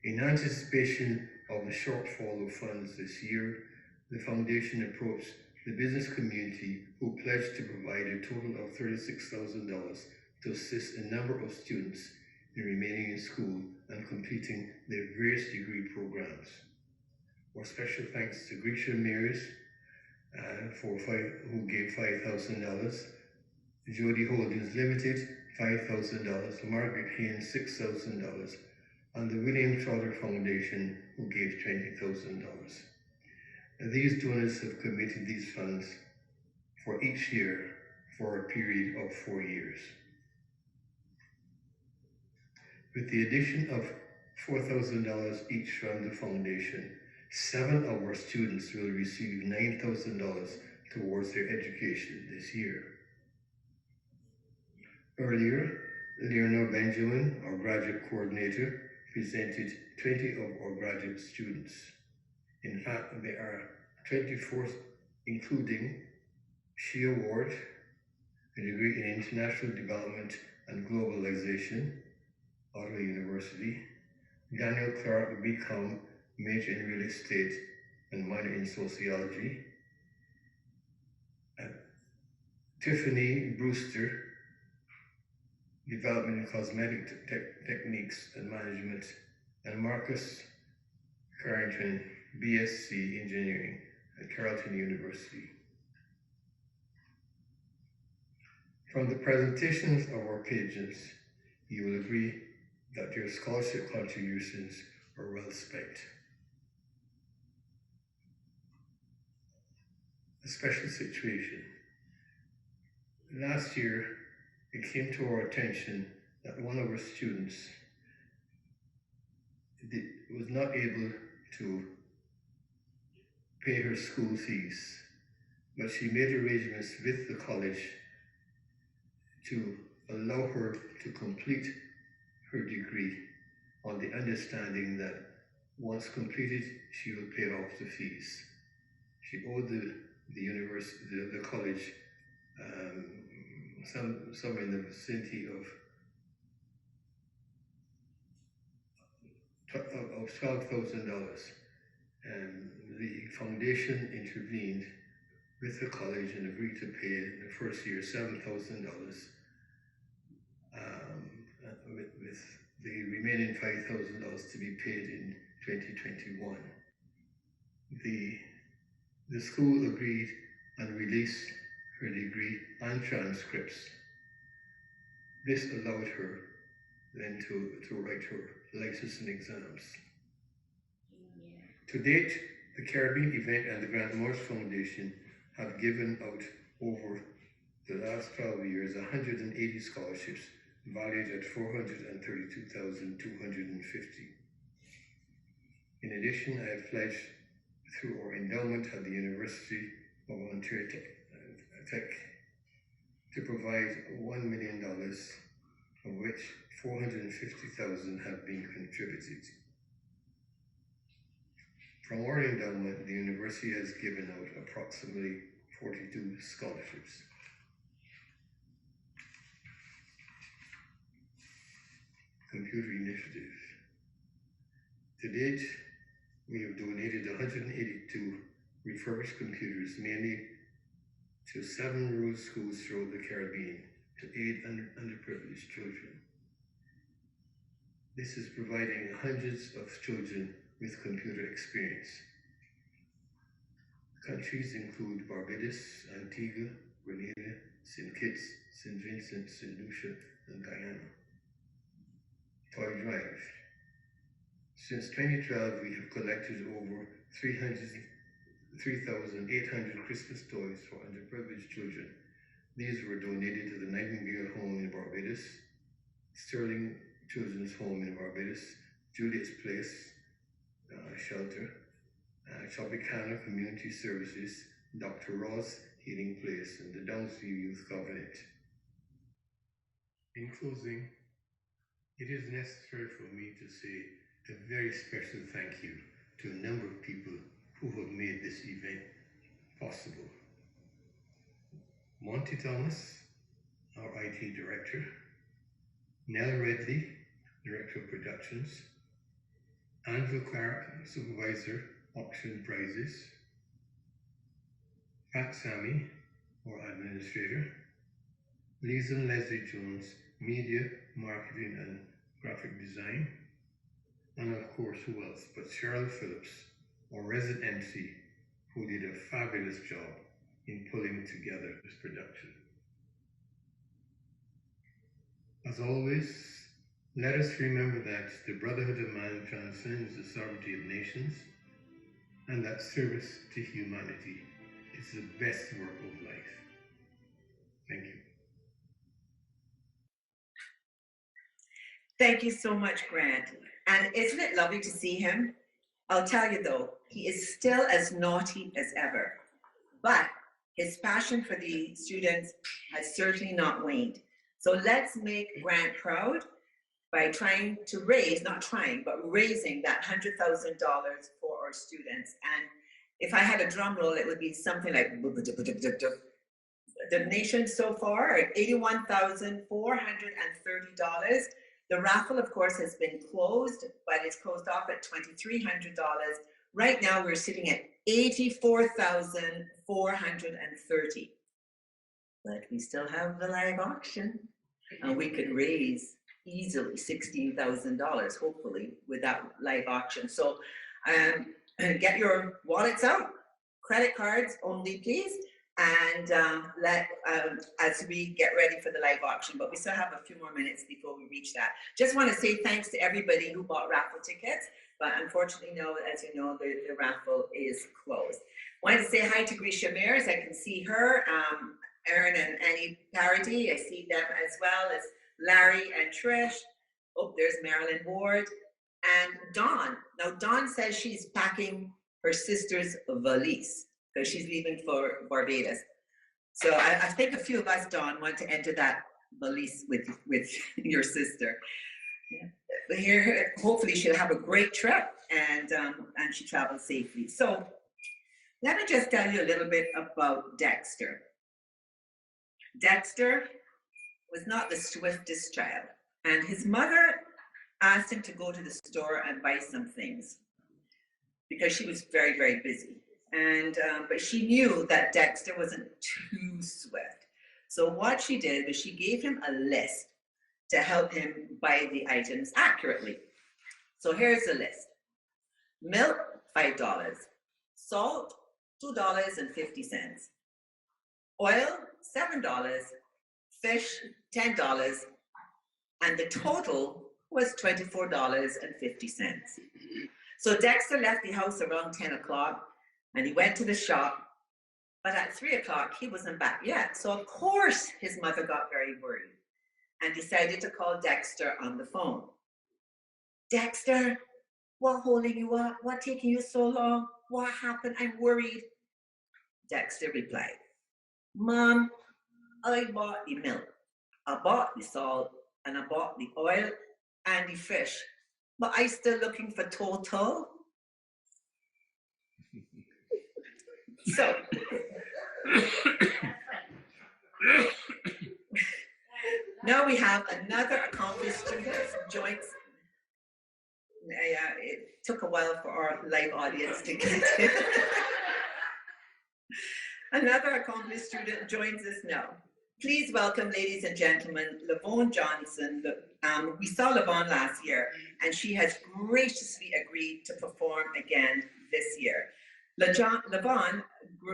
In anticipation of the shortfall of funds this year, the foundation approached the business community, who pledged to provide a total of $36,000 to assist a number of students in remaining in school and completing their various degree programs. Our special thanks to Grecian Mayors who gave $5,000, Jody Holdings Limited $5,000, Margaret Haynes $6,000, and the William Trotter Foundation, who gave $20,000. These donors have committed these funds for each year for a period of 4 years. With the addition of $4,000 each from the foundation, 7 of our students will receive $9,000 towards their education this year. Earlier, Leonor Benjamin, our graduate coordinator, presented 20 of our graduate students. In fact, there are 24, including She Award, a degree in International Development and Globalization, Ottawa University, Daniel Clark, BCom, major in real estate and minor in sociology, and Tiffany Brewster, development in cosmetic techniques and management, and Marcus Carrington, BSc Engineering at Carleton University. From the presentations of our patrons, you will agree that your scholarship contributions are well spent. A special situation. Last year, it came to our attention that one of our students was not able to pay her school fees, but she made arrangements with the college to allow her to complete her degree on the understanding that once completed, she would pay off the fees. She owed the university, the college, somewhere in the vicinity of $12,000. And the foundation intervened with the college and agreed to pay in the first year $7,000, with the remaining $5,000 to be paid in 2021. The school agreed and released her degree and transcripts. This allowed her then to write her licensing exams. To date, the Caribbean Event and the Grant Morris Foundation have given out over the last 12 years 180 scholarships valued at $432,250. In addition, I have pledged through our endowment at the University of Ontario Tech to provide $1 million, of which $450,000 have been contributed. From our endowment, the university has given out approximately 42 scholarships. Computer Initiative. To date, we have donated 182 refurbished computers, mainly to 7 rural schools throughout the Caribbean to aid underprivileged children. This is providing hundreds of children with computer experience. Countries include Barbados, Antigua, Grenada, St. Kitts, St. Vincent, St. Lucia, and Guyana. Toy Drive. Since 2012, we have collected over 3,800 Christmas toys for underprivileged children. These were donated to the Nightingale Home in Barbados, Sterling Children's Home in Barbados, Juliet's Place Shelter, Tropicana Community Services, Dr. Ross Healing Place, and the Downsview Youth Covenant. In closing, it is necessary for me to say a very special thank you to a number of people who have made this event possible. Monty Thomas, our IT Director, Nell Redley, Director of Productions, Andrew Clark, Supervisor, Auction Prizes, Pat Sammy, our Administrator, Lisa and Leslie Jones, Media, Marketing and Graphic Design, and of course, who else but Cheryl Phillips, our resident MC, who did a fabulous job in pulling together this production. As always, let us remember that the brotherhood of man transcends the sovereignty of nations, and that service to humanity is the best work of life. Thank you. Thank you so much, Grant. And isn't it lovely to see him? I'll tell you though, he is still as naughty as ever, but his passion for the students has certainly not waned. So let's make Grant proud by trying to raise, not trying, but raising that $100,000 for our students. And if I had a drum roll, it would be something like donations so far are $81,430. The raffle, of course, has been closed, but it's closed off at $2,300. Right now, we're sitting at $84,430. But we still have the live auction, and we could raise easily $16,000, hopefully, with that live auction. So get your wallets out, credit cards only, please, and as we get ready for the live auction. But we still have a few more minutes before we reach that. Just want to say thanks to everybody who bought raffle tickets, but unfortunately, no, as you know, the raffle is closed. Wanted to say hi to Grisha Mears. I can see her, Erin and Annie Parity. I see them as well as Larry and Trish. Oh, there's Marilyn Ward and Dawn. Now, Dawn says she's packing her sister's valise because she's leaving for Barbados. So I think a few of us, Dawn, want to enter that valise with your sister. Yeah. Here, hopefully she'll have a great trip and she travels safely. So let me just tell you a little bit about Dexter. Dexter was not the swiftest child, and his mother asked him to go to the store and buy some things because she was very, very busy. And but she knew that Dexter wasn't too swift. So what she did was she gave him a list to help him buy the items accurately. So here's the list. milk, $5, salt, $2.50, oil, $7, fish, $10, and the total was $24.50. So Dexter left the house around 10 o'clock and he went to the shop, but at 3 o'clock he wasn't back yet. So of course his mother got very worried and decided to call Dexter on the phone. Dexter, what holding you up? What taking you so long? What happened? I'm worried. Dexter replied, Mom, I bought the milk, I bought the salt, and I bought the oil and the fish, but I still looking for total. So, now we have another accomplished student, joins. It took a while for our live audience to get it. Another accomplished student joins us now. Please welcome, ladies and gentlemen, Lavon Johnson. We saw Lavon last year, and she has graciously agreed to perform again this year. Lavon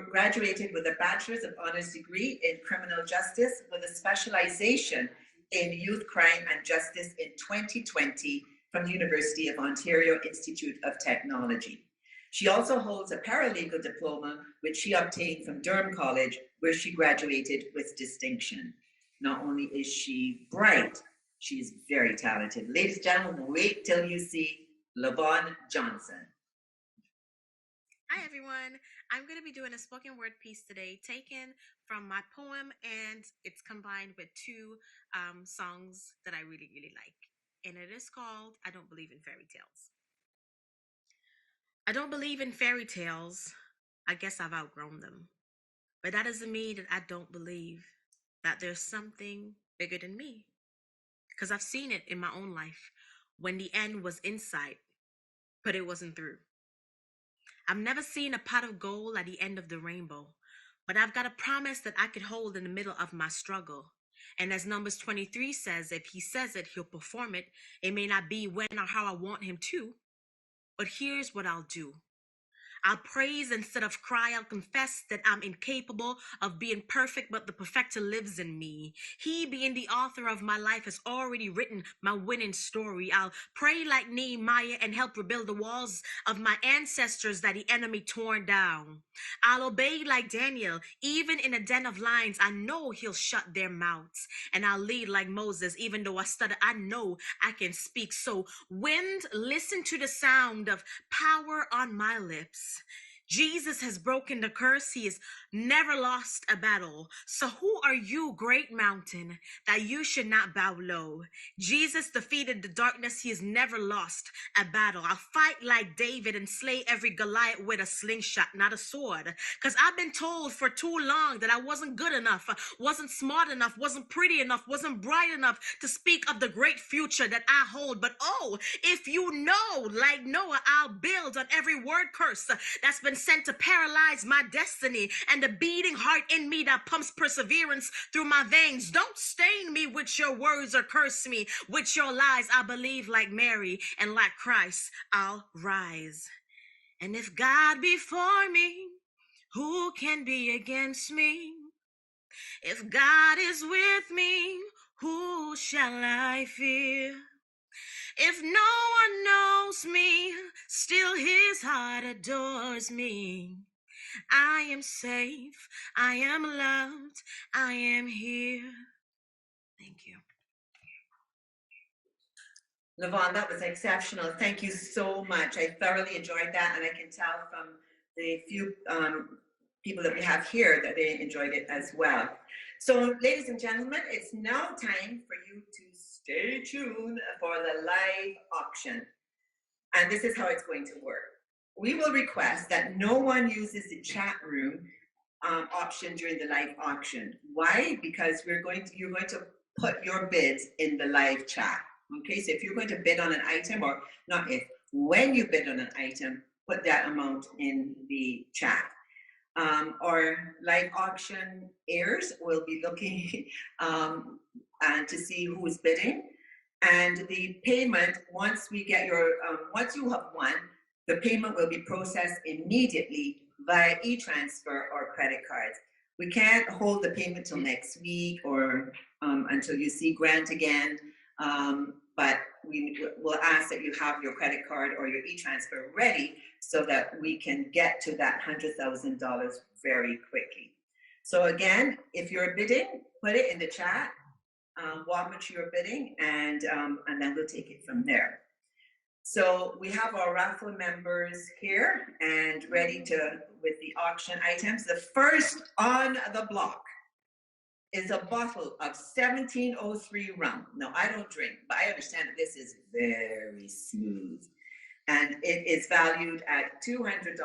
graduated with a Bachelor's of Honors degree in Criminal Justice with a specialization in Youth Crime and Justice in 2020 from the University of Ontario Institute of Technology. She also holds a paralegal diploma, which she obtained from Durham College, where she graduated with distinction. Not only is she bright, she is very talented. Ladies and gentlemen, wait till you see Lavon Johnson. Hi everyone, I'm going to be doing a spoken word piece today taken from my poem, and it's combined with two songs that I really, really like. And it is called I Don't Believe in Fairy Tales. I don't believe in fairy tales. I guess I've outgrown them. But that doesn't mean that I don't believe that there's something bigger than me. Because I've seen it in my own life when the end was in sight, but it wasn't through. I've never seen a pot of gold at the end of the rainbow, but I've got a promise that I could hold in the middle of my struggle. And as Numbers 23 says, if he says it, he'll perform it. It may not be when or how I want him to, but here's what I'll do. I'll praise instead of cry. I'll confess that I'm incapable of being perfect, but the perfecter lives in me. He, being the author of my life, has already written my winning story. I'll pray like Nehemiah and help rebuild the walls of my ancestors that the enemy torn down. I'll obey like Daniel. Even in a den of lions, I know he'll shut their mouths. And I'll lead like Moses. Even though I stutter, I know I can speak. So, wind, listen to the sound of power on my lips. Jesus has broken the curse. He has never lost a battle. So who are you, great mountain, that you should not bow low? Jesus defeated the darkness. He has never lost a battle. I'll fight like David and slay every Goliath with a slingshot, not a sword. Because I've been told for too long that I wasn't good enough, wasn't smart enough, wasn't pretty enough, wasn't bright enough to speak of the great future that I hold. But oh, if you know, like Noah, I'll build on every word curse that's been sent to paralyze my destiny, and the beating heart in me that pumps perseverance through my veins. Don't stain me with your words or curse me with your lies. I believe like Mary, and like Christ I'll rise. And if God be for me, who can be against me? If God is with me, who shall I fear? If no one knows me, still his heart adores me. I am safe, I am loved, I am here. Thank you. Lavon, that was exceptional. Thank you so much. I thoroughly enjoyed that, and I can tell from the few people that we have here that they enjoyed it as well. So, ladies and gentlemen, it's now time for you to stay tuned for the live auction. And this is how it's going to work. We will request that no one uses the chat room option during the live auction. Why? Because you're going to put your bids in the live chat. Okay, so if you're going to bid on an item, or not if, when you bid on an item, put that amount in the chat. Our live auction heirs will be looking and to see who is bidding, and the payment, once we get your once you have won, The payment will be processed immediately via e-transfer or credit cards. We can't hold the payment till next week or until you see Grant again, but we will ask that you have your credit card or your e-transfer ready so that we can get to that $100,000 very quickly. So again, if you're bidding, put it in the chat, what much you're bidding, and then we'll take it from there. So we have our raffle members here and ready with the auction items. The first on the block is a bottle of 1703 rum. Now, I don't drink, but I understand that this is very smooth. And it is valued at $200.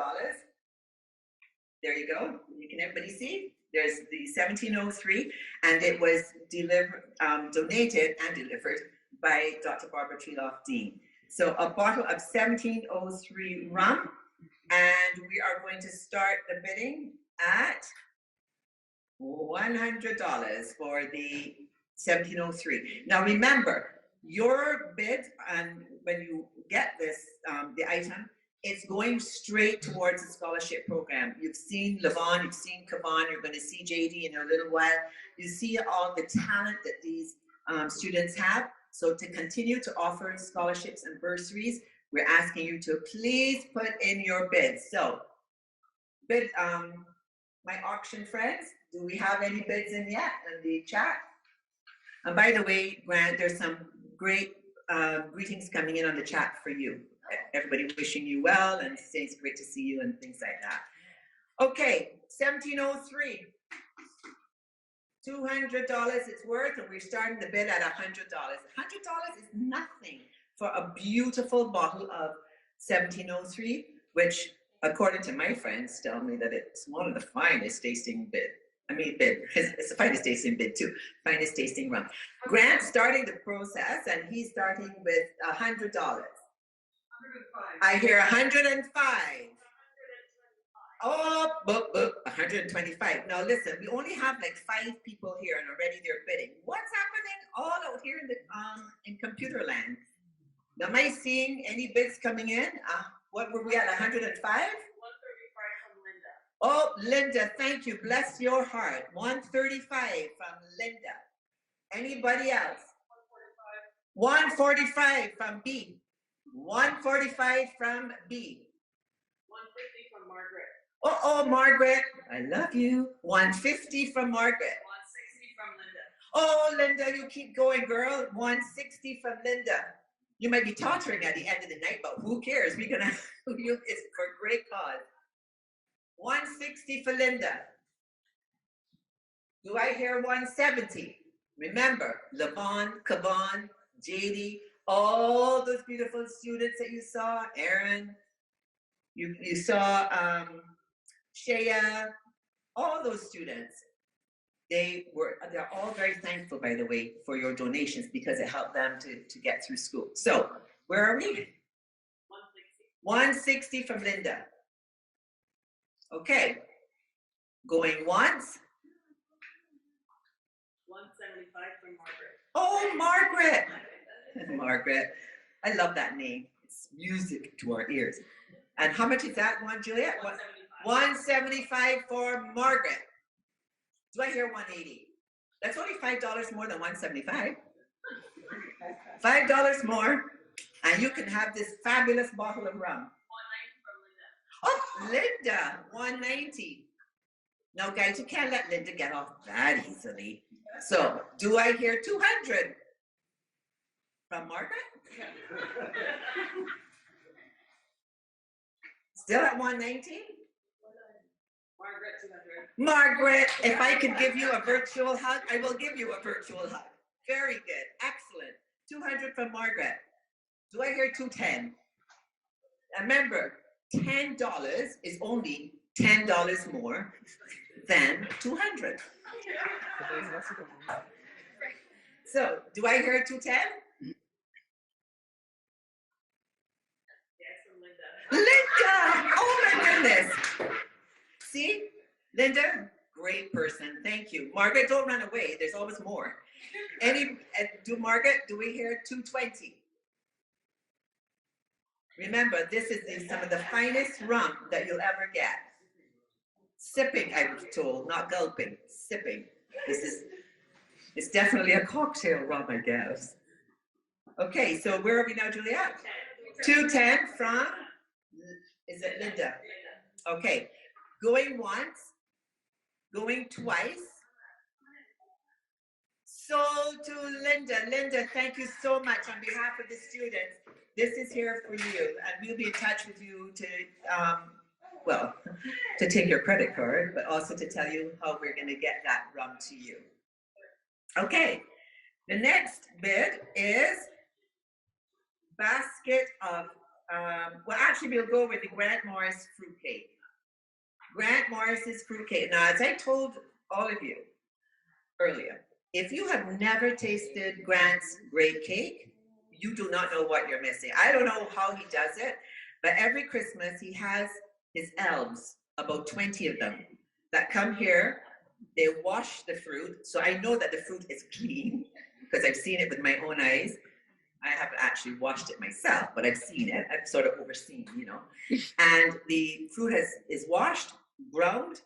There you go. Can everybody see? There's the 1703, and it was donated and delivered by Dr. Barbara Treloff-Dean. So a bottle of 1703 rum, and we are going to start the bidding at $100 for the 1703. Now remember, your bid, and when you get this, the item, it's going straight towards the scholarship program. You've seen Levon, you've seen Kavan, you're going to see JD in a little while. You see all the talent that these students have. So to continue to offer scholarships and bursaries, we're asking you to please put in your bids. So, my auction friends, do we have any bids in yet in the chat? And by the way, Grant, there's some great greetings coming in on the chat for you. Everybody wishing you well and saying it's great to see you and things like that. Okay, 1703. $200 it's worth, and we're starting the bid at $100. $100 is nothing for a beautiful bottle of 1703, which, according to my friends, tell me that it's one of the finest tasting bid. It's the finest tasting bid too. Finest tasting rum. Grant's starting the process, and he's starting with $100. I hear 105. Oh, boop, boop, 125. Now listen, we only have like 5 people here and already they're bidding. What's happening all out here in the in computer land? Am I seeing any bids coming in? What were we at, 105? 135 from Linda. Oh, Linda, thank you. Bless your heart. 135 from Linda. Anybody else? 145 from B. 145 from B. 150 from Margaret. Oh, Margaret, I love you. 150 from Margaret. 160 from Linda. Oh, Linda, you keep going, girl. 160 from Linda. You might be tottering at the end of the night, but who cares? We're gonna, it's for a great cause. 160 for Linda. Do I hear 170? Remember, Levon, Kavan, JD, all those beautiful students that you saw, Aaron, you saw Shea, all those students, they're all very thankful, by the way, for your donations because it helped them to get through school. So where are we? 160 from Linda. Okay, going once. 175 from Margaret. Oh, Margaret. Margaret, I love that name. It's music to our ears. And how much is that one, Juliet? 175 for Margaret. Do I hear 180? That's only $5 more than 175. $5 more, and you can have this fabulous bottle of rum. 190 from Linda. Oh, Linda, 190. Now, guys, you can't let Linda get off that easily. So, do I hear 200 from Margaret? Still at 190? Margaret, 200. Margaret, if I could give you a virtual hug, I will give you a virtual hug. Very good. Excellent. 200 from Margaret. Do I hear 210? Remember, $10 is only $10 more than 200. So, do I hear 210? Linda! Oh my goodness! See? Linda, great person. Thank you. Margaret, don't run away. There's always more. Margaret, do we hear 220? Remember, this is some of the finest rum that you'll ever get. Sipping, I was told, not gulping, sipping. It's definitely a cocktail rum, I guess. Okay, so where are we now, Juliet? 210 from, is it Linda? Okay, going once, going twice. Sold to Linda. Linda, thank you so much on behalf of the students. This is here for you, and we'll be in touch with you to, well, to take your credit card, but also to tell you how we're going to get that rum to you. Okay, the next bid is basket of, well, actually, we'll go with the Grant Morris fruitcake. Grant Morris's fruitcake. Now, as I told all of you earlier, if you have never tasted Grant's grape cake, you do not know what you're missing. I don't know how he does it, but every Christmas he has his elves, about 20 of them, that come here. They wash the fruit, so I know that the fruit is clean because I've seen it with my own eyes. I haven't actually washed it myself, but I've seen it. I've sort of overseen, you know. And the fruit is washed, ground,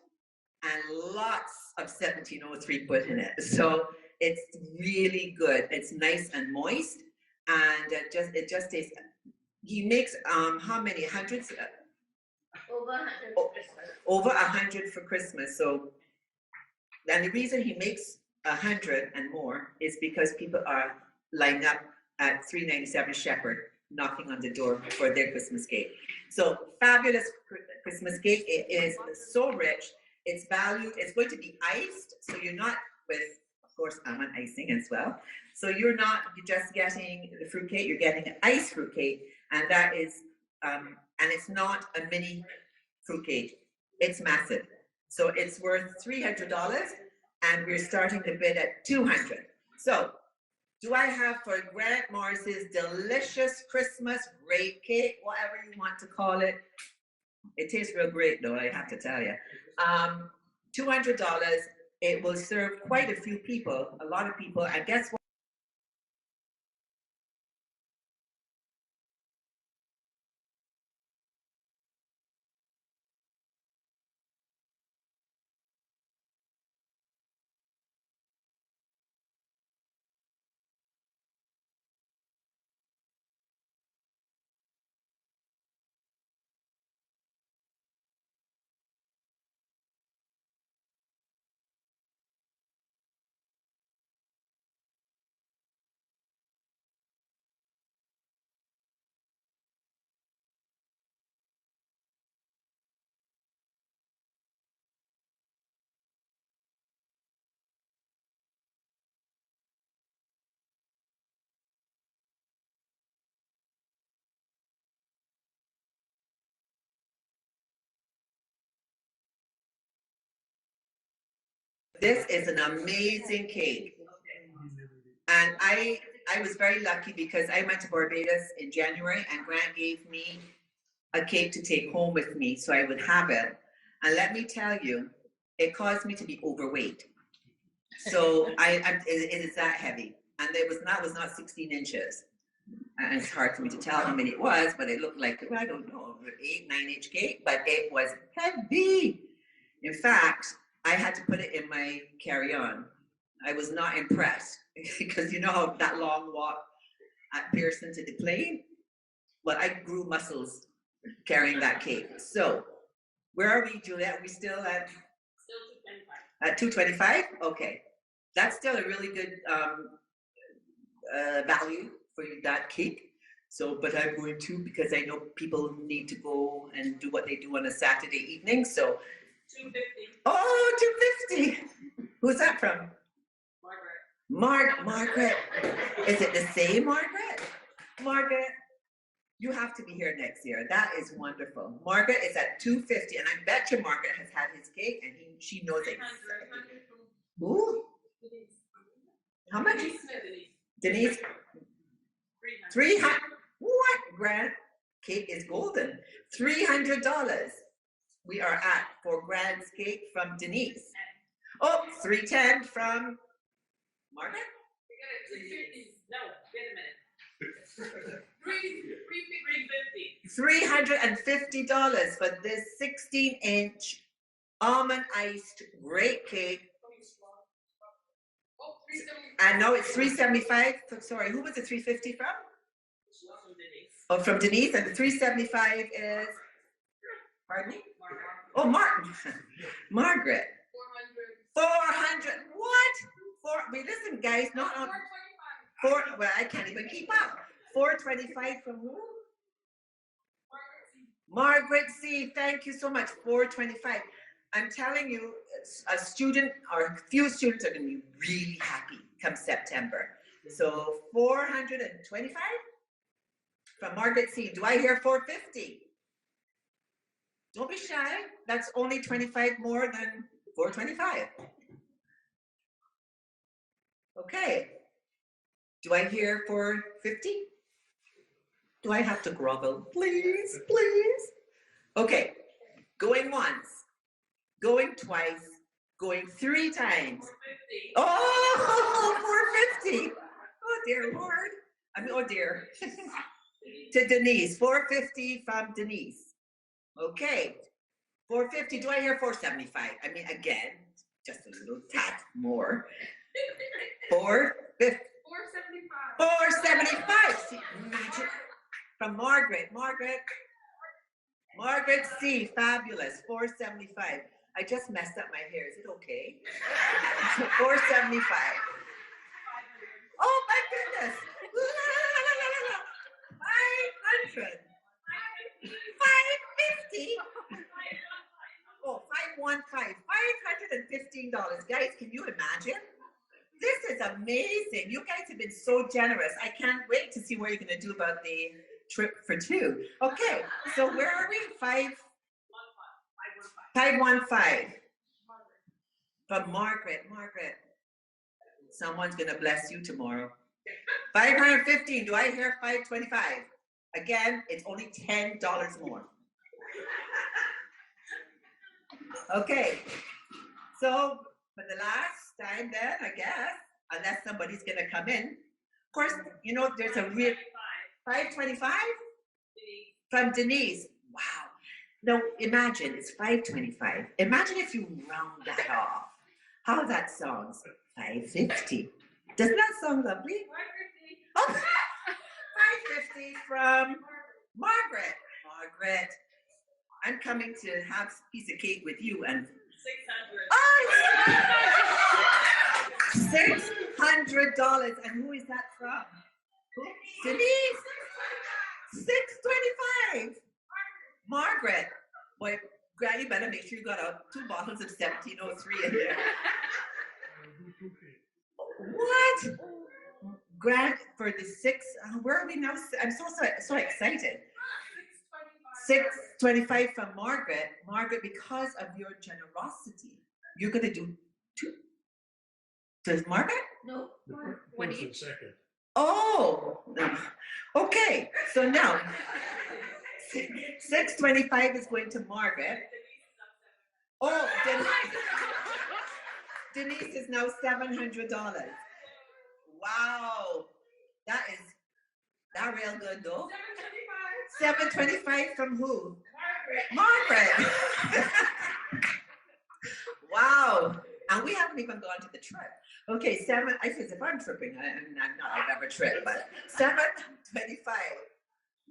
and lots of 1703 put in it. So it's really good. It's nice and moist, and it just tastes. He makes how many hundreds? Over 100 for Christmas. Over 100 for Christmas. So, and the reason he makes 100 and more is because people are lined up at 397 Shepherd, knocking on the door for their Christmas cake. So fabulous Christmas cake. It is so rich. It's valued. It's going to be iced, so you're not with, of course, almond icing as well. So you're just getting the fruit cake. You're getting an iced fruit cake, and that is, and it's not a mini fruit cake. It's massive. So it's worth $300, and we're starting the bid at $200. So, do I have for Grant Morris's delicious Christmas grape cake, whatever you want to call it? It tastes real great, though, I have to tell you. $200. It will serve quite a few people, a lot of people. And guess what? This is an amazing cake. And I was very lucky because I went to Barbados in January, and Grant gave me a cake to take home with me so I would have it. And let me tell you, it caused me to be overweight. So it is that heavy. And that was not 16 inches. And it's hard for me to tell how many it was, but it looked like, I don't know, 8, 9-inch cake, but it was heavy. In fact, I had to put it in my carry-on. I was not impressed because you know how that long walk at Pearson to the plane? Well, I grew muscles carrying that cake. So where are we, Juliet? Are we still at? Still 225. At 225? Okay. That's still a really good value for that cake. So, but I'm going to, because I know people need to go and do what they do on a Saturday evening. So 250. Oh, 250. Who's that from? Margaret. Margaret. Is it the same Margaret? Margaret, you have to be here next year. That is wonderful. Margaret is at 250, and I bet you Margaret has had his cake, and she knows it. Ooh. How much? Denise. 300. What? Grant cake is golden. $300. We are at for Grant's cake from Denise. Oh, 310 from Margaret? No, wait a minute. $350 for this 16-inch almond iced great cake. And no, it's $375. Sorry, who was the $350 from? Oh, from Denise. And the $375 is, pardon me? Oh, Martin. Margaret. 400. What? Wait, listen, guys. Not on. Well, I can't even keep up. 425 from who? Margaret C. Thank you so much. 425. I'm telling you, a student or a few students are going to be really happy come September. So 425 from Margaret C. Do I hear 450? Don't be shy. That's only 25 more than 425. Okay. Do I hear 450? Do I have to grovel? Please, please. Okay. Going once. Going twice. Going 3 times. Oh, 450. Oh, dear Lord. I mean, oh, dear. To Denise. 450 from Denise. Okay. 450. Do I hear 475? I mean, again, just a little tad more. 450. 475. See, imagine. From Margaret. Margaret C. Fabulous. 475. I just messed up my hair. Is it okay? 475. Oh my goodness. 500. 550. Oh, 515. $515. Guys, can you imagine? This is amazing. You guys have been so generous. I can't wait to see what you're going to do about the trip for 2. Okay, so where are we? 515. From Margaret. Someone's going to bless you tomorrow. 515. Do I hear 525? Again, it's only $10 more. Okay, so for the last time then, I guess, unless somebody's going to come in. Of course, you know, there's a real 525 from Denise. Wow. Now, imagine it's 525. Imagine if you round that off. How that sounds? 550. Doesn't that sound lovely? Oh, 550 from Margaret. Margaret, I'm coming to have a piece of cake with you and 600. $600. And who is that from? Who? Denise. 625. Margaret. Boy, Granny, better make sure you got 2 bottles of 1703 in there. What? Grant for the 6. Where are we now? I'm so excited. 625 from Margaret. Margaret, because of your generosity, you're going to do 2. Does Margaret? No. One second. Oh, okay. So now, 625 is going to Margaret. Oh, Denise is now $700. Wow, that real good though. 725 from who? Margaret. Wow, and we haven't even gone to the trip. Okay, I said if I'm tripping, I'm not, I've ever tripped, but 725.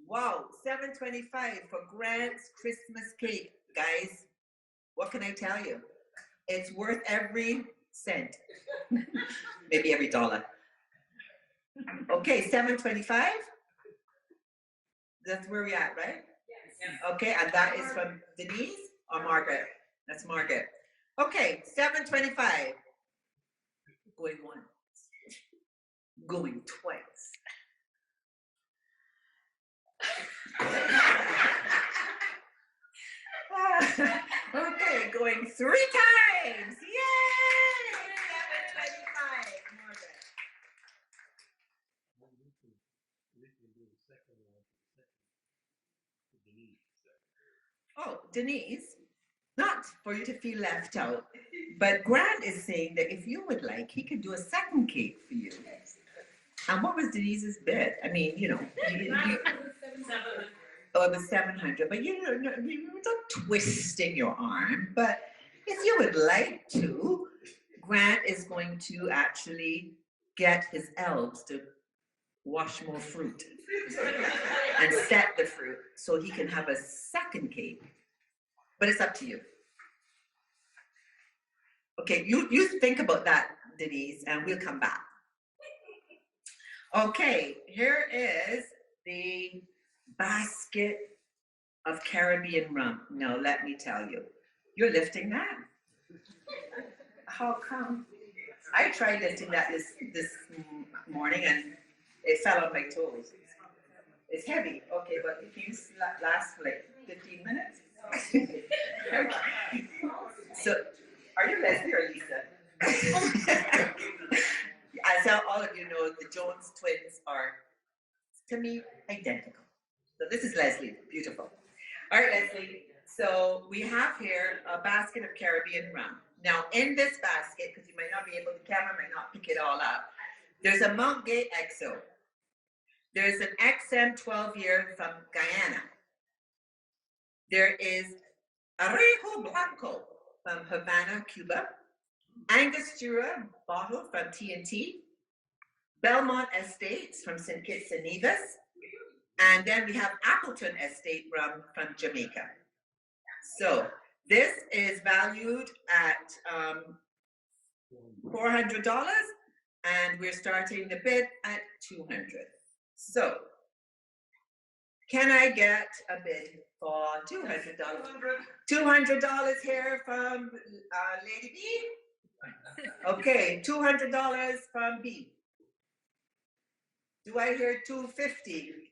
Wow, 725 for Grant's Christmas cake. Guys, what can I tell you? It's worth every cent. Maybe every dollar. Okay, 725. That's where we're at, right? Yes. Okay, and that is from Denise or Margaret? That's Margaret. Okay, 725. Going once. Going twice. Okay, going 3 times. Yay! 725. Margaret. Oh, Denise, not for you to feel left out, but Grant is saying that if you would like, he could do a second cake for you. And what was Denise's bid? I mean, you know, oh, it was 700, but you know, you're not twisting your arm, but if you would like to, Grant is going to actually get his elves to wash more fruit and set the fruit so he can have a second cake. But it's up to you. Okay, you think about that, Denise, and we'll come back. Okay, here is the basket of Caribbean rum. Now, let me tell you, you're lifting that? How come? I tried lifting that this morning and it fell on my toes. It's heavy, okay, but it can last for like 15 minutes. Okay. So, are you Leslie or Lisa? As all of you know, the Jones twins are, to me, identical. So this is Leslie, beautiful. All right, Leslie, so we have here a basket of Caribbean rum. Now, in this basket, because you might not be able, the camera might not pick it all up, there's a Mount Gay XO. There's an XM 12-year from Guyana. There is Arejo Blanco from Havana, Cuba. Angostura bottle from TNT. Belmont Estates from St. Kitts and Nevis. And then we have Appleton Estate rum from Jamaica. So this is valued at $400, and we're starting the bid at $200. So, can I get a bid for $200? $200 here from Lady B? Okay, $200 from B. Do I hear $250?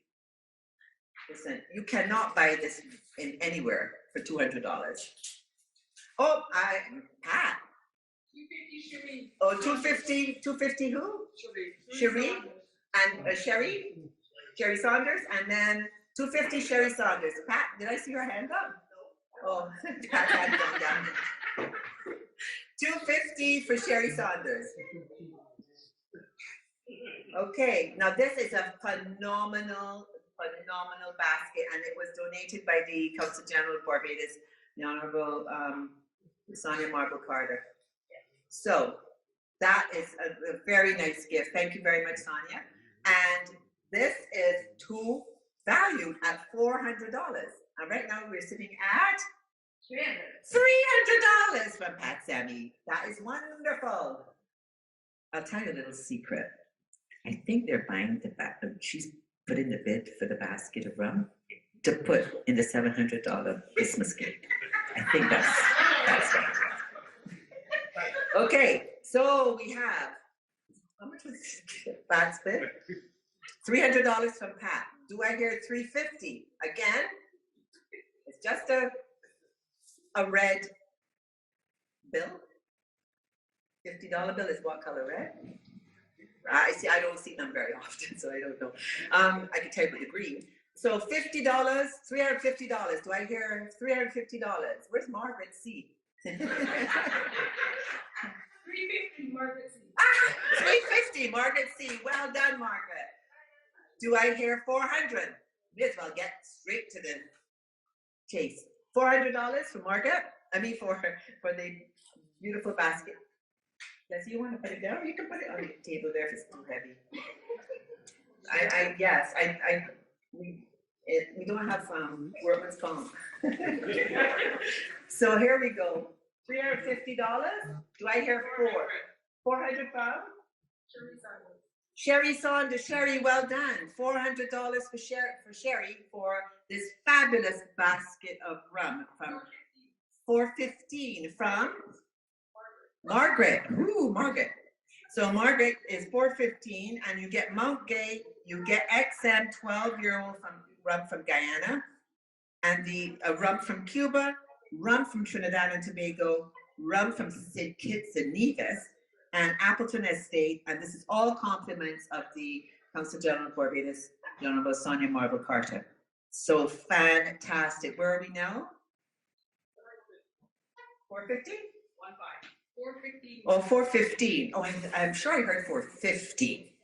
Listen, you cannot buy this in anywhere for $200. Oh, Pat. Oh, $250 who? Cherie. And Sherry Saunders, and then $250 Sherry Saunders. Pat, did I see your hand up? Oh, Pat had gone down. $250 for Sherry Saunders. Okay, now this is a phenomenal basket, and it was donated by the Consul General of Barbados, the Honorable Sonia Marble Carter. So that is a very nice gift. Thank you very much, Sonia. And this is valued at $400. And right now we're sitting at $300 from Pat Sammy. That is wonderful. I'll tell you a little secret. I think they're buying the fact that she's put in the bid for the basket of rum to put in the $700 Christmas cake. I think that's right. Okay, so we have, how much was Pat's bid? $300 from Pat. Do I hear $350? Again, it's just a red bill. $50 bill is what color? Red? I don't see them very often, so I don't know. I can tell you with the green. So $50, $350. Do I hear $350? Where's Margaret C? $350, Margaret C. $350, Margaret C. Well done, Margaret. Do I hear $400? May as well get straight to the chase. $400 for Margaret. I mean for the beautiful basket. Does you want to put it down? You can put it on the table there if it's too heavy. We don't have workman's comp. So here we go. $350. Do I hear $400 from? Sherry Saunders. Sherry, well done. $400 for Sherry for this fabulous basket of rum from $415 from Margaret. Ooh, Margaret. So Margaret is $415, and you get Mount Gay, you get XM 12-year-old rum from Guyana, and the rum from Cuba, rum from Trinidad and Tobago, rum from St. Kitts and Nevis, and Appleton Estate, and this is all compliments of the Consul General of Barbados, the Honorable Sonia Marble Carter. So fantastic. Where are we now? 450? 415. Oh, 415. Oh, I'm sure I heard 450.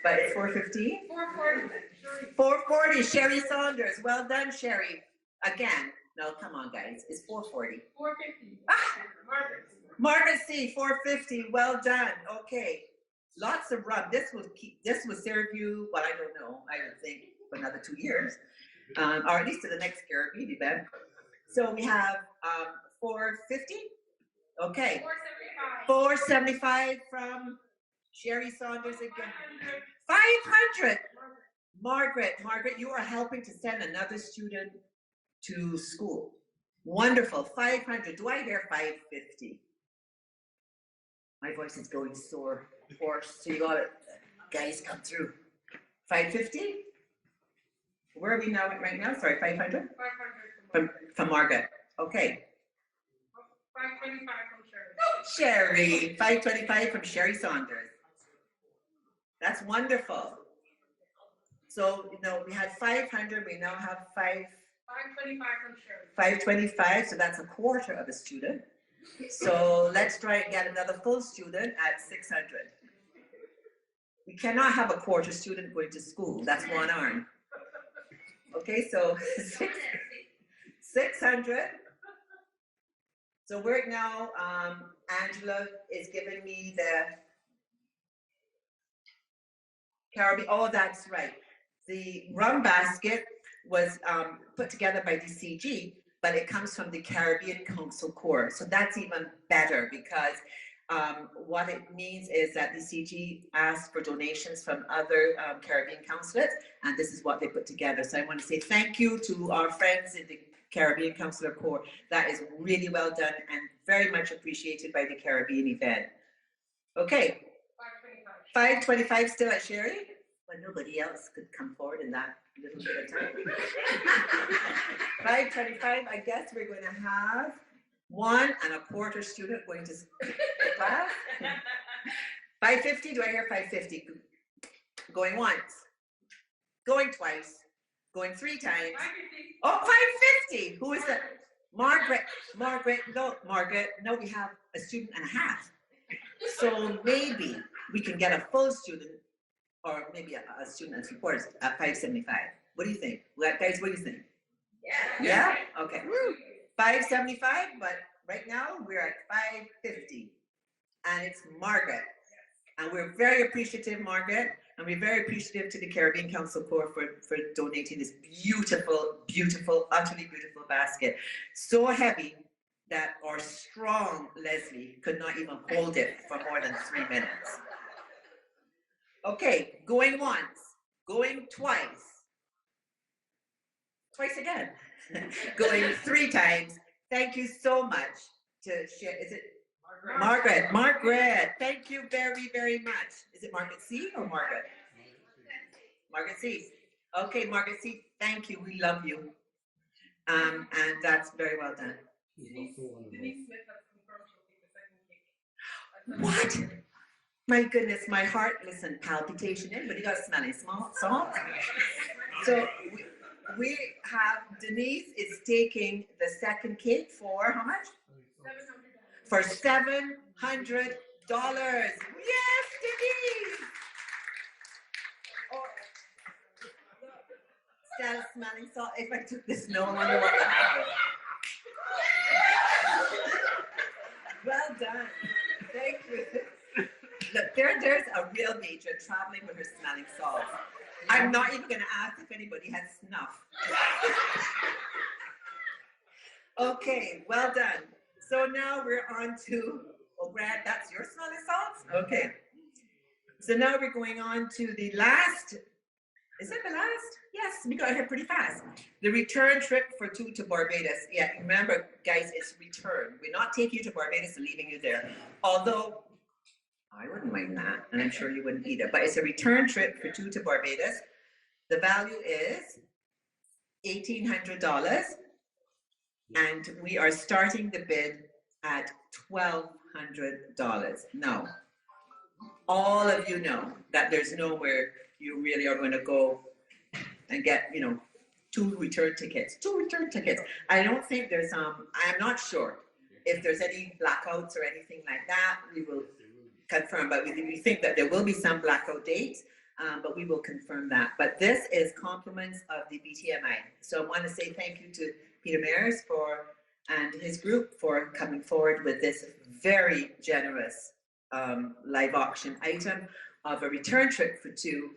But it's 4:15? 4:40. 4:40, Sherry Saunders. Well done, Sherry. Again, no, come on, guys. It's 4:40. 4:50. Margaret. Margaret C, 4:50. Well done. Okay. Lots of rum. This will serve you, well, I don't know, I would think for another 2 years, or at least to the next Caribbean event. So we have 4:50. Okay. 475 from Sherry Saunders again. 500. Margaret, you are helping to send another student to school. Wonderful. 500. Do I hear 550? My voice is going sore, hoarse. So you got it. Guys, come through. 550? Where are we now right now? Sorry, 500? 500 from Margaret. Okay. 525 from Sherry. Sherry. 525 from Sherry Saunders. That's wonderful. So, we had 500. We now have 525 from Sherry. 525. So that's a quarter of a student. So let's try and get another full student at 600. We cannot have a quarter student going to school. That's one arm. Okay, so 600. So we're now, Angela is giving me the Caribbean. Oh, that's right. The rum basket was put together by DCG, but it comes from the Caribbean Council Corps. So that's even better because what it means is that DCG asked for donations from other Caribbean consulates, and this is what they put together. So I want to say thank you to our friends in the Caribbean Consular Corps. That is really well done and very much appreciated by the Caribbean event. Okay. 525 still at Sherry? But nobody else could come forward in that little bit of time. 525, I guess we're going to have 1¼ student going to class. 550, do I hear 550? Going once, going twice, going 3 times. Oh, 550, who is that? Margaret, no, we have a student and a half. So maybe we can get a full student or maybe a student and 3/4 at 575. What do you think? Guys, what do you think? Yeah? Okay. 575, but right now we're at 550. And it's Margaret. And we're very appreciative, Margaret, and we're very appreciative to the Caribbean Council Corps for donating this beautiful, beautiful, utterly beautiful basket. So heavy that our strong Leslie could not even hold it for more than 3 minutes. Okay, going once, going twice again, going 3 times. Thank you so much to share. Is it Margaret, thank you very, very much. Is it Margaret C or Margaret? Margaret C. Okay, Margaret C, thank you. We love you. And that's very well done. Denise Smith has confirmed she'll take the second cake. What? My goodness, my heart, listen, palpitation. Anybody got smelly salt? So we have, Denise is taking the second cake for how much? $700. For $700. Yes, Denise! Oh, Stella smelling salt. If I took this, no one would know what would happen. Well done. Thank you. Look, there's a real major traveling with her smelling salt. I'm not even going to ask if anybody has snuff. Okay, well done. So now we're on to, oh, Brad, that's your smelling salts? Okay. So now we're going on to the last, is it the last? Yes, we got here pretty fast. The return trip for 2 to Barbados. Yeah, remember, guys, it's return. We're not taking you to Barbados and leaving you there. Although, I wouldn't mind that, and I'm sure you wouldn't either. But it's a return trip for 2 to Barbados. The value is $1,800, and we are starting the bid at $1,200. Now, all of you know that there's nowhere you really are going to go and get, 2 return tickets. 2 return tickets. I don't think there's I'm not sure if there's any blackouts or anything like that. We will confirm, but we think that there will be some blackout dates. but we will confirm that. But this is compliments of the BTMI. So I want to say thank you to Peter Mayers and his group for coming forward with this very generous live auction item of a return trip for two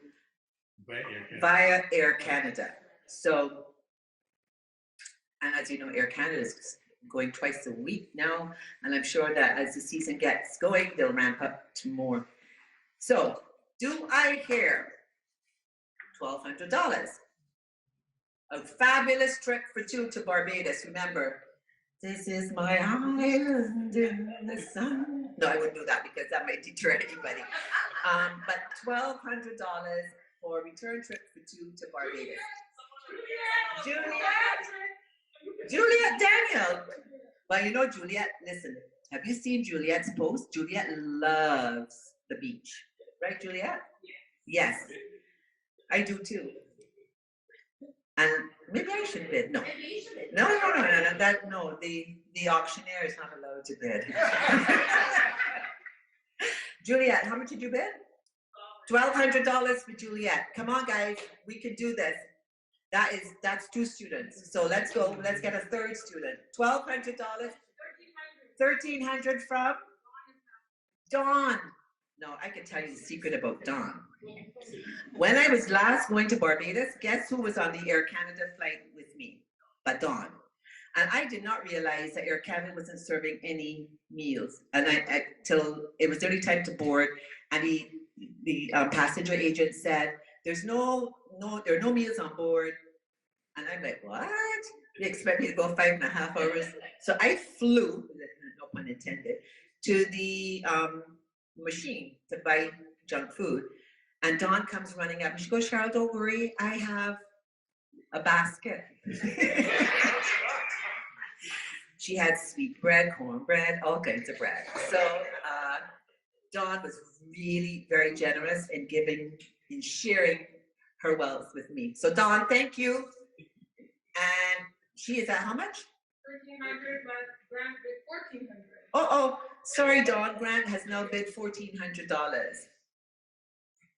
via Air Canada. So, and as you know, Air Canada is going twice a week now, and I'm sure that as the season gets going, they'll ramp up to more. So, do I hear $1,200? A fabulous trip for two to Barbados. Remember, this is my island in the sun. No, I wouldn't do that because that might deter anybody. But $1,200 for a return trip for two to Barbados. Juliet Daniel. Well, you know, Juliet, listen, have you seen Juliet's post? Juliet loves the beach. Right, Juliet? Yes. I do too. And maybe I should bid. No. No. The auctioneer is not allowed to bid. Juliet, how much did you bid? $1,200 for Juliet. Come on, guys. We can do this. That's two students. So let's go. Let's get a third student. $1,200. $1,300 from Dawn. No, I can tell you the secret about Dawn. When I was last going to Barbados, guess who was on the Air Canada flight with me? But Dawn. And I did not realize that Air Canada wasn't serving any meals. And till it was nearly time to board, and the passenger agent said, there are no meals on board. And I'm like, what? They expect me to go 5.5 hours. So I flew, no pun intended, to the machine to buy junk food. And Dawn comes running up and she goes, Cheryl, don't worry, I have a basket. She had sweet bread, cornbread, all kinds of bread. So Dawn was really very generous in sharing her wealth with me. So Dawn, thank you. And she is at how much? 1,300, but Grant bid 1,400. Oh, sorry, Dawn. Grant has now bid $1,400.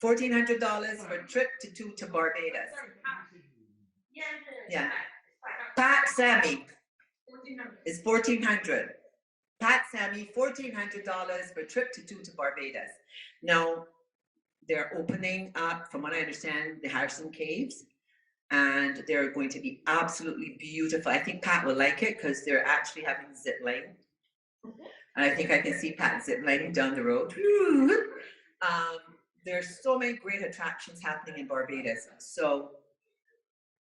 $1,400 for a trip to Barbados. Yeah. Pat Sammy is $1,400. Pat Sammy, $1,400 for a trip to Barbados. Now, they're opening up, from what I understand, the Harrison Caves, and they're going to be absolutely beautiful. I think Pat will like it because they're actually having zip line. And I think I can see Pat zip lining down the road. There's so many great attractions happening in Barbados. So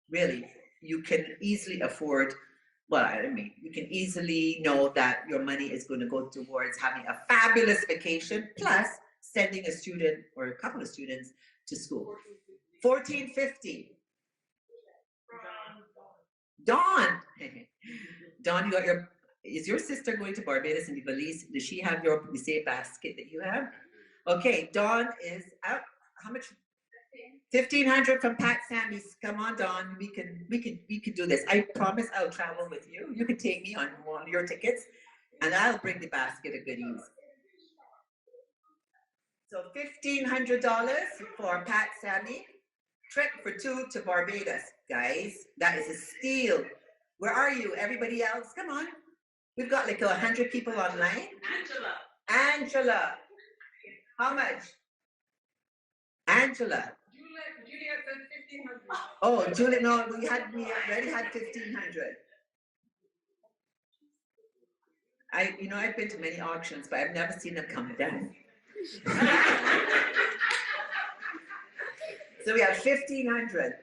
really, you can easily afford, you can easily know that your money is going to go towards having a fabulous vacation, plus sending a student or a couple of students to school. $1,450. Dawn. Dawn, you got is your sister going to Barbados in the valise? Does she have your same basket that you have? Okay, Dawn is out. How much? 1,500 from Pat Sammy's. Come on, Dawn. We can do this. I promise I'll travel with you. You can take me on one of your tickets, and I'll bring the basket of goodies. So $1,500 for Pat Sammy. Trip for two to Barbados, guys. That is a steal. Where are you? Everybody else? Come on. We've got like 100 people online. Angela. How much? Angela. Juliet said 1,500. Oh, Juliet, no, we already had 1,500. I've been to many auctions, but I've never seen them come down. So we have 1,500.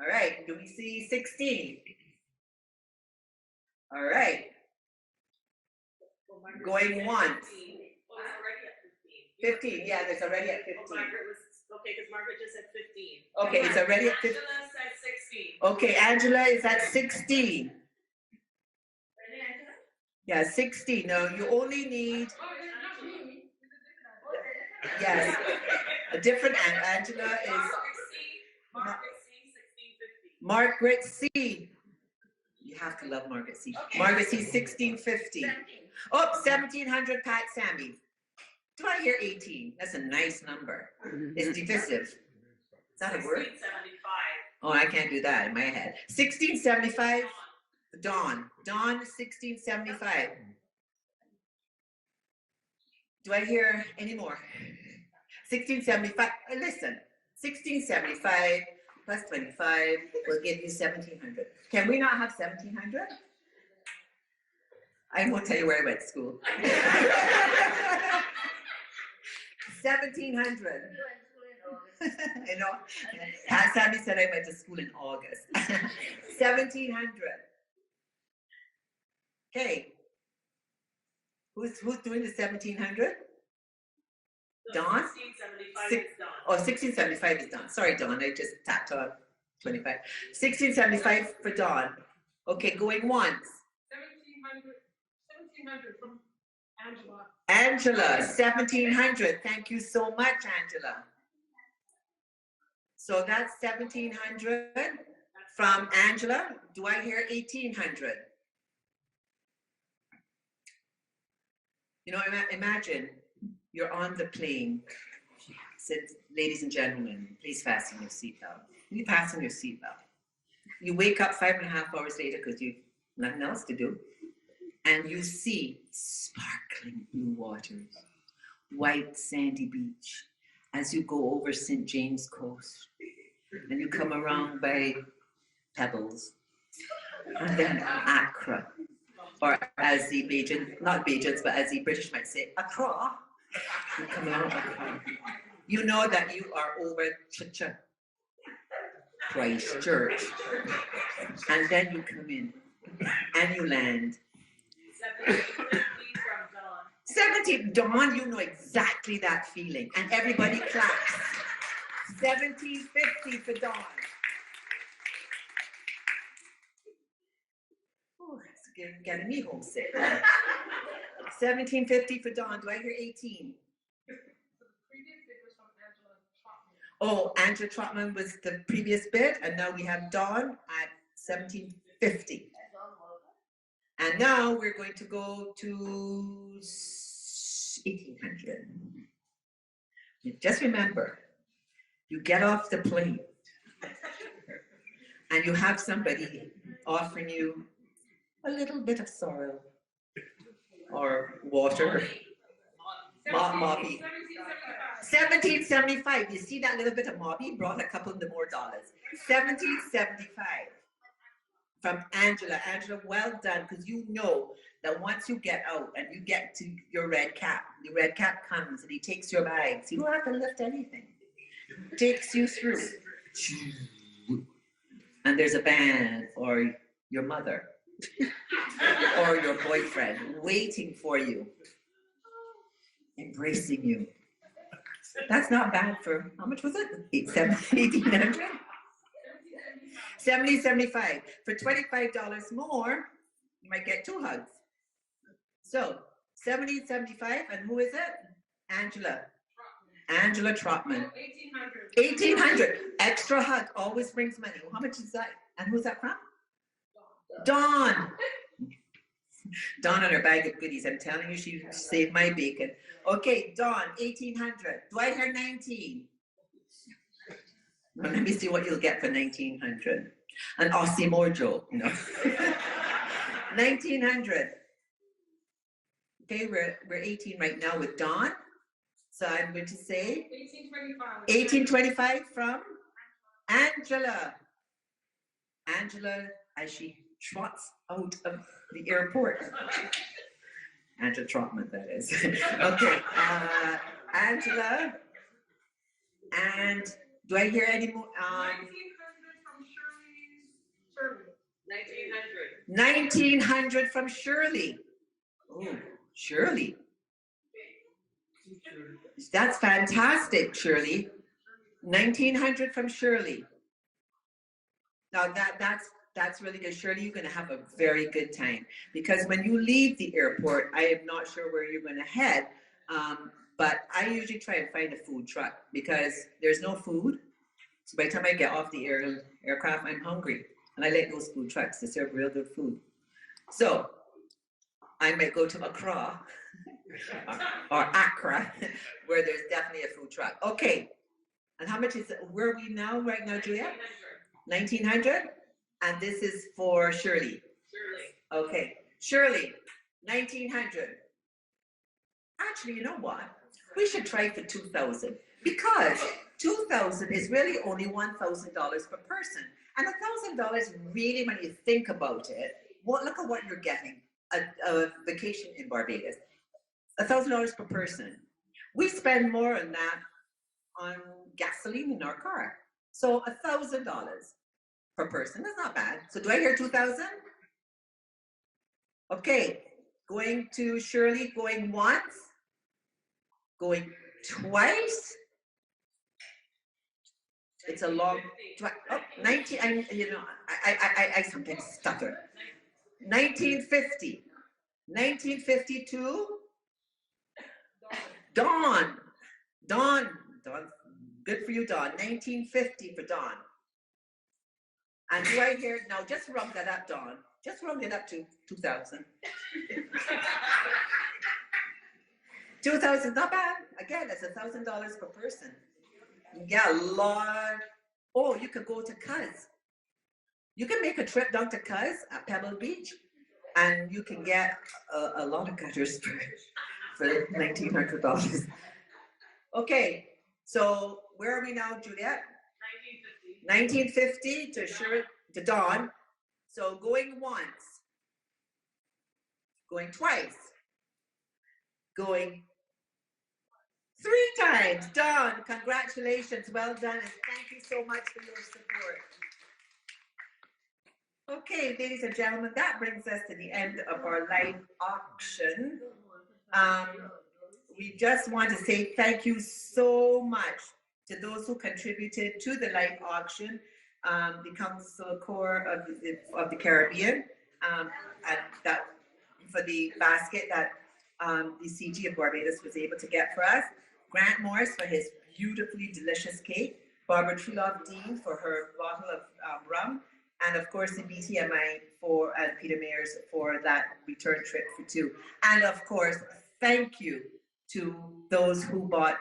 All right, do we see 16? All right. Going once. 15, yeah, there's already at 15. Okay, because Margaret just said 15. Okay, it's already at 15. Angela said 16. Okay, Angela is at 16. Yeah, 16. No, you only need. Yes, a different Angela is. Margaret C. You have to love Margaret C. Margaret C. 1,650. Oh, 1,700 Pat Sammy. Do I hear 18? That's a nice number. It's divisive. Is that a word? 1675. Oh, I can't do that in my head. 1675, Dawn. Dawn, 1675. Do I hear any more? 1675, listen, 1675 plus 25 will give you 1700. Can we not have 1700? I won't tell you where I went to school. 1700. I know. Sammy said I went to school in August. 1700. Okay. Who's doing the 1700? Dawn? 1675 is done. Oh, 1675 is Dawn. Sorry, Dawn, I just tacked on 25. 1675 for Dawn. Okay, going once. 1700 from Angela. Angela, 1700. Thank you so much, Angela. So that's 1700 from Angela. Do I hear 1800? You know, imagine you're on the plane. Said, ladies and gentlemen, please fasten your seatbelt. You fasten your seatbelt. You wake up 5.5 hours later because you've nothing else to do. And you see sparkling blue waters, white sandy beach, as you go over St. James Coast. And you come around by Pebbles, and then Accra. Or as the Bajans, not Bajans, but as the British might say, Accra. You come around Accra. You know that you are over Chicha, Christchurch. And then you come in, and you land. 17, Dawn, you know exactly that feeling. And everybody claps. 1750 for Dawn. Oh, it's getting me homesick. 1750 for Dawn. Do I hear 18? Oh, Angela Trotman was the previous bid, and now we have Dawn at 1750. And now we're going to go to 1800. Just remember, you get off the plane and you have somebody offering you a little bit of soil or water. Mobby. 1775. You see that little bit of Mobby? Brought a couple of the more dollars. 1775. From Angela. Angela, well done, because you know that once you get out and you get to your red cap, the red cap comes and he takes your bags. You don't have to lift anything. Takes you through. And there's a band or your mother or your boyfriend waiting for you, embracing you. That's not bad for, how much was it? 1800? 70, 75. For $25 more, you might get 2 hugs. So 70, 75, and who is it? Angela. Angela Trotman. 1800. Extra hug always brings money. How much is that? And who's that from? Dawn. Dawn on her bag of goodies. I'm telling you, she saved my bacon. Okay, Dawn, 1800. Do I hear 19? Well, let me see what you'll get for 1900. An Aussie Mojo, you know. 1900. Okay, we're 18 right now with Dawn. So I'm going to say 1825 from Angela. Angela, as she trots out of the airport. Angela Trotman, that is. Okay, Angela. And do I hear any more? 1900 from Shirley. Oh, Shirley. That's fantastic, Shirley. 1900 from Shirley. Now that's really good. Shirley, you're going to have a very good time because when you leave the airport, I am not sure where you're going to head, but I usually try and find a food truck because there's no food. So by the time I get off the aircraft, I'm hungry, and I like those food trucks to serve real good food. So I might go to Accra or Accra, where there's definitely a food truck. Okay, and how much is it? Where are we now, right now, Julia? 1900? And this is for Shirley. Okay, Shirley, 1900. Actually, you know what? We should try for 2000 because 2000 is really only $1,000 per person. And $1,000 really, when you think about it, look at what you're getting, a vacation in Barbados. $1,000 per person. We spend more on that on gasoline in our car. So $1,000 per person, that's not bad. So do I hear 2,000? Okay, going to Shirley, going once, going twice. It's a long, 19, I sometimes stutter. 1950, 1952, Dawn, good for you, Dawn. 1950 for Dawn. And do I hear, now just round that up, Dawn. Just round it up to 2,000. 2,000, not bad. Again, it's $1,000 per person. Yeah, Lord. Oh, you could go to Cuz. You can make a trip down to Cuz at Pebble Beach, and you can get a lot of gutters for $1,900. Okay, so where are we now, Juliet? 1950 to Dawn. So going once, going twice, going 3 times. Dawn, congratulations, well done, and thank you so much for your support. Okay, ladies and gentlemen, that brings us to the end of our live auction. We just want to say thank you so much to those who contributed to the live auction, the Council Corps of the Caribbean, and that for the basket that the CG of Barbados was able to get for us. Grant Morris for his beautifully delicious cake, Barbara Treloff Dean for her bottle of rum, and of course the BTMI and Peter Mayers for that return trip for 2. And of course, thank you to those who bought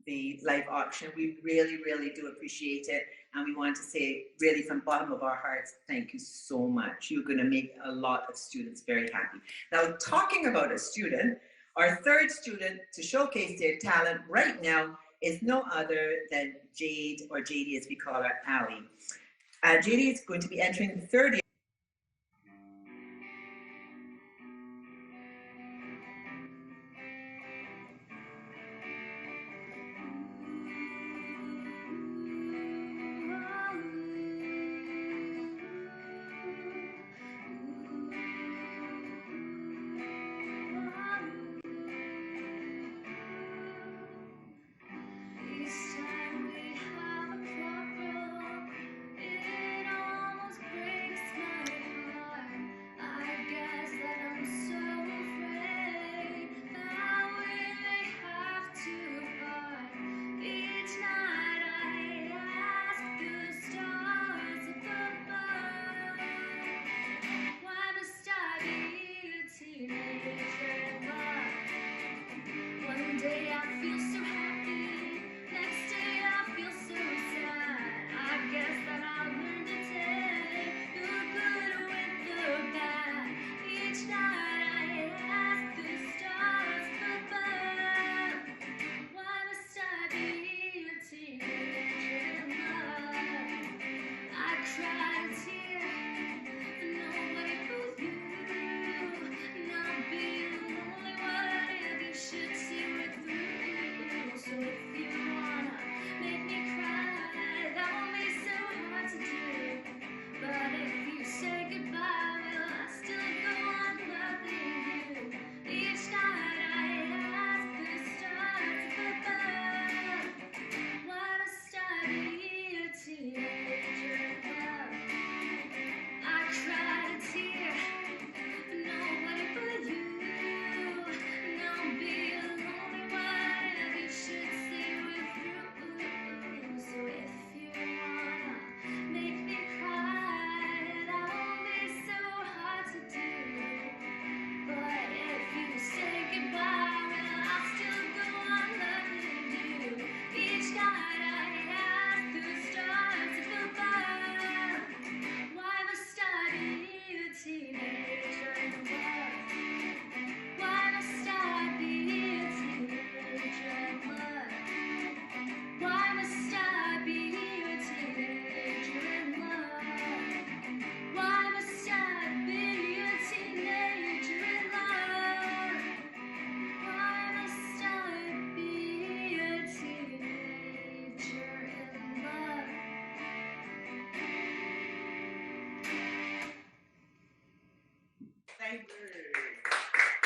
the live auction. We really, really do appreciate it. And we want to say really from the bottom of our hearts, thank you so much. You're gonna make a lot of students very happy. Now, talking about a student, our 3rd student to showcase their talent right now is no other than Jade, or JD as we call her, Ali. JD is going to be entering the 3rd year. Each time we have a problem, it almost breaks my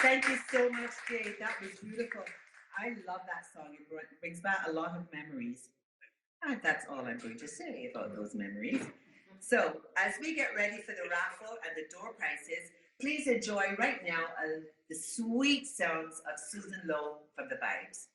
Thank you so much, Jay. That was beautiful. I love that song. It brings back a lot of memories. And that's all I'm going to say about those memories. So, as we get ready for the raffle and the door prizes, please enjoy right now the sweet sounds of Susan Lowe from the Vibes.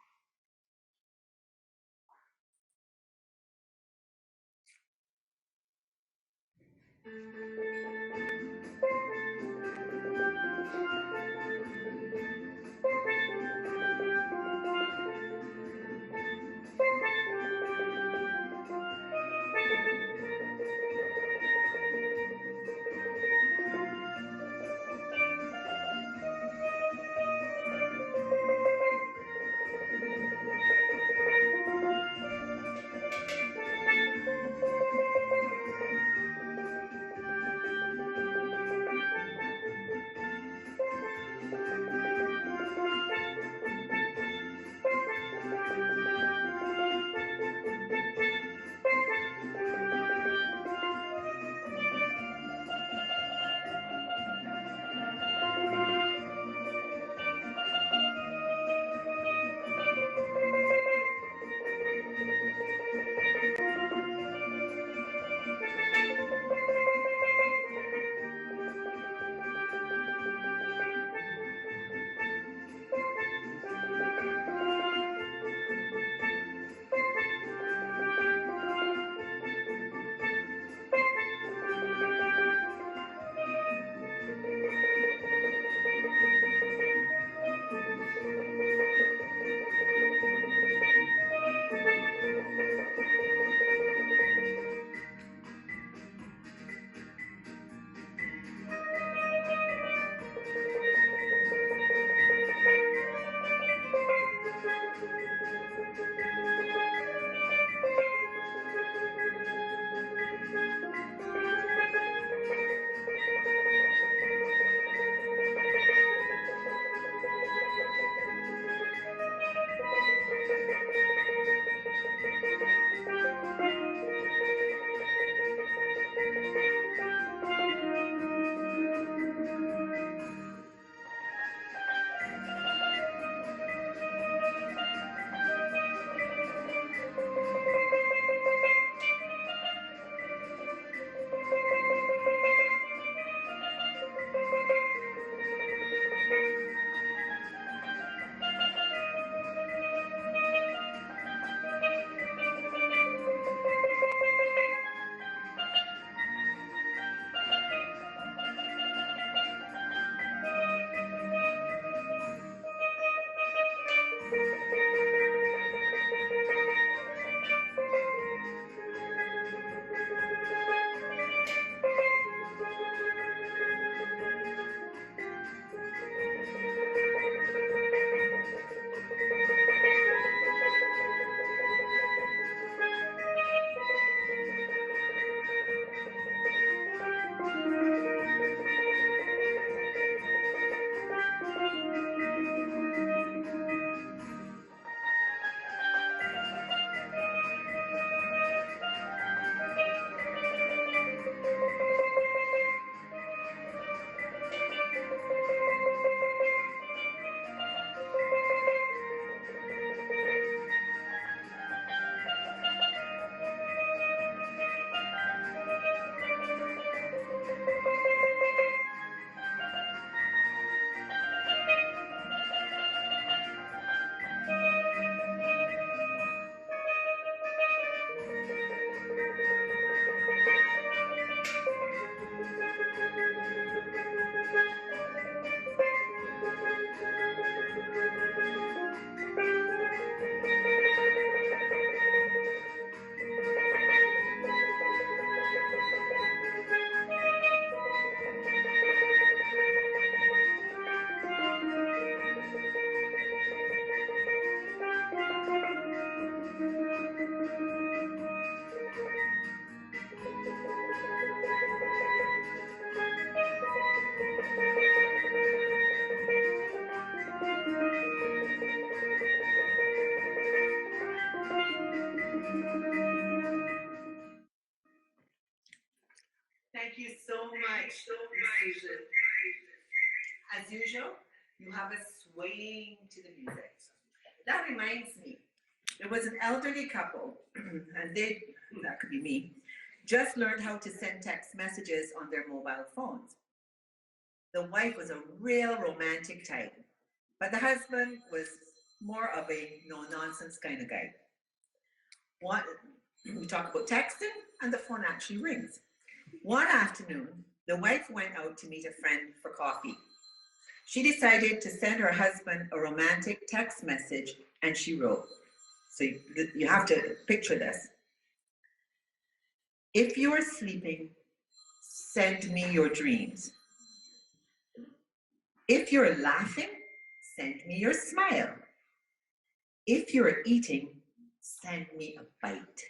Thank you so much, Ms. Susan. as usual, you have us swaying to the music. That reminds me, there was an elderly couple, and that could be me, just learned how to send text messages on their mobile phones. The wife was a real romantic type, but the husband was more of a no-nonsense kind of guy. We talk about texting, and the phone actually rings. One afternoon, the wife went out to meet a friend for coffee. She decided to send her husband a romantic text message, and she wrote, so you have to picture this. If you are sleeping, send me your dreams. If you're laughing, send me your smile. If you're eating, send me a bite.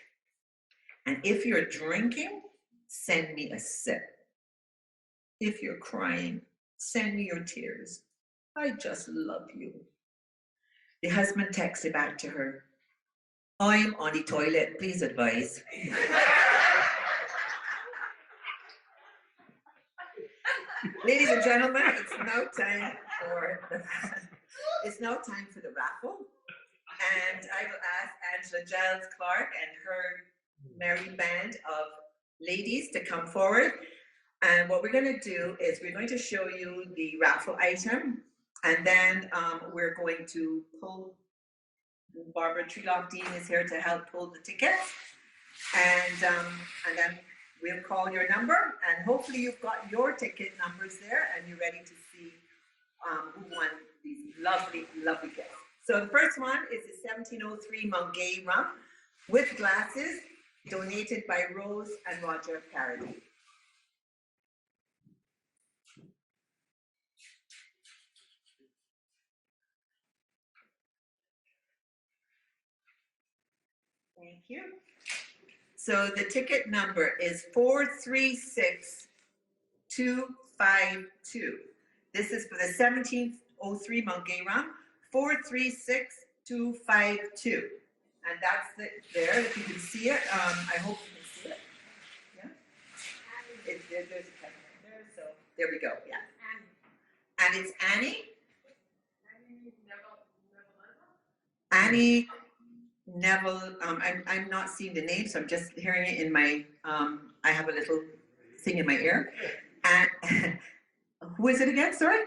And if you're drinking, send me a sip. If you're crying, send me your tears. I just love you. The husband texted back to her, I'm on the toilet, please advise. Ladies and gentlemen, it's now time for the raffle. And I will ask Angela Giles Clark and her merry band of ladies to come forward. And what we're going to do is we're going to show you the raffle item, and then we're going to pull. Barbara Treloff-Dean is here to help pull the tickets, and then we'll call your number, and hopefully you've got your ticket numbers there, and you're ready to see who won these lovely, lovely gifts. So the first one is the 1703 Mount Gay rum with glasses, donated by Rose and Roger Parody. Thank you. So the ticket number is 436252. This is for the 1703 Mount Gay rum, 436252. And that's there, if you can see it. I hope you can see it. Yeah? There's a pen right there, so there we go, yeah. And it's Annie. Annie Neville, I'm not seeing the name, so I'm just hearing it in my, I have a little thing in my ear. And who is it again, sorry?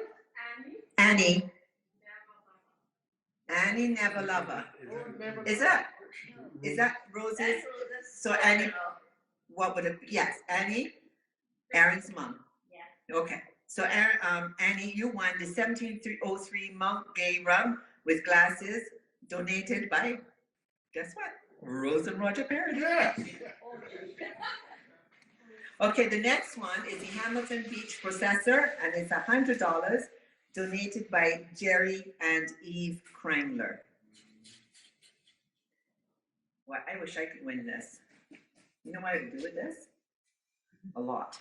Annie. Annie Nevelova. Is that Rose's? So Annie, what would it be? Yes, Annie, Aaron's mom. Yeah. Okay, so Annie, you won the 1703 Mount Gay rum with glasses, donated by, guess what? Rose and Roger Parody. Yeah. Okay, the next one is the Hamilton Beach Processor, and it's $100, donated by Jerry and Eve Kreimler. Well, I wish I could win this. You know what I would do with this? A lot.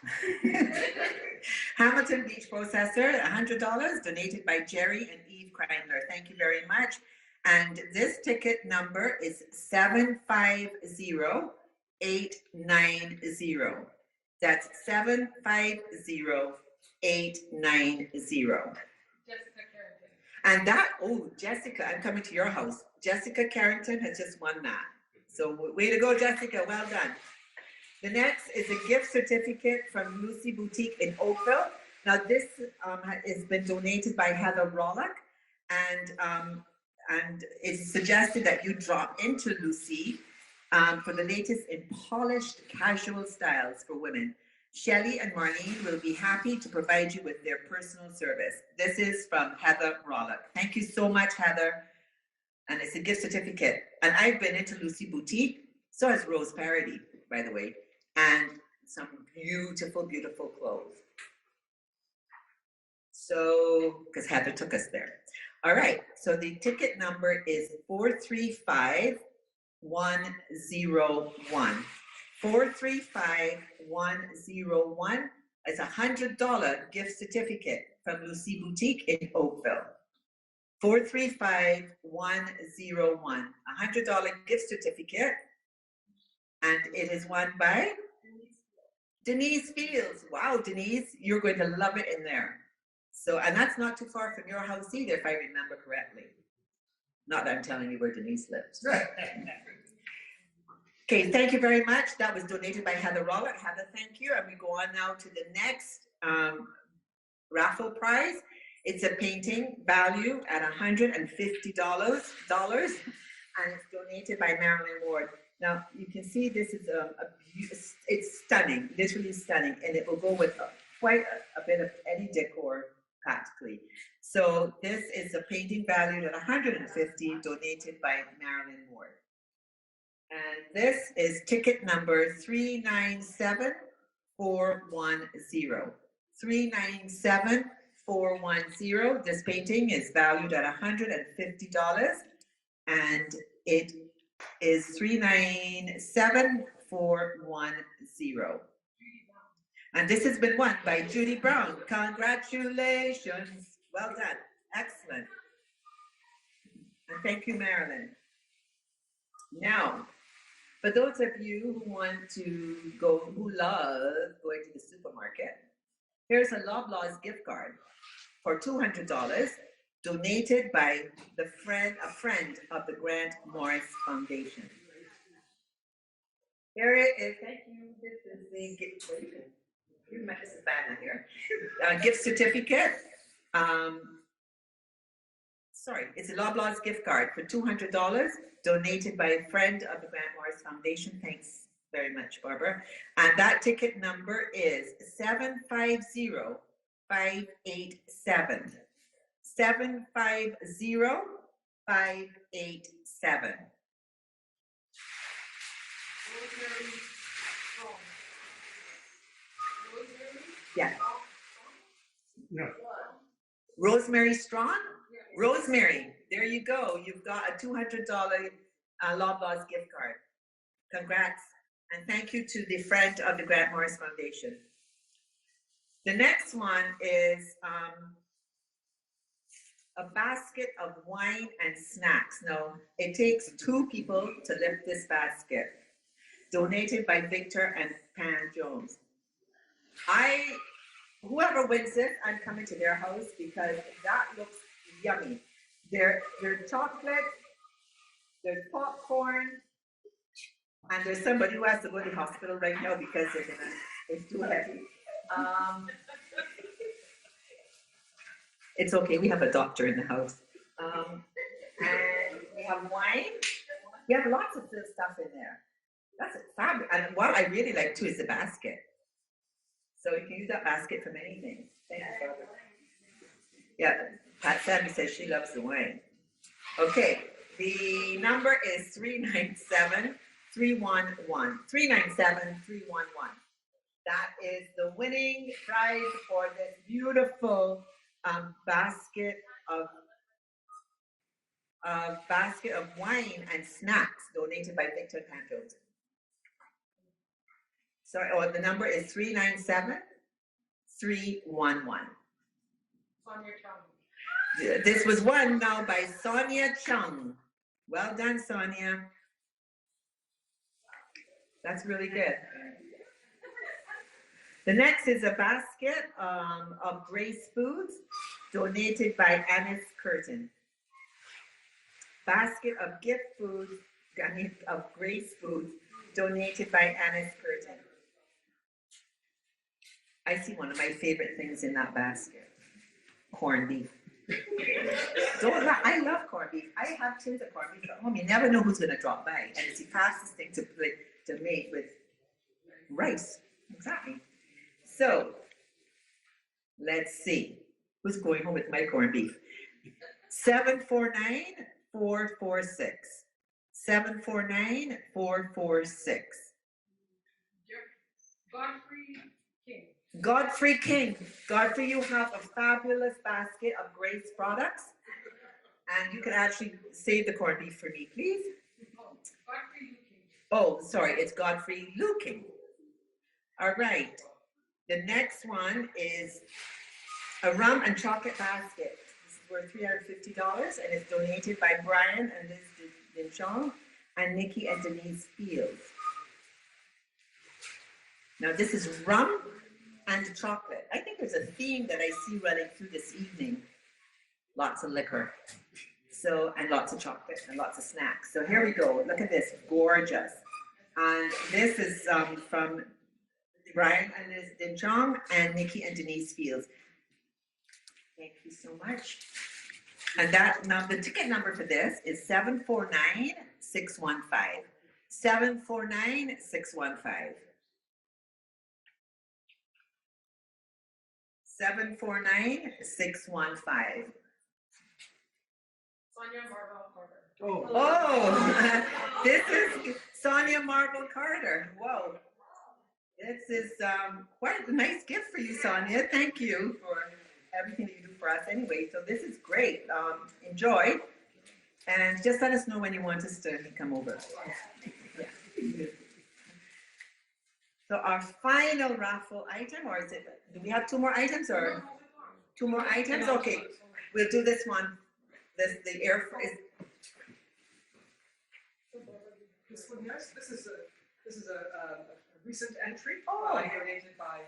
Hamilton Beach Processor, $100, donated by Jerry and Eve Kreimler. Thank you very much. And this ticket number is 750890. That's 750890. And that, oh, Jessica, I'm coming to your house. Jessica Carrington has just won that. So way to go, Jessica, well done. The next is a gift certificate from Lucy Boutique in Oakville. Now this has been donated by Heather Rawlock, and it's suggested that you drop into Lucy for the latest in polished casual styles for women. Shelley and Marlene will be happy to provide you with their personal service. This is from Heather Rawlock. Thank you so much, Heather. And it's a gift certificate. And I've been into Lucy Boutique, so has Rose Parody, by the way, and some beautiful, beautiful clothes. So, because Heather took us there. All right, so the ticket number is 435101. 435101 is $100 gift certificate from Lucy Boutique in Oakville. 435101, $100 gift certificate, and it is won by Denise Fields. Wow, Denise, you're going to love it in there. So, and that's not too far from your house either, if I remember correctly. Not that I'm telling you where Denise lives. Okay, thank you very much. That was donated by Heather Rollick. Heather, thank you. And we go on now to the next raffle prize. It's a painting valued at $150, and it's donated by Marilyn Ward. Now, you can see this is it's stunning, literally stunning, and it will go with quite a bit of any decor, practically. So this is a painting valued at $150, donated by Marilyn Ward. And this is ticket number 397410. 397410. This painting is valued at $150, and it is 397410. And this has been won by Judy Brown. Congratulations. Well done. Excellent. And thank you, Marilyn. Now, for those of you who want to go, who love going to the supermarket, here's a Loblaws gift card for $200, donated by a friend of the Grant Morris Foundation. Here it is. Thank you. This is the gift. This is Banna here. Gift certificate. Sorry, it's a Loblaws gift card for $200, donated by a friend of the Grant Morris Foundation. Thanks very much, Barbara. And that ticket number is 750587. 750587. Yeah. No. Rosemary Strong? Rosemary, there you go. You've got a $200 Loblaws gift card. Congrats. And thank you to the friend of the Grant Morris Foundation. The next one is a basket of wine and snacks. Now, it takes 2 people to lift this basket. Donated by Victor and Pam Jones. Whoever wins it, I'm coming to their house because that looks yummy. There's chocolate, there's popcorn, and there's somebody who has to go to the hospital right now because it's too heavy. It's okay, we have a doctor in the house. And we have wine. We have lots of good stuff in there. That's fabulous. And what I really like too is the basket. So you can use that basket for many things. Thank you, Barbara. Yeah, Pat Sammy says she loves the wine. Okay, the number is 397311. 397311. That is the winning prize for this beautiful basket of wine and snacks donated by Victor Pantos. Sorry, the number is 397311. Sonia Chung. This was won now by Sonia Chung. Well done, Sonia. That's really good. The next is a basket of Grace Foods, donated by Annis Curtin. Basket of gift foods, of Grace Foods, donated by Annis Curtin. I see one of my favorite things in that basket, corned beef. I love corned beef. I have tins of corned beef at home. You never know who's going to drop by, and it's the fastest thing to make with rice. Exactly. So, let's see. Who's going home with my corned beef? 749446. 749446. Godfrey King. Godfrey King. Godfrey, you have a fabulous basket of Grace products. And you can actually save the corned beef for me, please. Godfrey King. Oh, sorry, it's Godfrey Luking. All right. The next one is a rum and chocolate basket. This is worth $350 and it's donated by Brian and Liz Dinchon and Nikki and Denise Fields. Now this is rum and chocolate. I think there's a theme that I see running through this evening. Lots of liquor. So, and lots of chocolate and lots of snacks. So here we go. Look at this, gorgeous. And this is from Brian and Liz Dinchong and Nikki and Denise Fields. Thank you so much. And that now the ticket number for this is 749-615. 749-615. 749-615. Sonia Marvel Carter. Oh, this is Sonia Marvel Carter. Whoa. This is quite a nice gift for you, Sonia. Thank you for everything that you do for us anyway. So this is great. Enjoy. And just let us know when you want us to come over. Yeah. So our final raffle item, or is it, do we have two more items or? Two more items? Okay, we'll do this one. The air is. This one, yes, this is a recent entry. Oh. Donated by.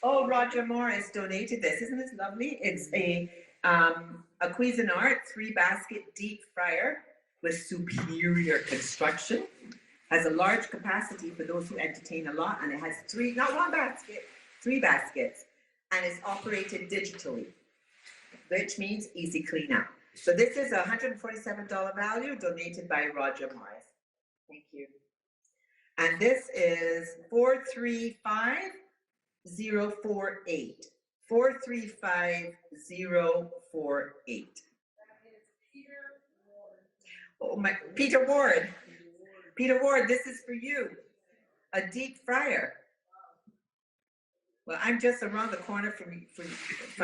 Oh, Roger Morris donated this. Isn't this lovely? It's a Cuisinart 3-basket deep fryer with superior construction. Has a large capacity for those who entertain a lot, and it has not one basket, 3 baskets, and it's operated digitally, which means easy clean up. So this is a $147 value donated by Roger Morris. Thank you. And this is 435048. 435048. Oh my, Peter Ward. Peter Ward, this is for you. A deep fryer. Well, I'm just around the corner from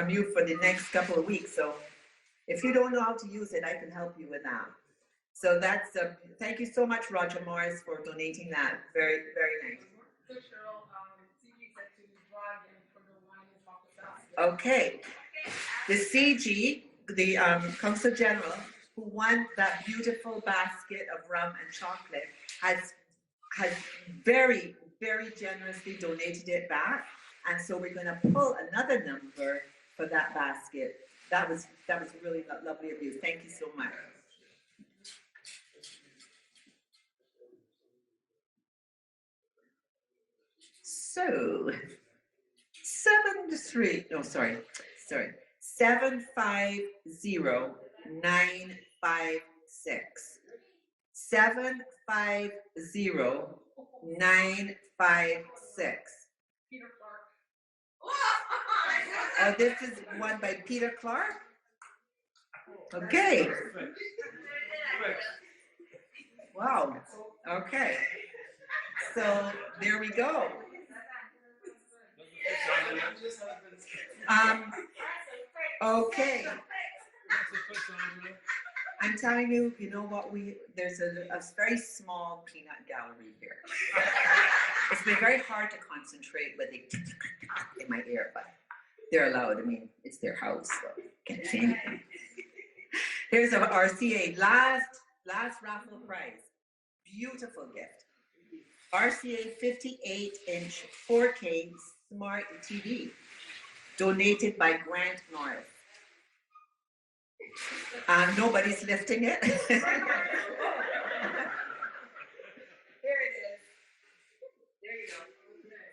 you for the next couple of weeks, so if you don't know how to use it, I can help you with that. So that's thank you so much, Roger Morris, for donating that. Very, very nice. Okay, the CG, the Consul General, who won that beautiful basket of rum and chocolate, has very, very generously donated it back, and so we're going to pull another number for that basket. That was really lovely of you. Thank you so much. So 750-956. 750-956. Peter Clark. Oh, this is one by Peter Clark? Okay. Wow. Okay. So there we go. Okay. I'm telling you, you know what, there's a very small peanut gallery here. It's been very hard to concentrate with it in my ear, but they're allowed. I mean, it's their house, so can't say anything. Here's our RCA last raffle prize. Beautiful gift. RCA 58-inch 4K smart TV, donated by Grant Norris. Nobody's lifting it. Here it is. There you go.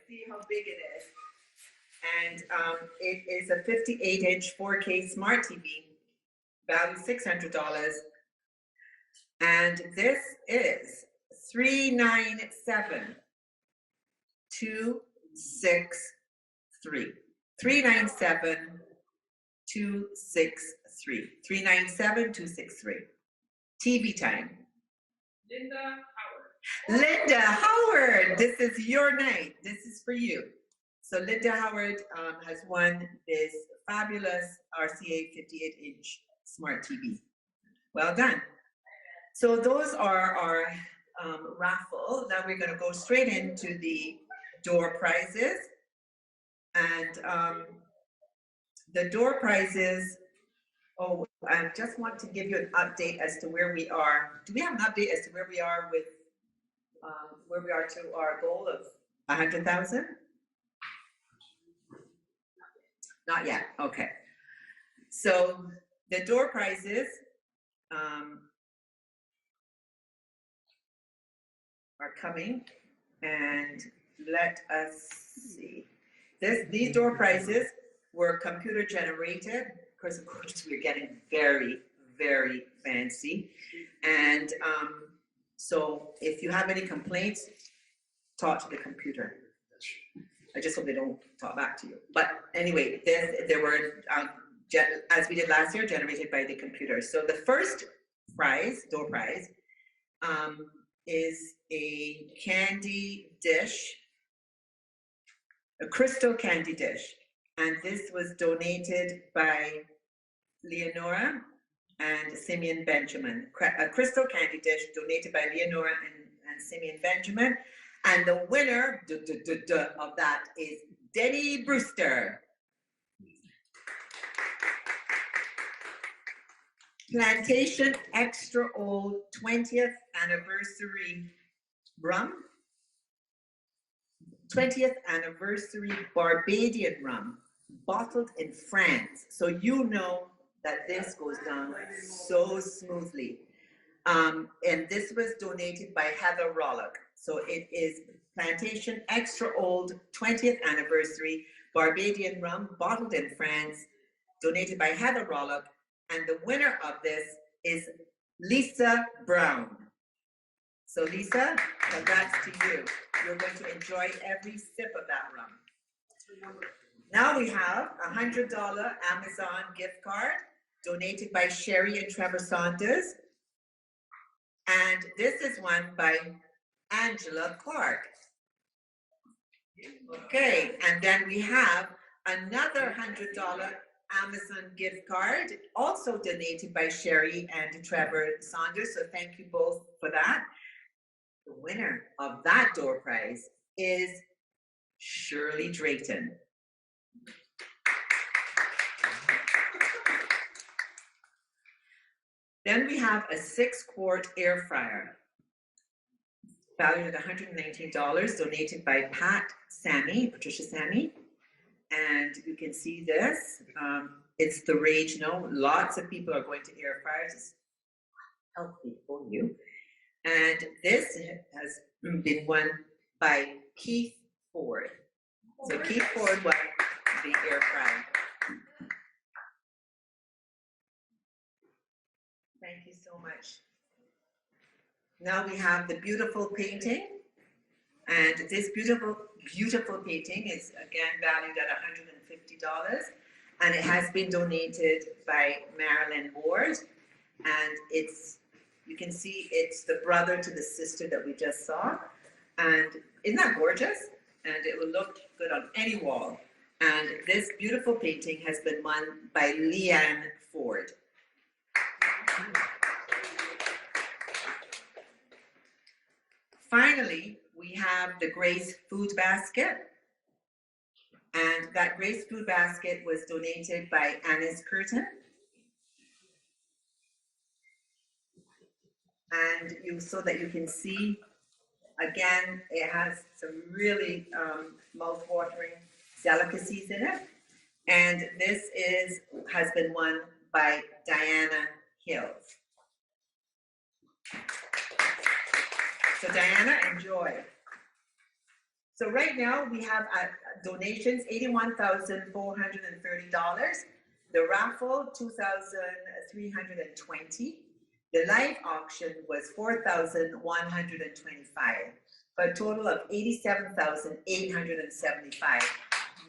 See how big it is. And it is a 58-inch 4K smart TV, value $600. And this is $397,263. $397,263. $397,263. TV time. Linda Howard. Linda Howard, this is your night. This is for you. So Linda Howard has won this fabulous RCA 58-inch smart TV. Well done. So those are our raffle. Now we're going to go straight into the door prizes. And the door prizes, I just want to give you an update as to where we are. Do we have an update as to where we are with, where we are to our goal of 100,000? Not yet, okay. So the door prizes are coming, and let us see. These door prizes were computer generated, because of course we're getting very, very fancy. And so if you have any complaints, talk to the computer. I just hope they don't talk back to you. But anyway, there were, as we did last year, generated by the computer. So the first prize, door prize, is a candy dish, a crystal candy dish. And this was donated by Leonora and Simeon Benjamin. A crystal candy dish donated by Leonora and Simeon Benjamin. And the winner of that is Denny Brewster. Plantation Extra Old 20th Anniversary Rum. 20th Anniversary Barbadian Rum, bottled in France. So you know that this goes down so smoothly. And this was donated by Heather Rollock. So it is Plantation Extra Old 20th Anniversary Barbadian Rum, bottled in France, donated by Heather Rollock. And the winner of this is Lisa Brown. So Lisa, congrats to you. You're going to enjoy every sip of that rum. Now we have a $100 Amazon gift card donated by Sherry and Trevor Saunders. And this is one by Angela Clark. Okay, and then we have another $100 Amazon gift card, also donated by Sherry and Trevor Saunders. So thank you both for that. The winner of that door prize is Shirley Drayton. Then we have a 6-quart air fryer, valued at $119, donated by Patricia Sammy. And you can see this, it's the rage now. Lots of people are going to air fryers. It's healthy for you. And this has been won by Keith Ford. So Keith Ford won the air fryer. Thank you so much. Now we have the beautiful painting. And this beautiful, beautiful painting is again valued at $150. And it has been donated by Marilyn Ward. And it's, you can see it's the brother to the sister that we just saw. And isn't that gorgeous? And it will look good on any wall. And this beautiful painting has been won by Leanne Ford. Finally, we have the Grace Food Basket. And that Grace Food Basket was donated by Annis Curtin. And so that you can see, again, it has some really mouth-watering delicacies in it. And this has been won by Diana Hills. So Diana, enjoy. So right now we have donations, $81,430. The raffle, $2,320. The live auction was $4,125, for a total of $87,875.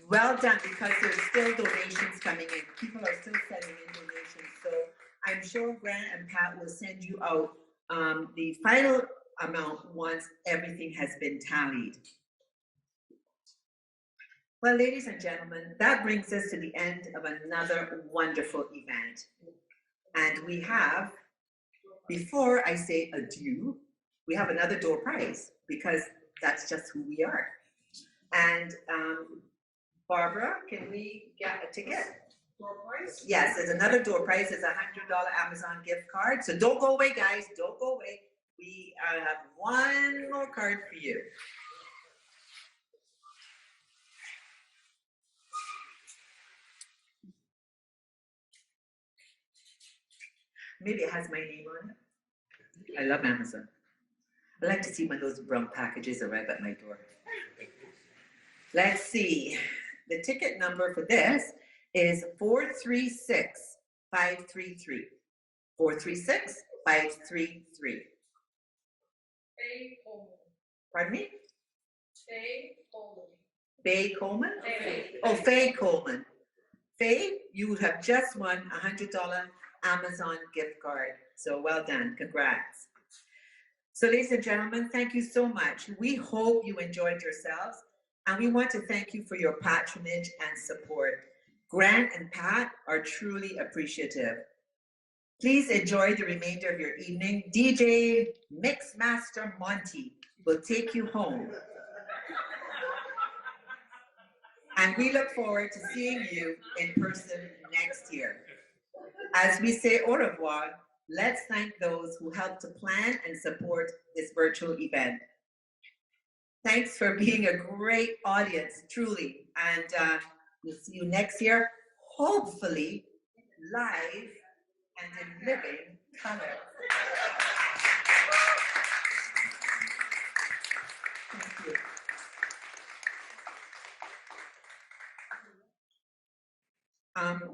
Well done, because there's still donations coming in. People are still sending in donations. So I'm sure Grant and Pat will send you out the final amount once everything has been tallied. Well, ladies and gentlemen, that brings us to the end of another wonderful event. And we have, before I say adieu, we have another door prize, because that's just who we are. And Barbara, can we get a ticket? Door prize? Yes, there's another door prize. It's a $100 Amazon gift card. So don't go away, guys. Don't go away. We have one more card for you. Maybe it has my name on it. I love Amazon. I like to see when those brown packages arrive at my door. Let's see. The ticket number for this is 436533. 436533. Faye Coleman. Pardon me? Faye Coleman. Faye Coleman? Faye. Oh, Faye Coleman. Faye, you have just won a $100 Amazon gift card. So well done. Congrats. So ladies and gentlemen, thank you so much. We hope you enjoyed yourselves, and we want to thank you for your patronage and support. Grant and Pat are truly appreciative. Please enjoy the remainder of your evening. DJ Mixmaster Monty will take you home. And we look forward to seeing you in person next year. As we say au revoir, let's thank those who helped to plan and support this virtual event. Thanks for being a great audience, truly. And we'll see you next year, hopefully live and in living color. Thank you.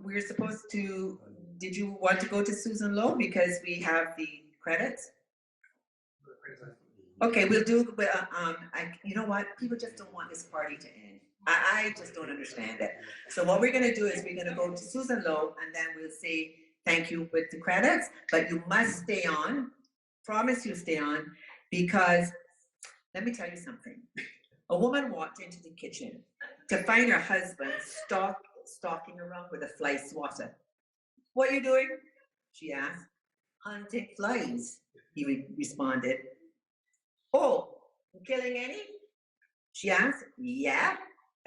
We're supposed to, did you want to go to Susan Lowe because we have the credits? Okay, we'll do, you know what? People just don't want this party to end. I just don't understand it. So what we're gonna do is we're gonna go to Susan Lowe and then we'll say thank you with the credits, but you must stay on. Promise you stay on, because let me tell you something. A woman walked into the kitchen to find her husband stalking around with a fly swatter. What are you doing? She asked. Hunting flies, he responded. Oh, you killing any? She asked. Yeah,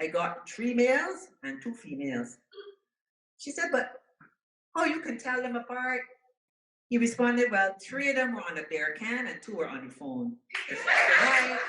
I got 3 males and 2 females. She said, but how you can tell them apart? He responded, well, 3 of them were on a bear can and 2 were on the phone. Right.